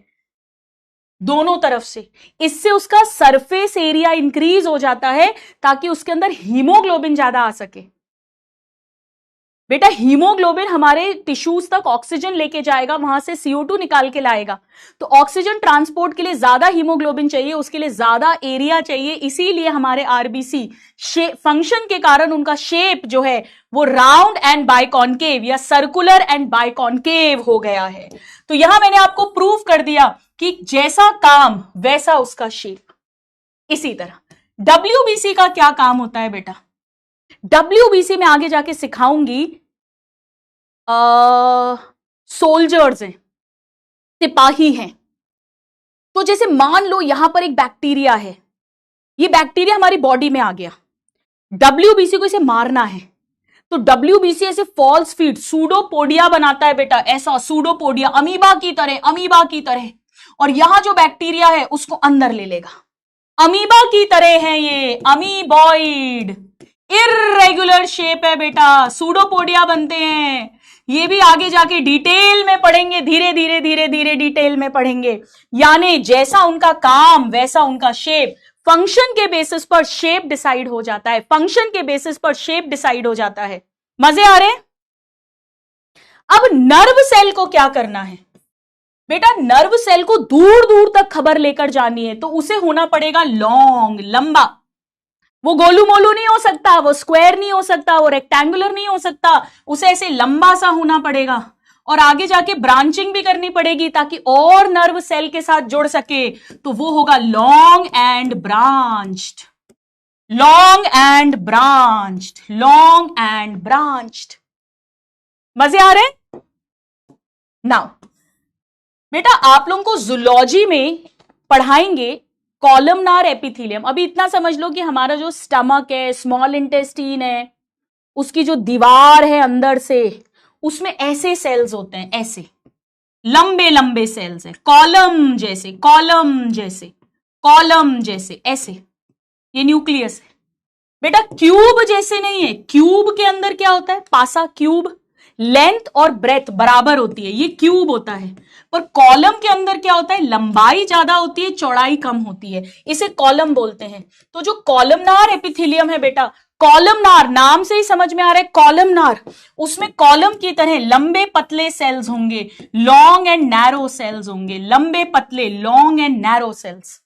दोनों तरफ से। इससे उसका सरफेस एरिया इंक्रीज हो जाता है ताकि उसके अंदर हीमोग्लोबिन ज्यादा आ सके। बेटा हीमोग्लोबिन हमारे टिश्यूज तक ऑक्सीजन लेके जाएगा, वहां से CO2 निकाल के लाएगा, तो ऑक्सीजन ट्रांसपोर्ट के लिए ज्यादा हीमोग्लोबिन चाहिए, उसके लिए ज्यादा एरिया चाहिए। इसीलिए हमारे आरबीसी फंक्शन के कारण उनका शेप जो है वो राउंड एंड बाइकॉनकेव या सर्कुलर एंड बाइकॉनकेव हो गया है। तो यहां मैंने आपको प्रूव कर दिया कि जैसा काम वैसा उसका शेप। इसी तरह WBC का क्या काम होता है बेटा? WBC में आगे जाके सिखाऊंगी। सोल्जर्स हैं, सिपाही हैं। तो जैसे मान लो यहां पर एक बैक्टीरिया है, ये बैक्टीरिया हमारी बॉडी में आ गया, WBC को इसे मारना है, तो WBC ऐसे फॉल्स फीड सूडोपोडिया बनाता है बेटा, ऐसा सूडोपोडिया, अमीबा की तरह, और यहां जो बैक्टीरिया है उसको अंदर ले लेगा। अमीबा की तरह है ये, अमीबॉइड, इर्रेगुलर शेप है बेटा, सूडोपोडिया बनते हैं। ये भी आगे जाके डिटेल में पढ़ेंगे, धीरे धीरे डिटेल में पढ़ेंगे। यानी जैसा उनका काम वैसा उनका शेप, फंक्शन के बेसिस पर शेप डिसाइड हो जाता है, फंक्शन के बेसिस पर शेप डिसाइड हो जाता है। मजे आ रहे? अब नर्व सेल को क्या करना है बेटा? नर्व सेल को दूर दूर तक खबर लेकर जानी है, तो उसे होना पड़ेगा लॉन्ग, लंबा। वो गोलू मोलू नहीं हो सकता, वो स्क्वायर नहीं हो सकता, वो रेक्टेंगुलर नहीं हो सकता, उसे ऐसे लंबा सा होना पड़ेगा। और आगे जाके ब्रांचिंग भी करनी पड़ेगी ताकि और नर्व सेल के साथ जुड़ सके, तो वो होगा long and branched, long and branched, long and branched. मजे आ रहे? नाउ बेटा आप लोगों को जूलॉजी में पढ़ाएंगे कॉलमनार एपिथेलियम। अभी इतना समझ लो कि हमारा जो स्टमक है, स्मॉल इंटेस्टीन है, उसकी जो दीवार है अंदर से, उसमें ऐसे सेल्स होते हैं, ऐसे लंबे लंबे सेल्स है, कॉलम जैसे, कॉलम जैसे, कॉलम जैसे, ऐसे। ये न्यूक्लियस है बेटा, क्यूब जैसे नहीं है। क्यूब के अंदर क्या होता है? पासा क्यूब, लेंथ और ब्रेथ बराबर होती है, ये क्यूब होता है। पर कॉलम के अंदर क्या होता है? लंबाई ज्यादा होती है, चौड़ाई कम होती है, इसे कॉलम बोलते हैं। तो जो कॉलमनार एपिथेलियम है बेटा, कॉलमनार नाम से ही समझ में आ रहा है, कॉलमनार, उसमें कॉलम की तरह लंबे पतले सेल्स होंगे, लॉन्ग एंड नैरो सेल्स होंगे, लंबे पतले, लॉन्ग एंड नैरो सेल्स,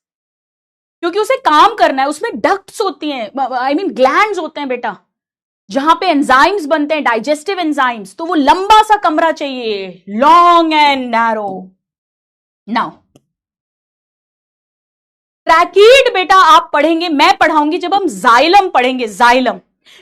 क्योंकि उसे काम करना है। उसमें डक्ट्स होती हैं, आई मीन ग्लैंड्स होते हैं बेटा, जहां पे एंजाइम्स बनते हैं, डाइजेस्टिव एंजाइम्स, तो वो लंबा सा कमरा चाहिए, लॉन्ग एंड नैरो। नाउ ट्रैकीड बेटा आप पढ़ेंगे, मैं पढ़ाऊंगी जब हम जाइलम पढ़ेंगे। जाइलम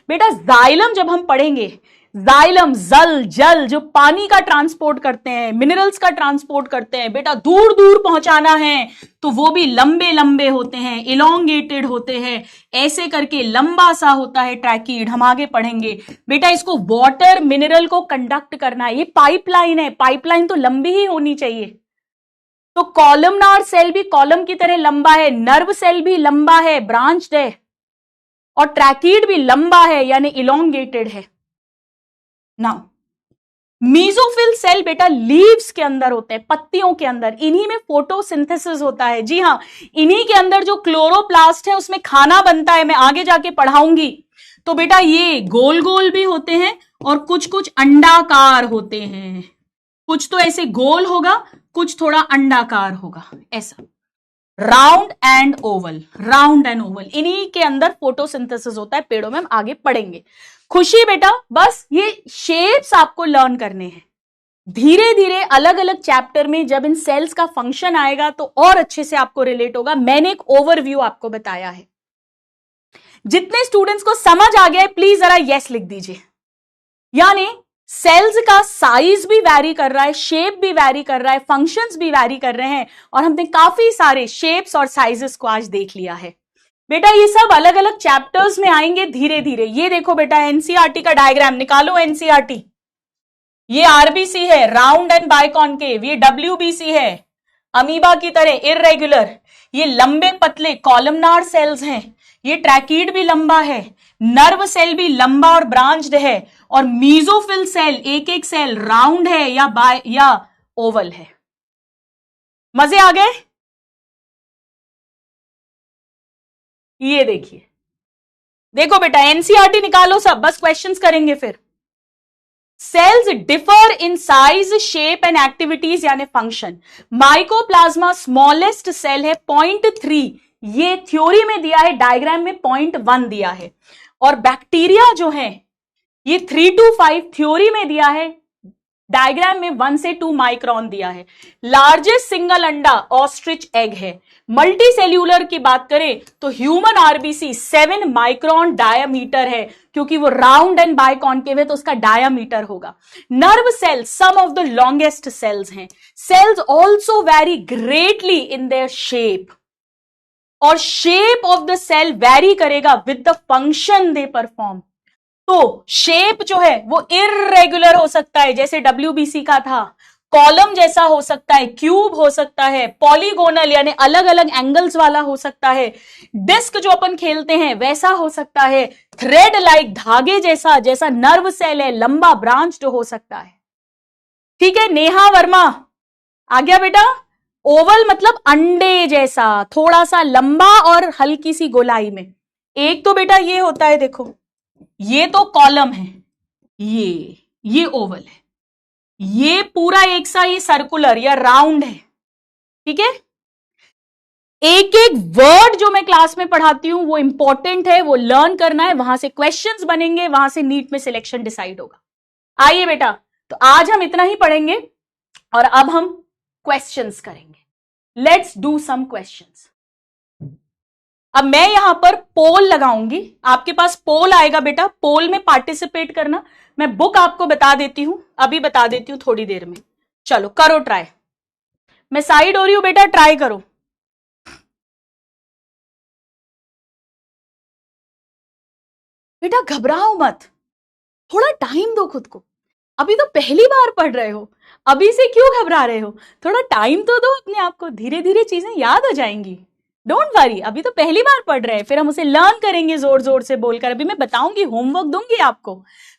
बेटा, जाइलम जब हम पढ़ेंगे, जाइलम जल जो पानी का ट्रांसपोर्ट करते हैं, मिनरल्स का ट्रांसपोर्ट करते हैं बेटा, दूर दूर पहुंचाना है, तो वो भी लंबे लंबे होते हैं, इलोंगेटेड होते हैं, ऐसे करके लंबा सा होता है ट्रैकीड। हम आगे पढ़ेंगे बेटा, इसको वाटर मिनरल को कंडक्ट करना है, ये पाइपलाइन है, पाइपलाइन तो लंबी ही होनी चाहिए। तो कॉलमनार सेल भी कॉलम की तरह लंबा है, नर्व सेल भी लंबा है, ब्रांच्ड है, और ट्रैकीड भी लंबा है यानी इलोंगेटेड है। नाउ मीजोफिल सेल बेटा लीव्स के अंदर होते हैं, पत्तियों के अंदर, इन्हीं में फोटोसिंथेसिस होता है। जी हाँ, इन्हीं के अंदर जो क्लोरोप्लास्ट है उसमें खाना बनता है, मैं आगे जाके पढ़ाऊंगी। तो बेटा ये गोल गोल भी होते हैं और कुछ कुछ अंडाकार होते हैं, कुछ तो ऐसे गोल होगा, कुछ थोड़ा अंडाकार होगा, ऐसा round and Oval, round and Oval, इन्हीं के अंदर फोटोसिंथेसिस होता है। पेड़ों में हम आगे पढ़ेंगे। खुशी बेटा, बस ये शेप्स आपको लर्न करने हैं। धीरे धीरे अलग अलग चैप्टर में जब इन सेल्स का फंक्शन आएगा तो और अच्छे से आपको रिलेट होगा। मैंने एक ओवरव्यू आपको बताया है। जितने स्टूडेंट्स को समझ आ गया है प्लीज जरा यस लिख दीजिए। यानी सेल्स का साइज भी वैरी कर रहा है, शेप भी वैरी कर रहा है, फंक्शंस भी वैरी कर रहे हैं, और हमने काफी सारे शेप्स और साइजेस को आज देख लिया है। बेटा ये सब अलग अलग चैप्टर्स में आएंगे धीरे धीरे। ये देखो बेटा एनसीईआरटी का डायग्राम निकालो, एनसीईआरटी, ये आरबीसी है, राउंड एंड बाइकॉनकेव, ये डब्ल्यूबीसी है, अमीबा की तरह इररेगुलर, ये लंबे पतले कॉलमनार सेल्स हैं, ये ट्रैकीड भी लंबा है, नर्व सेल भी लंबा और ब्रांच्ड है, और मीजोफिल सेल एक एक सेल राउंड है या ओवल है। मजे आ गए? ये देखिए, देखो बेटा एनसीईआरटी निकालो सब, बस क्वेश्चंस करेंगे फिर। Cells differ in size, shape and activities यानी फंक्शन। माइकोप्लाज्मा स्मॉलेस्ट सेल है 0.3, ये थ्योरी में दिया है, डायग्राम में 0.1 दिया है। और बैक्टीरिया जो है ये 3 to 5 थ्योरी में दिया है, डायग्राम में 1 से 2 माइक्रोन दिया है। लार्जेस्ट सिंगल अंडा ऑस्ट्रिच एग है। मल्टी सेल्यूलर की बात करें तो ह्यूमन आरबीसी 7 माइक्रोन डायामीटर है, क्योंकि वो राउंड एंड बाइकॉन्केव है तो उसका डायामीटर होगा। Nerve cell some of the longest cells हैं। Cells also vary greatly in their shape, और shape of the cell vary करेगा with the function they perform. तो शेप जो है वो इररेगुलर हो सकता है, जैसे WBC का था, कॉलम जैसा हो सकता है, क्यूब हो सकता है, पॉलीगोनल यानी अलग अलग एंगल्स वाला हो सकता है, डिस्क जो अपन खेलते हैं वैसा हो सकता है, थ्रेड लाइक धागे जैसा, जैसा नर्व सेल है लंबा ब्रांच्ड हो सकता है। ठीक है, नेहा वर्मा आ गया बेटा। ओवल मतलब अंडे जैसा, थोड़ा सा लंबा और हल्की सी गोलाई में। एक तो बेटा ये होता है, देखो ये तो कॉलम है, ये ओवल है, ये पूरा एक सा ये सर्कुलर या राउंड है। ठीक है, एक एक वर्ड जो मैं क्लास में पढ़ाती हूं वो इंपॉर्टेंट है, वो लर्न करना है, वहां से क्वेश्चंस बनेंगे, वहां से नीट में सिलेक्शन डिसाइड होगा। आइए बेटा, तो आज हम इतना ही पढ़ेंगे और अब हम क्वेश्चंस करेंगे। Let's do some questions. अब मैं यहां पर पोल लगाऊंगी, आपके पास पोल आएगा बेटा, पोल में पार्टिसिपेट करना। मैं बुक आपको बता देती हूं, अभी बता देती हूं थोड़ी देर में। चलो करो ट्राई, मैं साइड हो रही हूं बेटा, ट्राई करो। बेटा घबराओ मत, थोड़ा टाइम दो खुद को, अभी तो पहली बार पढ़ रहे हो, अभी से क्यों घबरा रहे हो? थोड़ा टाइम तो दो अपने आप को, धीरे धीरे चीजें याद हो जाएंगी। डोंट वरी, अभी तो पहली बार पढ़ रहे हैं, फिर हम उसे लर्न करेंगे जोर जोर से बोलकर। अभी मैं बताऊंगी, होमवर्क दूंगी आपको,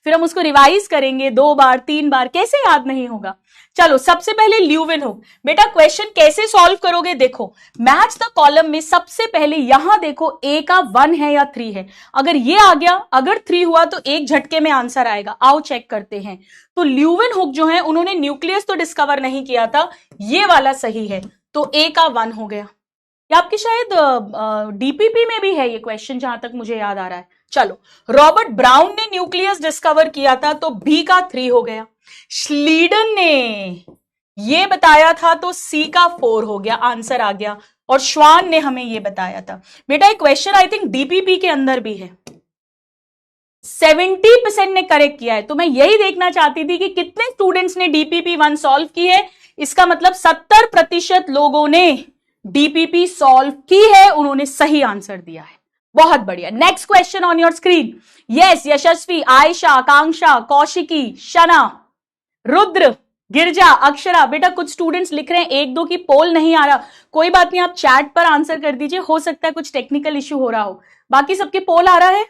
फिर हम उसको रिवाइज करेंगे 2 बार 3 बार, कैसे याद नहीं होगा। चलो सबसे पहले ल्यूवेनहुक। बेटा क्वेश्चन कैसे सॉल्व करोगे, देखो मैच द कॉलम में सबसे पहले यहां देखो ए का 1 है या 3 है। अगर ये आ गया, अगर 3 हुआ तो एक झटके में आंसर आएगा। आओ चेक करते हैं। तो ल्यूवेनहुक जो है उन्होंने न्यूक्लियस तो डिस्कवर नहीं किया था, ये वाला सही है, तो ए का 1 हो गया। या आपकी शायद डीपीपी में भी है ये क्वेश्चन, जहां तक मुझे याद आ रहा है। चलो, रॉबर्ट ब्राउन ने न्यूक्लियस डिस्कवर किया था, तो बी का 3 हो गया। श्लीडन ने ये बताया था, तो सी का 4 हो गया, आंसर आ गया। और श्वान ने हमें ये बताया था। बेटा एक क्वेश्चन आई थिंक डीपीपी के अंदर भी है, 70% ने करेक्ट किया है। तो मैं यही देखना चाहती थी कि कितने स्टूडेंट्स ने डीपीपी 1 सॉल्व की है। इसका मतलब 70% लोगों ने डीपीपी सॉल्व की है, उन्होंने सही आंसर दिया है। बहुत बढ़िया। Next question on your screen. Yes, Yashasvi, Ayesha, Akanksha, Kaushiki, Shana, Rudra, Girja, Akshara. बेटा कुछ स्टूडेंट्स लिख रहे हैं 1-2 की पोल नहीं आ रहा, कोई बात नहीं, आप चैट पर आंसर कर दीजिए, हो सकता है कुछ टेक्निकल इश्यू हो रहा हो। बाकी सबके पोल आ रहा है।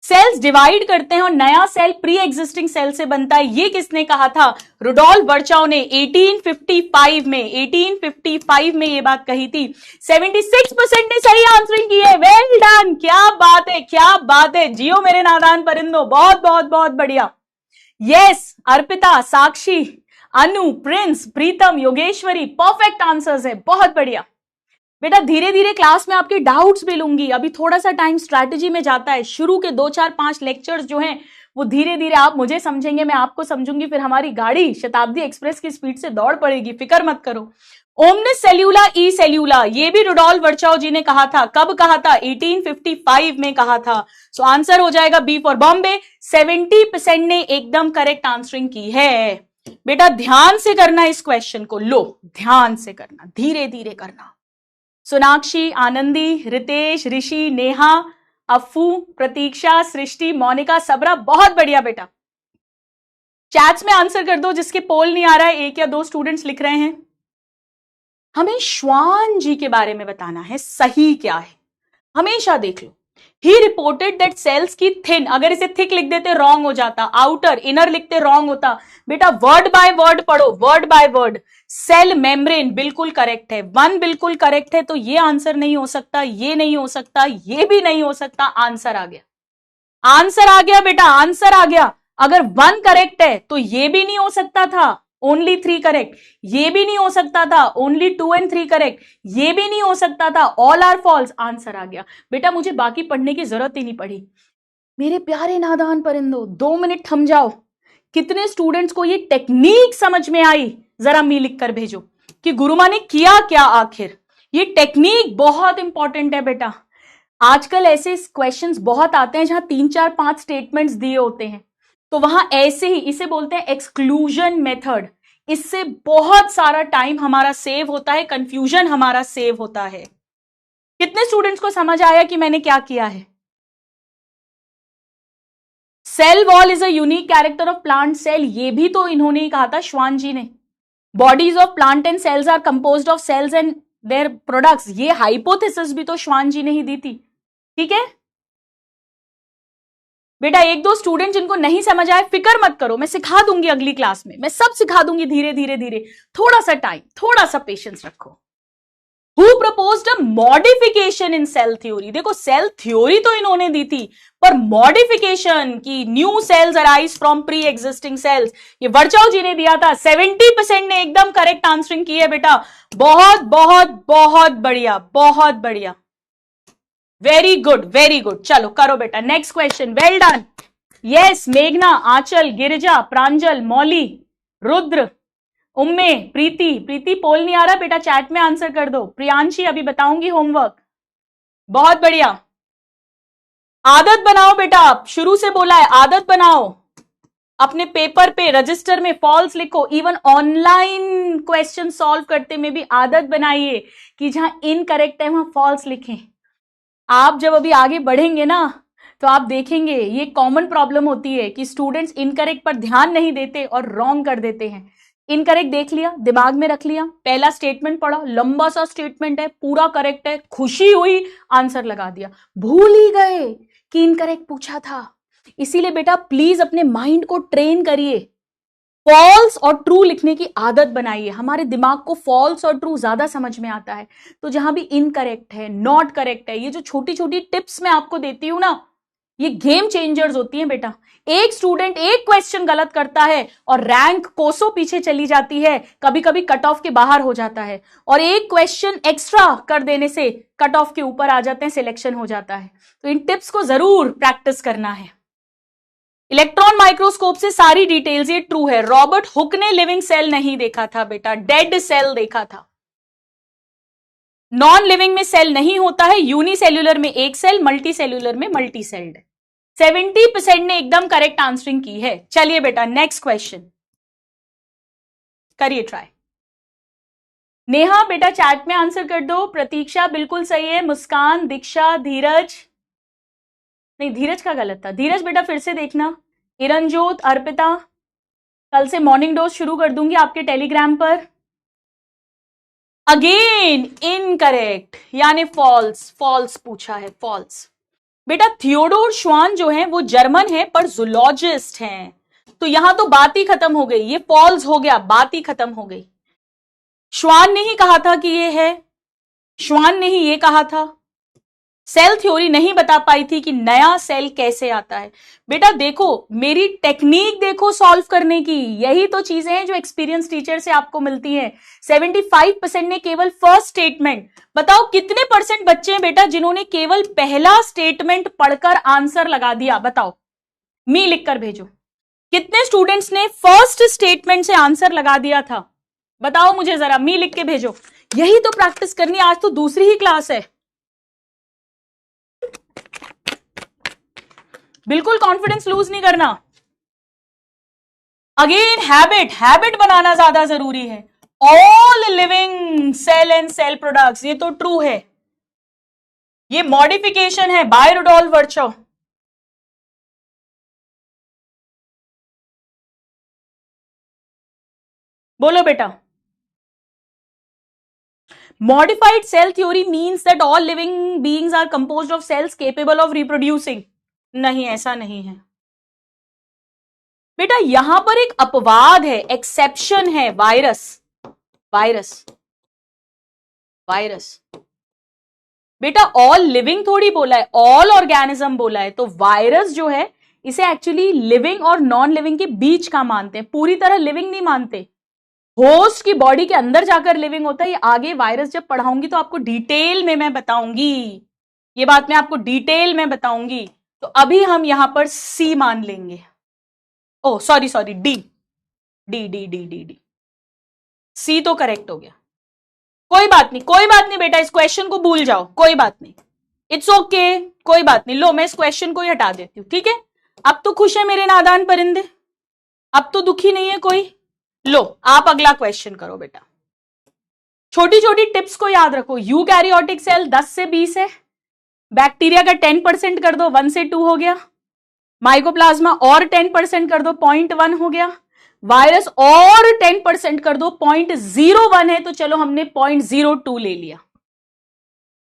सेल्स डिवाइड करते हैं और नया सेल प्री एग्जिस्टिंग सेल से बनता है, ये किसने कहा था? रुडोल्फ वर्चाउ ने 1855 में ये बात कही थी। 76% ने सही आंसरिंग की है। वेल डन, क्या बात है, क्या बात है, जियो मेरे नादान परिंदों, बहुत बहुत बहुत बढ़िया। यस, अर्पिता, साक्षी, अनु, प्रिंस, प्रीतम, योगेश्वरी, परफेक्ट आंसर्स है, बहुत बढ़िया। बेटा धीरे धीरे क्लास में आपके डाउट्स भी लूंगी, अभी थोड़ा सा टाइम स्ट्रैटेजी में जाता है। शुरू के 2 4 5 लेक्चर्स जो हैं वो धीरे धीरे आप मुझे समझेंगे, मैं आपको समझूंगी, फिर हमारी गाड़ी शताब्दी एक्सप्रेस की स्पीड से दौड़ पड़ेगी, फिक्र मत करो। ओमनिस सेल्यूला ई सेल्यूला, ये भी रुडोल्फ वर्चाउ जी ने कहा था। कब कहा था? 1855 में कहा था। सो आंसर हो जाएगा बी फॉर बॉम्बे। 70% ने एकदम करेक्ट आंसरिंग की है। बेटा ध्यान से करना इस क्वेश्चन को, लो ध्यान से करना, धीरे धीरे करना। सोनाक्षी, आनंदी, रितेश, ऋषि, नेहा, अफू, प्रतीक्षा, सृष्टि, मोनिका, सबरा, बहुत बढ़िया बेटा। चैट्स में आंसर कर दो जिसके पोल नहीं आ रहा है, 1 या 2 स्टूडेंट्स लिख रहे हैं। हमें श्वान जी के बारे में बताना है, सही क्या है। हमेशा देख लो, ही रिपोर्टेड दैट सेल्स की थिन, अगर इसे थिक लिख देते रॉन्ग हो जाता, आउटर इनर लिखते रॉन्ग होता। बेटा वर्ड बाय वर्ड पढ़ो, word by word. Cell membrane बिल्कुल करेक्ट है, वन बिल्कुल करेक्ट है, तो ये आंसर नहीं हो सकता, ये नहीं हो सकता, ये भी नहीं हो सकता। आंसर आ गया, आंसर आ गया बेटा, आंसर आ गया। अगर वन करेक्ट है तो ये भी नहीं हो सकता था, ओनली 3 करेक्ट। ये भी नहीं हो सकता था, ओनली 2 and 3 करेक्ट। ये भी नहीं हो सकता था, ऑल आर फॉल्स। आंसर आ गया बेटा, मुझे बाकी पढ़ने की जरूरत ही नहीं पड़ी। मेरे प्यारे नादान परिंदों, 2 मिनट थम जाओ। कितने स्टूडेंट्स को ये टेक्निक समझ में आई, जरा मी लिख कर भेजो कि गुरुमा ने किया क्या आखिर। ये टेक्निक बहुत इंपॉर्टेंट है बेटा। आजकल ऐसे क्वेश्चंस बहुत आते हैं जहां 3 4 5 स्टेटमेंट्स दिए होते हैं, तो वहां ऐसे ही, इसे बोलते हैं एक्सक्लूजन मेथड। इससे बहुत सारा टाइम हमारा सेव होता है, कंफ्यूजन हमारा सेव होता है। कितने स्टूडेंट्स को समझ आया कि मैंने क्या किया है। Cell wall is a unique character of plant cell, ये भी तो इन्होंने ही कहा था, श्वान जी ने। Bodies of plant and cells are composed of cells and their products, ये हाइपोथेसिस भी तो श्वान जी ने ही दी थी। ठीक है बेटा, 1-2 स्टूडेंट जिनको नहीं समझ आए, फिक्र मत करो, मैं सिखा दूंगी अगली क्लास में, मैं सब सिखा दूंगी धीरे धीरे धीरे। थोड़ा सा टाइम, थोड़ा सा पेशेंस रखो। Who proposed a modification in cell theory? देखो सेल थ्योरी तो इन्होंने दी थी, पर मॉडिफिकेशन की new cells arise from pre existing sales, ये वर्चाओ जी ने दिया था। 70% ने एकदम करेक्ट आंसरिंग की है बेटा। बहुत बहुत बहुत बढ़िया, बहुत बढ़िया, वेरी गुड वेरी गुड। चलो करो बेटा next question, well done. Yes, मेघना, आंचल, गिरिजा, प्रांजल, मौली, रुद्र, उम्मे, प्रीति। प्रीति पोल नहीं आ रहा बेटा, चैट में आंसर कर दो। प्रियांशी, अभी बताऊंगी होमवर्क। बहुत बढ़िया, आदत बनाओ बेटा, शुरू से बोला है आदत बनाओ। अपने पेपर पे रजिस्टर में फॉल्स लिखो, इवन ऑनलाइन क्वेश्चन सॉल्व करते में भी आदत बनाइए कि जहां इनकरेक्ट है वहां फॉल्स लिखें। आप जब अभी आगे बढ़ेंगे ना, तो आप देखेंगे ये कॉमन प्रॉब्लम होती है कि स्टूडेंट्स इनकरेक्ट पर ध्यान नहीं देते और रॉन्ग कर देते हैं। इनकरेक्ट देख लिया, दिमाग में रख लिया, पहला स्टेटमेंट पढ़ा, लंबा सा स्टेटमेंट है, पूरा करेक्ट है, खुशी हुई, आंसर लगा दिया, भूल ही गए कि इनकरेक्ट पूछा था। इसीलिए बेटा प्लीज अपने माइंड को ट्रेन करिए, फॉल्स और ट्रू लिखने की आदत बनाइए। हमारे दिमाग को फॉल्स और ट्रू ज्यादा समझ में आता है, तो जहां भी इनकरेक्ट है, नॉट करेक्ट है, ये जो छोटी छोटी टिप्स मैं आपको देती हूं ना, ये गेम चेंजर्स होती हैं बेटा। एक स्टूडेंट एक क्वेश्चन गलत करता है और रैंक कोसों पीछे चली जाती है, कभी कभी कट ऑफ के बाहर हो जाता है, और एक क्वेश्चन एक्स्ट्रा कर देने से कट ऑफ के ऊपर आ जाते हैं, सिलेक्शन हो जाता है। तो इन टिप्स को जरूर प्रैक्टिस करना है। इलेक्ट्रॉन माइक्रोस्कोप से सारी डिटेल्स, ये ट्रू है। रॉबर्ट हुक ने लिविंग सेल नहीं देखा था बेटा, डेड सेल देखा था। नॉन लिविंग में सेल नहीं होता है, यूनिसेल्यूलर में एक सेल, मल्टी सेल्यूलर में मल्टी सेल्ड। 70% ने एकदम करेक्ट आंसरिंग की है। चलिए बेटा नेक्स्ट क्वेश्चन करिए ट्राई। नेहा बेटा चैट में आंसर कर दो। प्रतीक्षा बिल्कुल सही है, मुस्कान, दीक्षा, धीरज, नहीं धीरज का गलत था, धीरज बेटा फिर से देखना। इरनजोत, अर्पिता, कल से मॉर्निंग डोज शुरू कर दूंगी आपके टेलीग्राम पर। अगेन इनकरेक्ट, यानी फॉल्स, फॉल्स पूछा है, फॉल्स। बेटा थियोडोर श्वान जो है वो जर्मन है पर जूलॉजिस्ट हैं, तो यहां तो बात ही खत्म हो गई, ये फॉल्स हो गया, बात ही खत्म हो गई। श्वान ने ही कहा था कि ये है, श्वान ने ही ये कहा था। सेल थ्योरी नहीं बता पाई थी कि नया सेल कैसे आता है। बेटा देखो मेरी टेक्निक देखो सॉल्व करने की, यही तो चीजें हैं जो एक्सपीरियंस टीचर से आपको मिलती है। 75% ने केवल फर्स्ट स्टेटमेंट, बताओ कितने परसेंट बच्चे हैं बेटा जिन्होंने केवल पहला स्टेटमेंट पढ़कर आंसर लगा दिया, बताओ, मी लिखकर भेजो। कितने स्टूडेंट्स ने फर्स्ट स्टेटमेंट से आंसर लगा दिया था, बताओ मुझे जरा, मी लिख के भेजो। यही तो प्रैक्टिस करनी, आज तो दूसरी ही क्लास है। बिल्कुल कॉन्फिडेंस लूज नहीं करना। अगेन हैबिट, हैबिट बनाना ज्यादा जरूरी है। All living cell and cell products, ये तो ट्रू है, ये मॉडिफिकेशन है बाय रुडोल्फ वर्चो। बोलो बेटा, modified cell theory means that all living beings are composed of cells capable of reproducing. नहीं, ऐसा नहीं है बेटा, यहां पर एक अपवाद है, एक्सेप्शन है, वायरस। वायरस वायरस बेटा, ऑल लिविंग थोड़ी बोला है, ऑल ऑर्गेनिज्म बोला है, तो वायरस जो है इसे एक्चुअली लिविंग और नॉन लिविंग के बीच का मानते हैं, पूरी तरह लिविंग नहीं मानते। होस्ट की बॉडी के अंदर जाकर लिविंग होता है। ये आगे वायरस जब पढ़ाऊंगी तो आपको डिटेल में मैं बताऊंगी, ये बात मैं आपको डिटेल में बताऊंगी। तो अभी हम यहां पर सी मान लेंगे, oh sorry D D D D D D C तो करेक्ट हो गया। कोई बात नहीं बेटा, इस क्वेश्चन को भूल जाओ, कोई बात नहीं, इट्स ओके, कोई बात नहीं। लो, मैं इस क्वेश्चन को ही हटा देती हूं, ठीक है। अब तो खुश है मेरे नादान परिंदे, अब तो दुखी नहीं है कोई। लो, आप अगला क्वेश्चन करो बेटा। छोटी छोटी टिप्स को याद रखो। यूकैरियोटिक सेल 10 से 20 है, बैक्टीरिया का 10% कर दो, 1 से 2 हो गया। माइकोप्लाज्मा और 10% कर दो, 0.1 हो गया। वायरस और 10% कर दो, 0.01 है, तो चलो हमने 0.02 ले लिया,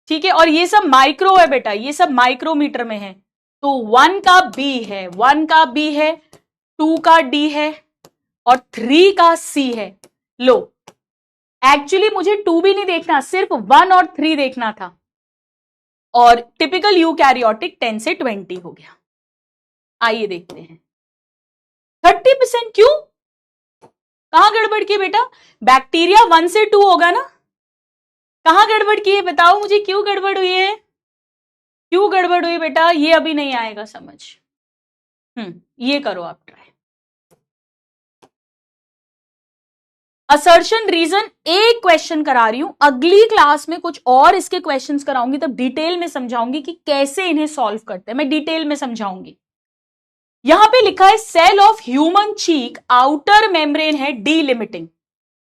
ठीक है। और ये सब माइक्रो है बेटा, ये सब माइक्रोमीटर में है। तो 1 का बी है, 1 का बी है, 2 का डी है और 3 का सी है। लो, एक्चुअली मुझे 2 भी नहीं देखना, सिर्फ 1 और 3 देखना था। और टिपिकल यूकैरियोटिक 10 से 20 हो गया। आइए देखते हैं 30% क्यों, कहां गड़बड़ की बेटा? बैक्टीरिया 1 से 2 होगा ना, कहां गड़बड़ की है बताओ मुझे, क्यों गड़बड़ हुई है, क्यों गड़बड़ हुई बेटा? ये अभी नहीं आएगा समझ। ये करो आप ट्राई। असर्शन रीजन एक क्वेश्चन करा रही हूं, अगली क्लास में कुछ और इसके क्वेश्चंस कराऊंगी, तब डिटेल में समझाऊंगी कि कैसे इन्हें सॉल्व करते हैं, मैं डिटेल में समझाऊंगी। यहां पे लिखा है cell of human cheek outer membrane है डीलिमिटिंग।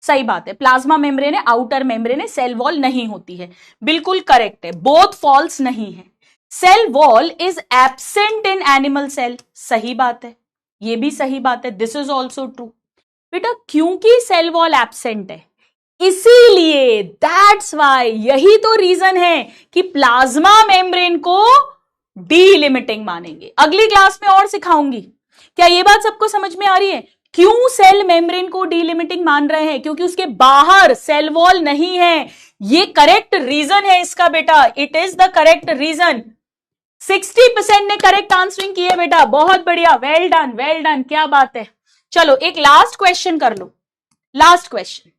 सही बात है, प्लाज्मा मेम्ब्रेन है, आउटर मेम्ब्रेन है, सेल वॉल नहीं होती है, बिल्कुल करेक्ट है। बोथ फॉल्स नहीं है। Cell wall is absent in animal cell, सही बात है, ये भी सही बात है, दिस इज ऑल्सो ट्रू। बेटा क्योंकि सेल वॉल एब्सेंट है इसीलिए, दैट्स वाई, यही तो रीजन है कि प्लाज्मा मेम्ब्रेन को डीलिमिटिंग मानेंगे। अगली क्लास में और सिखाऊंगी। क्या ये बात सबको समझ में आ रही है? क्यों सेल मेम्ब्रेन को डीलिमिटिंग मान रहे हैं? क्योंकि उसके बाहर सेल वॉल नहीं है। ये करेक्ट रीजन है इसका बेटा, it is the correct reason. 60% ने करेक्ट आंसरिंग की है बेटा, बहुत बढ़िया, वेल डन वेल डन, क्या बात है। चलो एक लास्ट क्वेश्चन कर लो, लास्ट क्वेश्चन,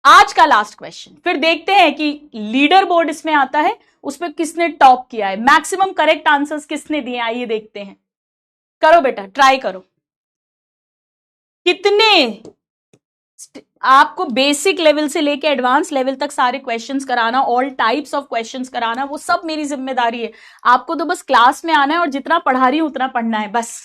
आज का लास्ट क्वेश्चन, फिर देखते हैं कि लीडर बोर्ड इसमें आता है, उसमें किसने टॉप किया है, मैक्सिमम करेक्ट आंसर्स किसने दिए, आइए देखते हैं। करो बेटा, ट्राई करो। कितने आपको बेसिक लेवल से लेके एडवांस लेवल तक सारे क्वेश्चंस कराना, ऑल टाइप्स ऑफ क्वेश्चंस कराना, वो सब मेरी जिम्मेदारी है। आपको तो बस क्लास में आना है और जितना पढ़ा रही हूं उतना पढ़ना है बस।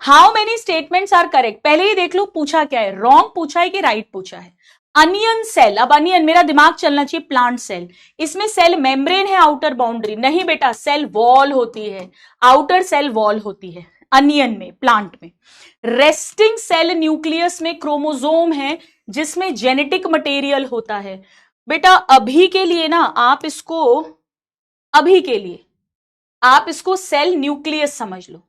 How many statements are correct, पहले ही देख लो पूछा क्या है, रॉन्ग पूछा है कि राइट पूछा है। अनियन सेल, अब अनियन मेरा दिमाग चलना चाहिए, प्लांट सेल, इसमें सेल मेम्ब्रेन है, आउटर बाउंड्री नहीं बेटा, सेल वॉल होती है, आउटर सेल वॉल होती है अनियन में, प्लांट में। रेस्टिंग सेल न्यूक्लियस में क्रोमोसोम है जिसमें जेनेटिक मटेरियल होता है। बेटा अभी के लिए ना आप इसको, अभी के लिए आप इसको सेल न्यूक्लियस समझ लो,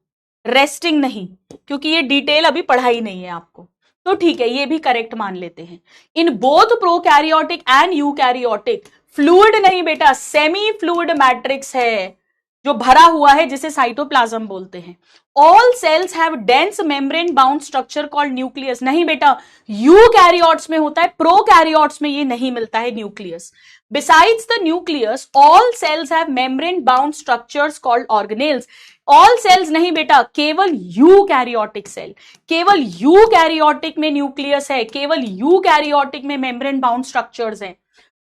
रेस्टिंग नहीं, क्योंकि ये डिटेल अभी पढ़ाई नहीं है आपको, तो ठीक है, ये भी करेक्ट मान लेते हैं। इन both prokaryotic and eukaryotic, fluid नहीं बेटा, सेमी फ्लूइड मैट्रिक्स है जो भरा हुआ है, जिसे साइटोप्लाज्म बोलते हैं। All cells have dense membrane bound structure called nucleus, नहीं बेटा, यूकैरियोट्स में होता है, प्रोकैरियोट्स में ये नहीं मिलता है nucleus. Besides the nucleus all cells have membrane bound structures called organelles. All cells नहीं बेटा, केवल यूकैरियोटिक सेल, केवल यूकैरियोटिक में न्यूक्लियस है, केवल यूकैरियोटिक में मेम्ब्रेन बाउंड स्ट्रक्चर्स हैं।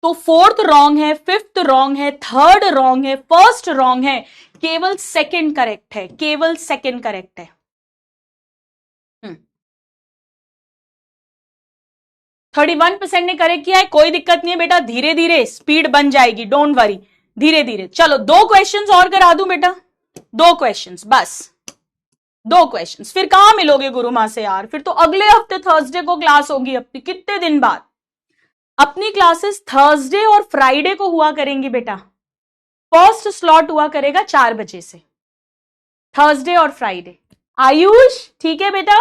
तो फोर्थ रॉन्ग है, फिफ्थ रॉन्ग है, थर्ड रॉन्ग है, फर्स्ट रॉन्ग है, केवल सेकंड करेक्ट है, केवल सेकंड करेक्ट है। 31% ने करेक्ट किया है, कोई दिक्कत नहीं है बेटा, धीरे धीरे स्पीड बन जाएगी, डोंट वरी, धीरे धीरे। चलो 2 क्वेश्चंस और करा दूं बेटा, 2 क्वेश्चंस बस, 2 क्वेश्चंस, फिर कहां मिलोगे गुरु मां से यार, फिर तो अगले हफ्ते थर्सडे को क्लास होगी अपनी, कितने दिन बाद। अपनी क्लासेस थर्सडे और फ्राइडे को हुआ करेंगी बेटा। फर्स्ट स्लॉट हुआ करेगा 4 बजे से, थर्सडे और फ्राइडे। आयुष ठीक है बेटा?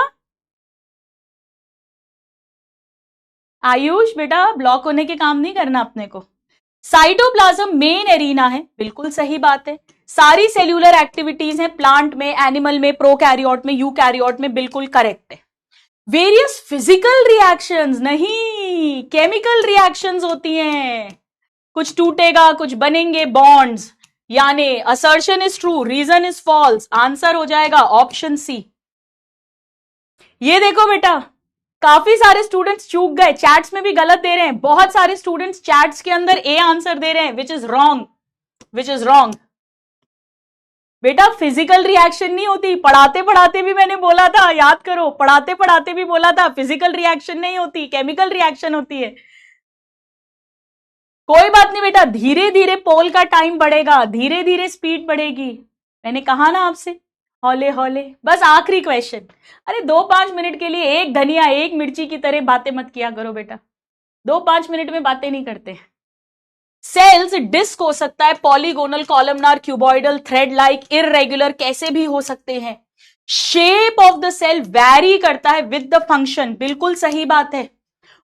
आयुष बेटा ब्लॉक होने के काम नहीं करना अपने को। साइटोप्लाज्म मेन एरिना है, बिल्कुल सही बात है। सारी सेल्यूलर एक्टिविटीज हैं प्लांट में, एनिमल में, प्रोकैरियोट में, यूकैरियोट में, बिल्कुल करेक्ट है। वेरियस फिजिकल रिएक्शंस नहीं, केमिकल रिएक्शंस होती हैं। कुछ टूटेगा, कुछ बनेंगे बॉन्ड्स, यानी assertion is true, reason is false. Answer हो जाएगा ऑप्शन सी। ये देखो बेटा, काफी सारे स्टूडेंट्स चूक गए, चैट्स में भी गलत दे रहे हैं। बहुत सारे स्टूडेंट्स चैट्स के अंदर ए आंसर दे रहे हैं, which is wrong, which is wrong. बेटा फिजिकल रिएक्शन नहीं होती, पढ़ाते पढ़ाते भी मैंने बोला था, याद करो, पढ़ाते पढ़ाते भी बोला था, फिजिकल रिएक्शन नहीं होती, केमिकल रिएक्शन होती है। कोई बात नहीं बेटा, धीरे धीरे पोल का टाइम बढ़ेगा, धीरे धीरे स्पीड बढ़ेगी। मैंने कहा ना आपसे, हौले हौले। बस आखिरी क्वेश्चन। अरे 2-5 मिनट के लिए एक धनिया एक मिर्ची की तरह बातें मत किया करो बेटा, 2-5 मिनट में बातें नहीं करते। सेल्स डिस्क हो सकता है, polygonal, columnar, cuboidal, thread like, irregular, कैसे भी हो सकते हैं। Shape of the cell vary करता है विद द फंक्शन, बिल्कुल सही बात है।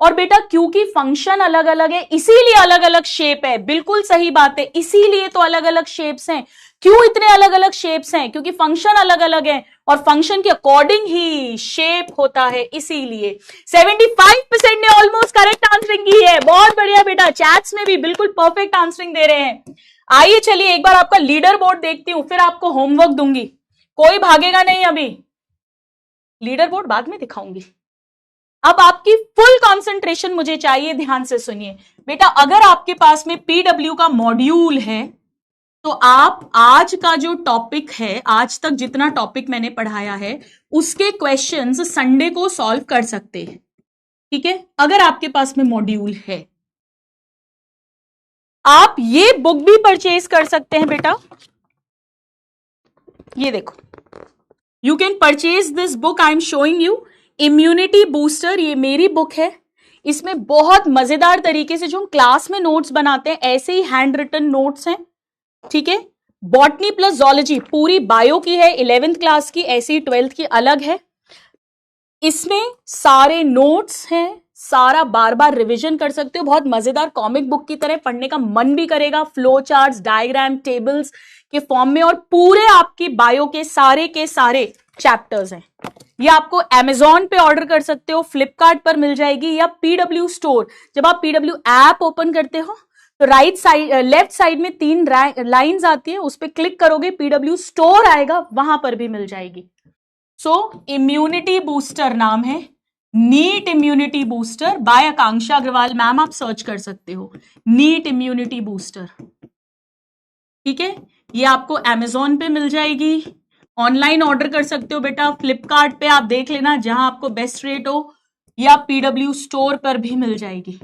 और बेटा क्योंकि फंक्शन अलग अलग है इसीलिए अलग अलग शेप है, बिल्कुल सही बात है। इसीलिए तो अलग अलग शेप्स हैं। क्यों इतने अलग अलग शेप्स हैं? क्योंकि फंक्शन अलग अलग है और फंक्शन के अकॉर्डिंग ही शेप होता है, इसीलिए। 75% ने ऑलमोस्ट करेक्ट आंसरिंग की है, बहुत बढ़िया बेटा। चैट्स में भी बिल्कुल परफेक्ट आंसरिंग दे रहे हैं। आइए चलिए एक बार आपका लीडर बोर्ड देखती हूं, फिर आपको होमवर्क दूंगी। कोई भागेगा नहीं, अभी लीडर बोर्ड बाद में दिखाऊंगी। अब आपकी फुल कंसंट्रेशन मुझे चाहिए, ध्यान से सुनिए बेटा। अगर आपके पास में पीडब्ल्यू का मॉड्यूल है तो आप आज का जो टॉपिक है, आज तक जितना टॉपिक मैंने पढ़ाया है उसके क्वेश्चंस संडे को सॉल्व कर सकते हैं, ठीक है? अगर आपके पास में मॉड्यूल है, आप ये बुक भी परचेज कर सकते हैं बेटा। ये देखो, you can purchase this book, I am showing you, immunity booster. ये मेरी बुक है। इसमें बहुत मजेदार तरीके से जो हम क्लास में नोट्स बनाते हैं ऐसे ही हैंड रिटन नोट्स हैं, ठीक है? बॉटनी प्लस जूलॉजी पूरी बायो की है, 11th क्लास की, ऐसी 12th की अलग है। इसमें सारे नोट्स हैं, सारा बार बार रिवीजन कर सकते हो। बहुत मजेदार कॉमिक बुक की तरह पढ़ने का मन भी करेगा, फ्लो चार्ट्स, डायग्राम, टेबल्स के फॉर्म में, और पूरे आपकी बायो के सारे चैप्टर्स हैं। ये आपको Amazon पे ऑर्डर कर सकते हो, फ्लिपकार्ट पर मिल जाएगी, या पीडब्ल्यू स्टोर। जब आप पीडब्ल्यू ऐप ओपन करते हो तो राइट साइड, लेफ्ट साइड में 3 लाइंस आती है, उस पर क्लिक करोगे, पीडब्ल्यू स्टोर आएगा, वहां पर भी मिल जाएगी। सो इम्यूनिटी बूस्टर नाम है, नीट इम्यूनिटी बूस्टर बाय आकांक्षा अग्रवाल मैम, आप सर्च कर सकते हो, नीट इम्यूनिटी बूस्टर, ठीक है? ये आपको Amazon पे मिल जाएगी, ऑनलाइन ऑर्डर कर सकते हो बेटा, फ्लिपकार्ट पे आप देख लेना जहां आपको बेस्ट रेट हो, या पीडब्ल्यू स्टोर पर भी मिल जाएगी,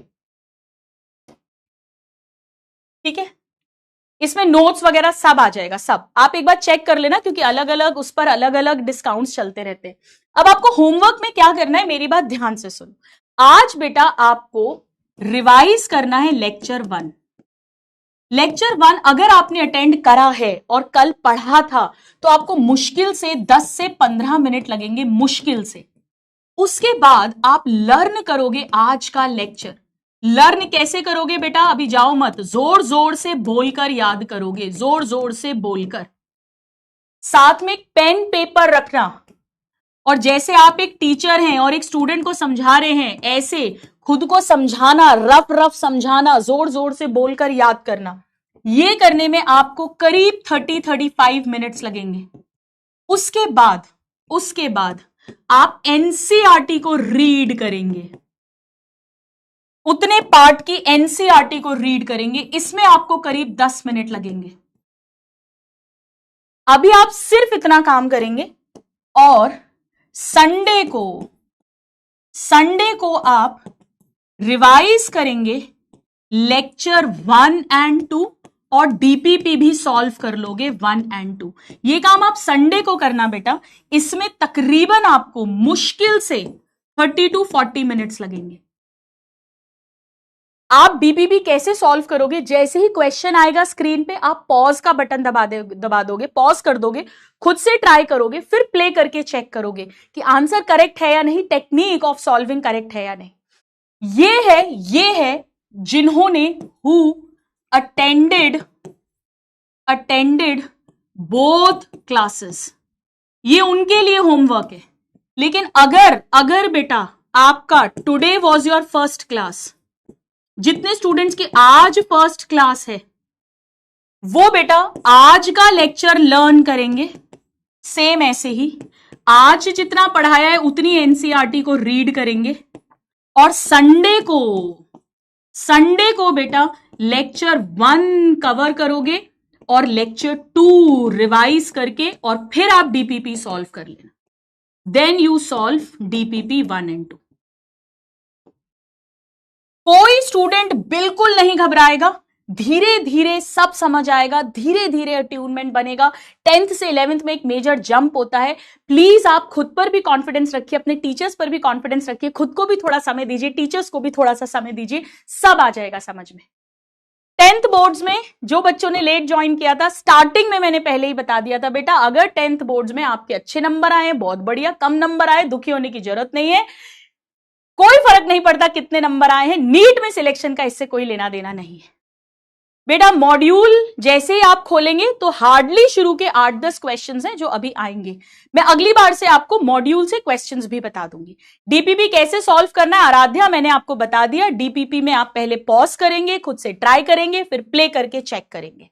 ठीक है? इसमें नोट्स वगैरह सब आ जाएगा, सब आप एक बार चेक कर लेना, क्योंकि अलग अलग उस पर अलग अलग डिस्काउंट्स चलते रहते हैं। अब आपको होमवर्क में क्या करना है, मेरी बात ध्यान से सुनो। आज बेटा आपको रिवाइज करना है लेक्चर 1। लेक्चर 1 अगर आपने अटेंड करा है और कल पढ़ा था तो आपको मुश्किल से 10 से 15 मिनट लगेंगे, मुश्किल से। उसके बाद आप लर्न करोगे आज का लेक्चर। लर्न कैसे करोगे बेटा? अभी जाओ मत, जोर जोर से बोलकर याद करोगे, जोर जोर से बोलकर। साथ में पेन पेपर रखना, और जैसे आप एक टीचर हैं और एक स्टूडेंट को समझा रहे हैं, ऐसे खुद को समझाना, रफ रफ समझाना, जोर जोर से बोलकर याद करना। ये करने में आपको करीब 30-35 मिनट्स लगेंगे। उसके बाद आप एनसीईआरटी को रीड करेंगे, उतने पार्ट की एनसीईआरटी को रीड करेंगे, इसमें आपको करीब 10 मिनट लगेंगे। अभी आप सिर्फ इतना काम करेंगे, और संडे को आप रिवाइज करेंगे लेक्चर 1 and 2, और डीपीपी भी सॉल्व कर लोगे 1 and 2। ये काम आप संडे को करना बेटा। इसमें तकरीबन आपको मुश्किल से 30 to 40 मिनट्स लगेंगे। आप बीपीपी कैसे सॉल्व करोगे, जैसे ही क्वेश्चन आएगा स्क्रीन पे आप पॉज का बटन दबा दोगे, पॉज कर दोगे, खुद से ट्राई करोगे, फिर प्ले करके चेक करोगे कि आंसर करेक्ट है या नहीं, टेक्निक ऑफ सॉल्विंग करेक्ट है या नहीं। ये है जिन्होंने हु अटेंडेड बोथ क्लासेस, ये उनके लिए होमवर्क है। लेकिन अगर बेटा आपका today was your first class, जितने स्टूडेंट्स की आज फर्स्ट क्लास है वो बेटा आज का लेक्चर लर्न करेंगे, सेम ऐसे ही आज जितना पढ़ाया है उतनी एनसीईआरटी को रीड करेंगे, और संडे को बेटा लेक्चर 1 कवर करोगे और लेक्चर 2 रिवाइज करके और फिर आप डीपीपी सॉल्व कर लेना। Then you solve DPP 1 and 2। कोई स्टूडेंट बिल्कुल नहीं घबराएगा, धीरे धीरे सब समझ आएगा, धीरे धीरे अट्यूनमेंट बनेगा। 10th से 11th में एक मेजर जंप होता है। प्लीज आप खुद पर भी कॉन्फिडेंस रखिए, अपने टीचर्स पर भी कॉन्फिडेंस रखिए, खुद को भी थोड़ा समय दीजिए, टीचर्स को भी थोड़ा सा समय दीजिए, सब आ जाएगा समझ में। 10th बोर्ड्स में जो बच्चों ने लेट ज्वाइन किया था, स्टार्टिंग में मैंने पहले ही बता दिया था बेटा, अगर 10th बोर्ड्स में आपके अच्छे नंबर आए बहुत बढ़िया, कम नंबर आए दुखी होने की जरूरत नहीं है, कोई फर्क नहीं पड़ता कितने नंबर आए हैं, नीट में सिलेक्शन का इससे कोई लेना देना नहीं है बेटा। मॉड्यूल जैसे ही आप खोलेंगे तो हार्डली शुरू के 8-10 क्वेश्चंस हैं जो अभी आएंगे। मैं अगली बार से आपको मॉड्यूल से क्वेश्चंस भी बता दूंगी। डीपीपी कैसे सॉल्व करना है आराध्या मैंने आपको बता दिया। डीपीपी में आप पहले पॉज करेंगे, खुद से ट्राई करेंगे, फिर प्ले करके चेक करेंगे।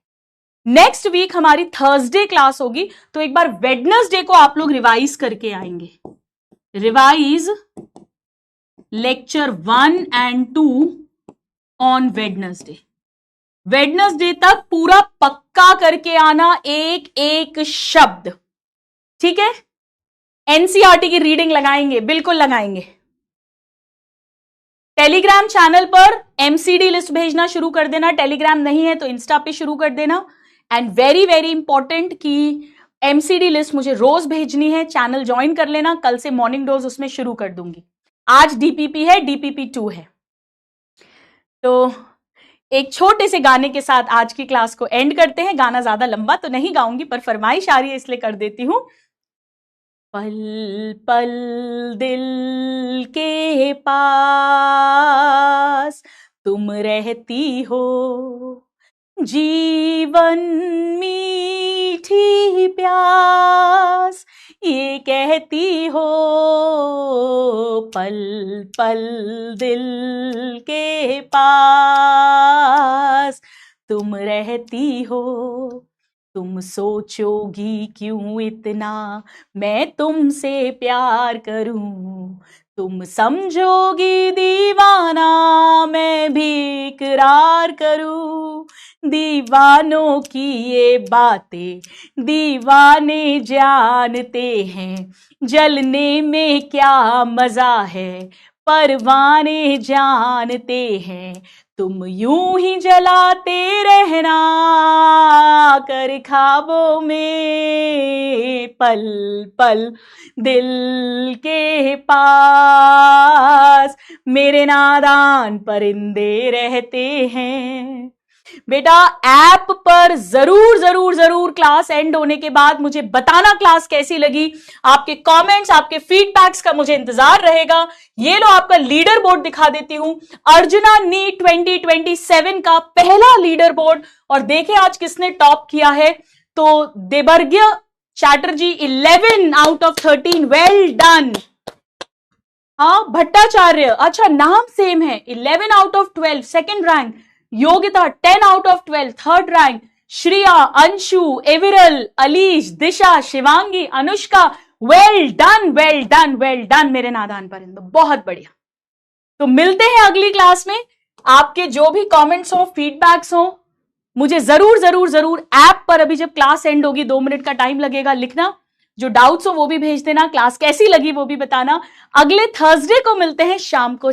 नेक्स्ट वीक हमारी थर्सडे क्लास होगी, तो एक बार वेडनेसडे को आप लोग रिवाइज करके आएंगे। Revise lecture 1 and 2 on Wednesday तक पूरा पक्का करके आना, एक एक शब्द, ठीक है। एनसीईआरटी की रीडिंग लगाएंगे, बिल्कुल लगाएंगे। टेलीग्राम चैनल पर एमसीडी लिस्ट भेजना शुरू कर देना, टेलीग्राम नहीं है तो इंस्टा पे शुरू कर देना। एंड वेरी वेरी इंपॉर्टेंट कि एमसीडी लिस्ट मुझे रोज भेजनी है, चैनल ज्वाइन कर लेना, कल से मॉर्निंग डोज उसमें शुरू कर दूंगी। आज डीपीपी है, डीपीपी 2 है। तो एक छोटे से गाने के साथ आज की क्लास को एंड करते हैं। गाना ज्यादा लंबा तो नहीं गाऊंगी, पर फरमाइश आ रही है इसलिए कर देती हूं। पल पल दिल के पास तुम रहती हो, जीवन मीठी प्यास ये कहती हो, पल पल दिल के पास तुम रहती हो, तुम सोचोगी क्यों इतना मैं तुमसे प्यार करूं, तुम समझोगी दीवाना मैं भी इकरार करूं, दीवानों की ये बातें दीवाने जानते हैं, जलने में क्या मजा है परवाने जानते हैं, तुम यूं ही जलाते रहना कर ख्वाबों में, पल पल दिल के पास मेरे नादान परिंदे रहते हैं। बेटा ऐप पर जरूर जरूर जरूर क्लास एंड होने के बाद मुझे बताना क्लास कैसी लगी। आपके कमेंट्स, आपके फीडबैक्स का मुझे इंतजार रहेगा। ये लो आपका लीडर बोर्ड दिखा देती हूं, अर्जुना नीट 2027 का पहला लीडर बोर्ड। और देखें आज किसने टॉप किया है, तो Devargya Chatterjee 11 out of 13, well done. हाँ भट्टाचार्य, अच्छा नाम सेम है, 11 out of 12 second rank. Yogita 10 out of 12 third rank. Shriya, Anshu, Aviral, Alish, Disha, Shivangi, Anushka, well done well done well done मेरे नादान परिंदों, बहुत बढ़िया। तो मिलते हैं अगली क्लास में। आपके जो भी कमेंट्स हो, फीडबैक्स हो, मुझे जरूर जरूर जरूर ऐप पर, अभी जब क्लास एंड होगी 2 मिनट का टाइम लगेगा, लिखना। जो डाउट्स हो वो भी भेज देना, क्लास कैसी लगी वो भी बताना। अगले थर्सडे को मिलते हैं शाम को।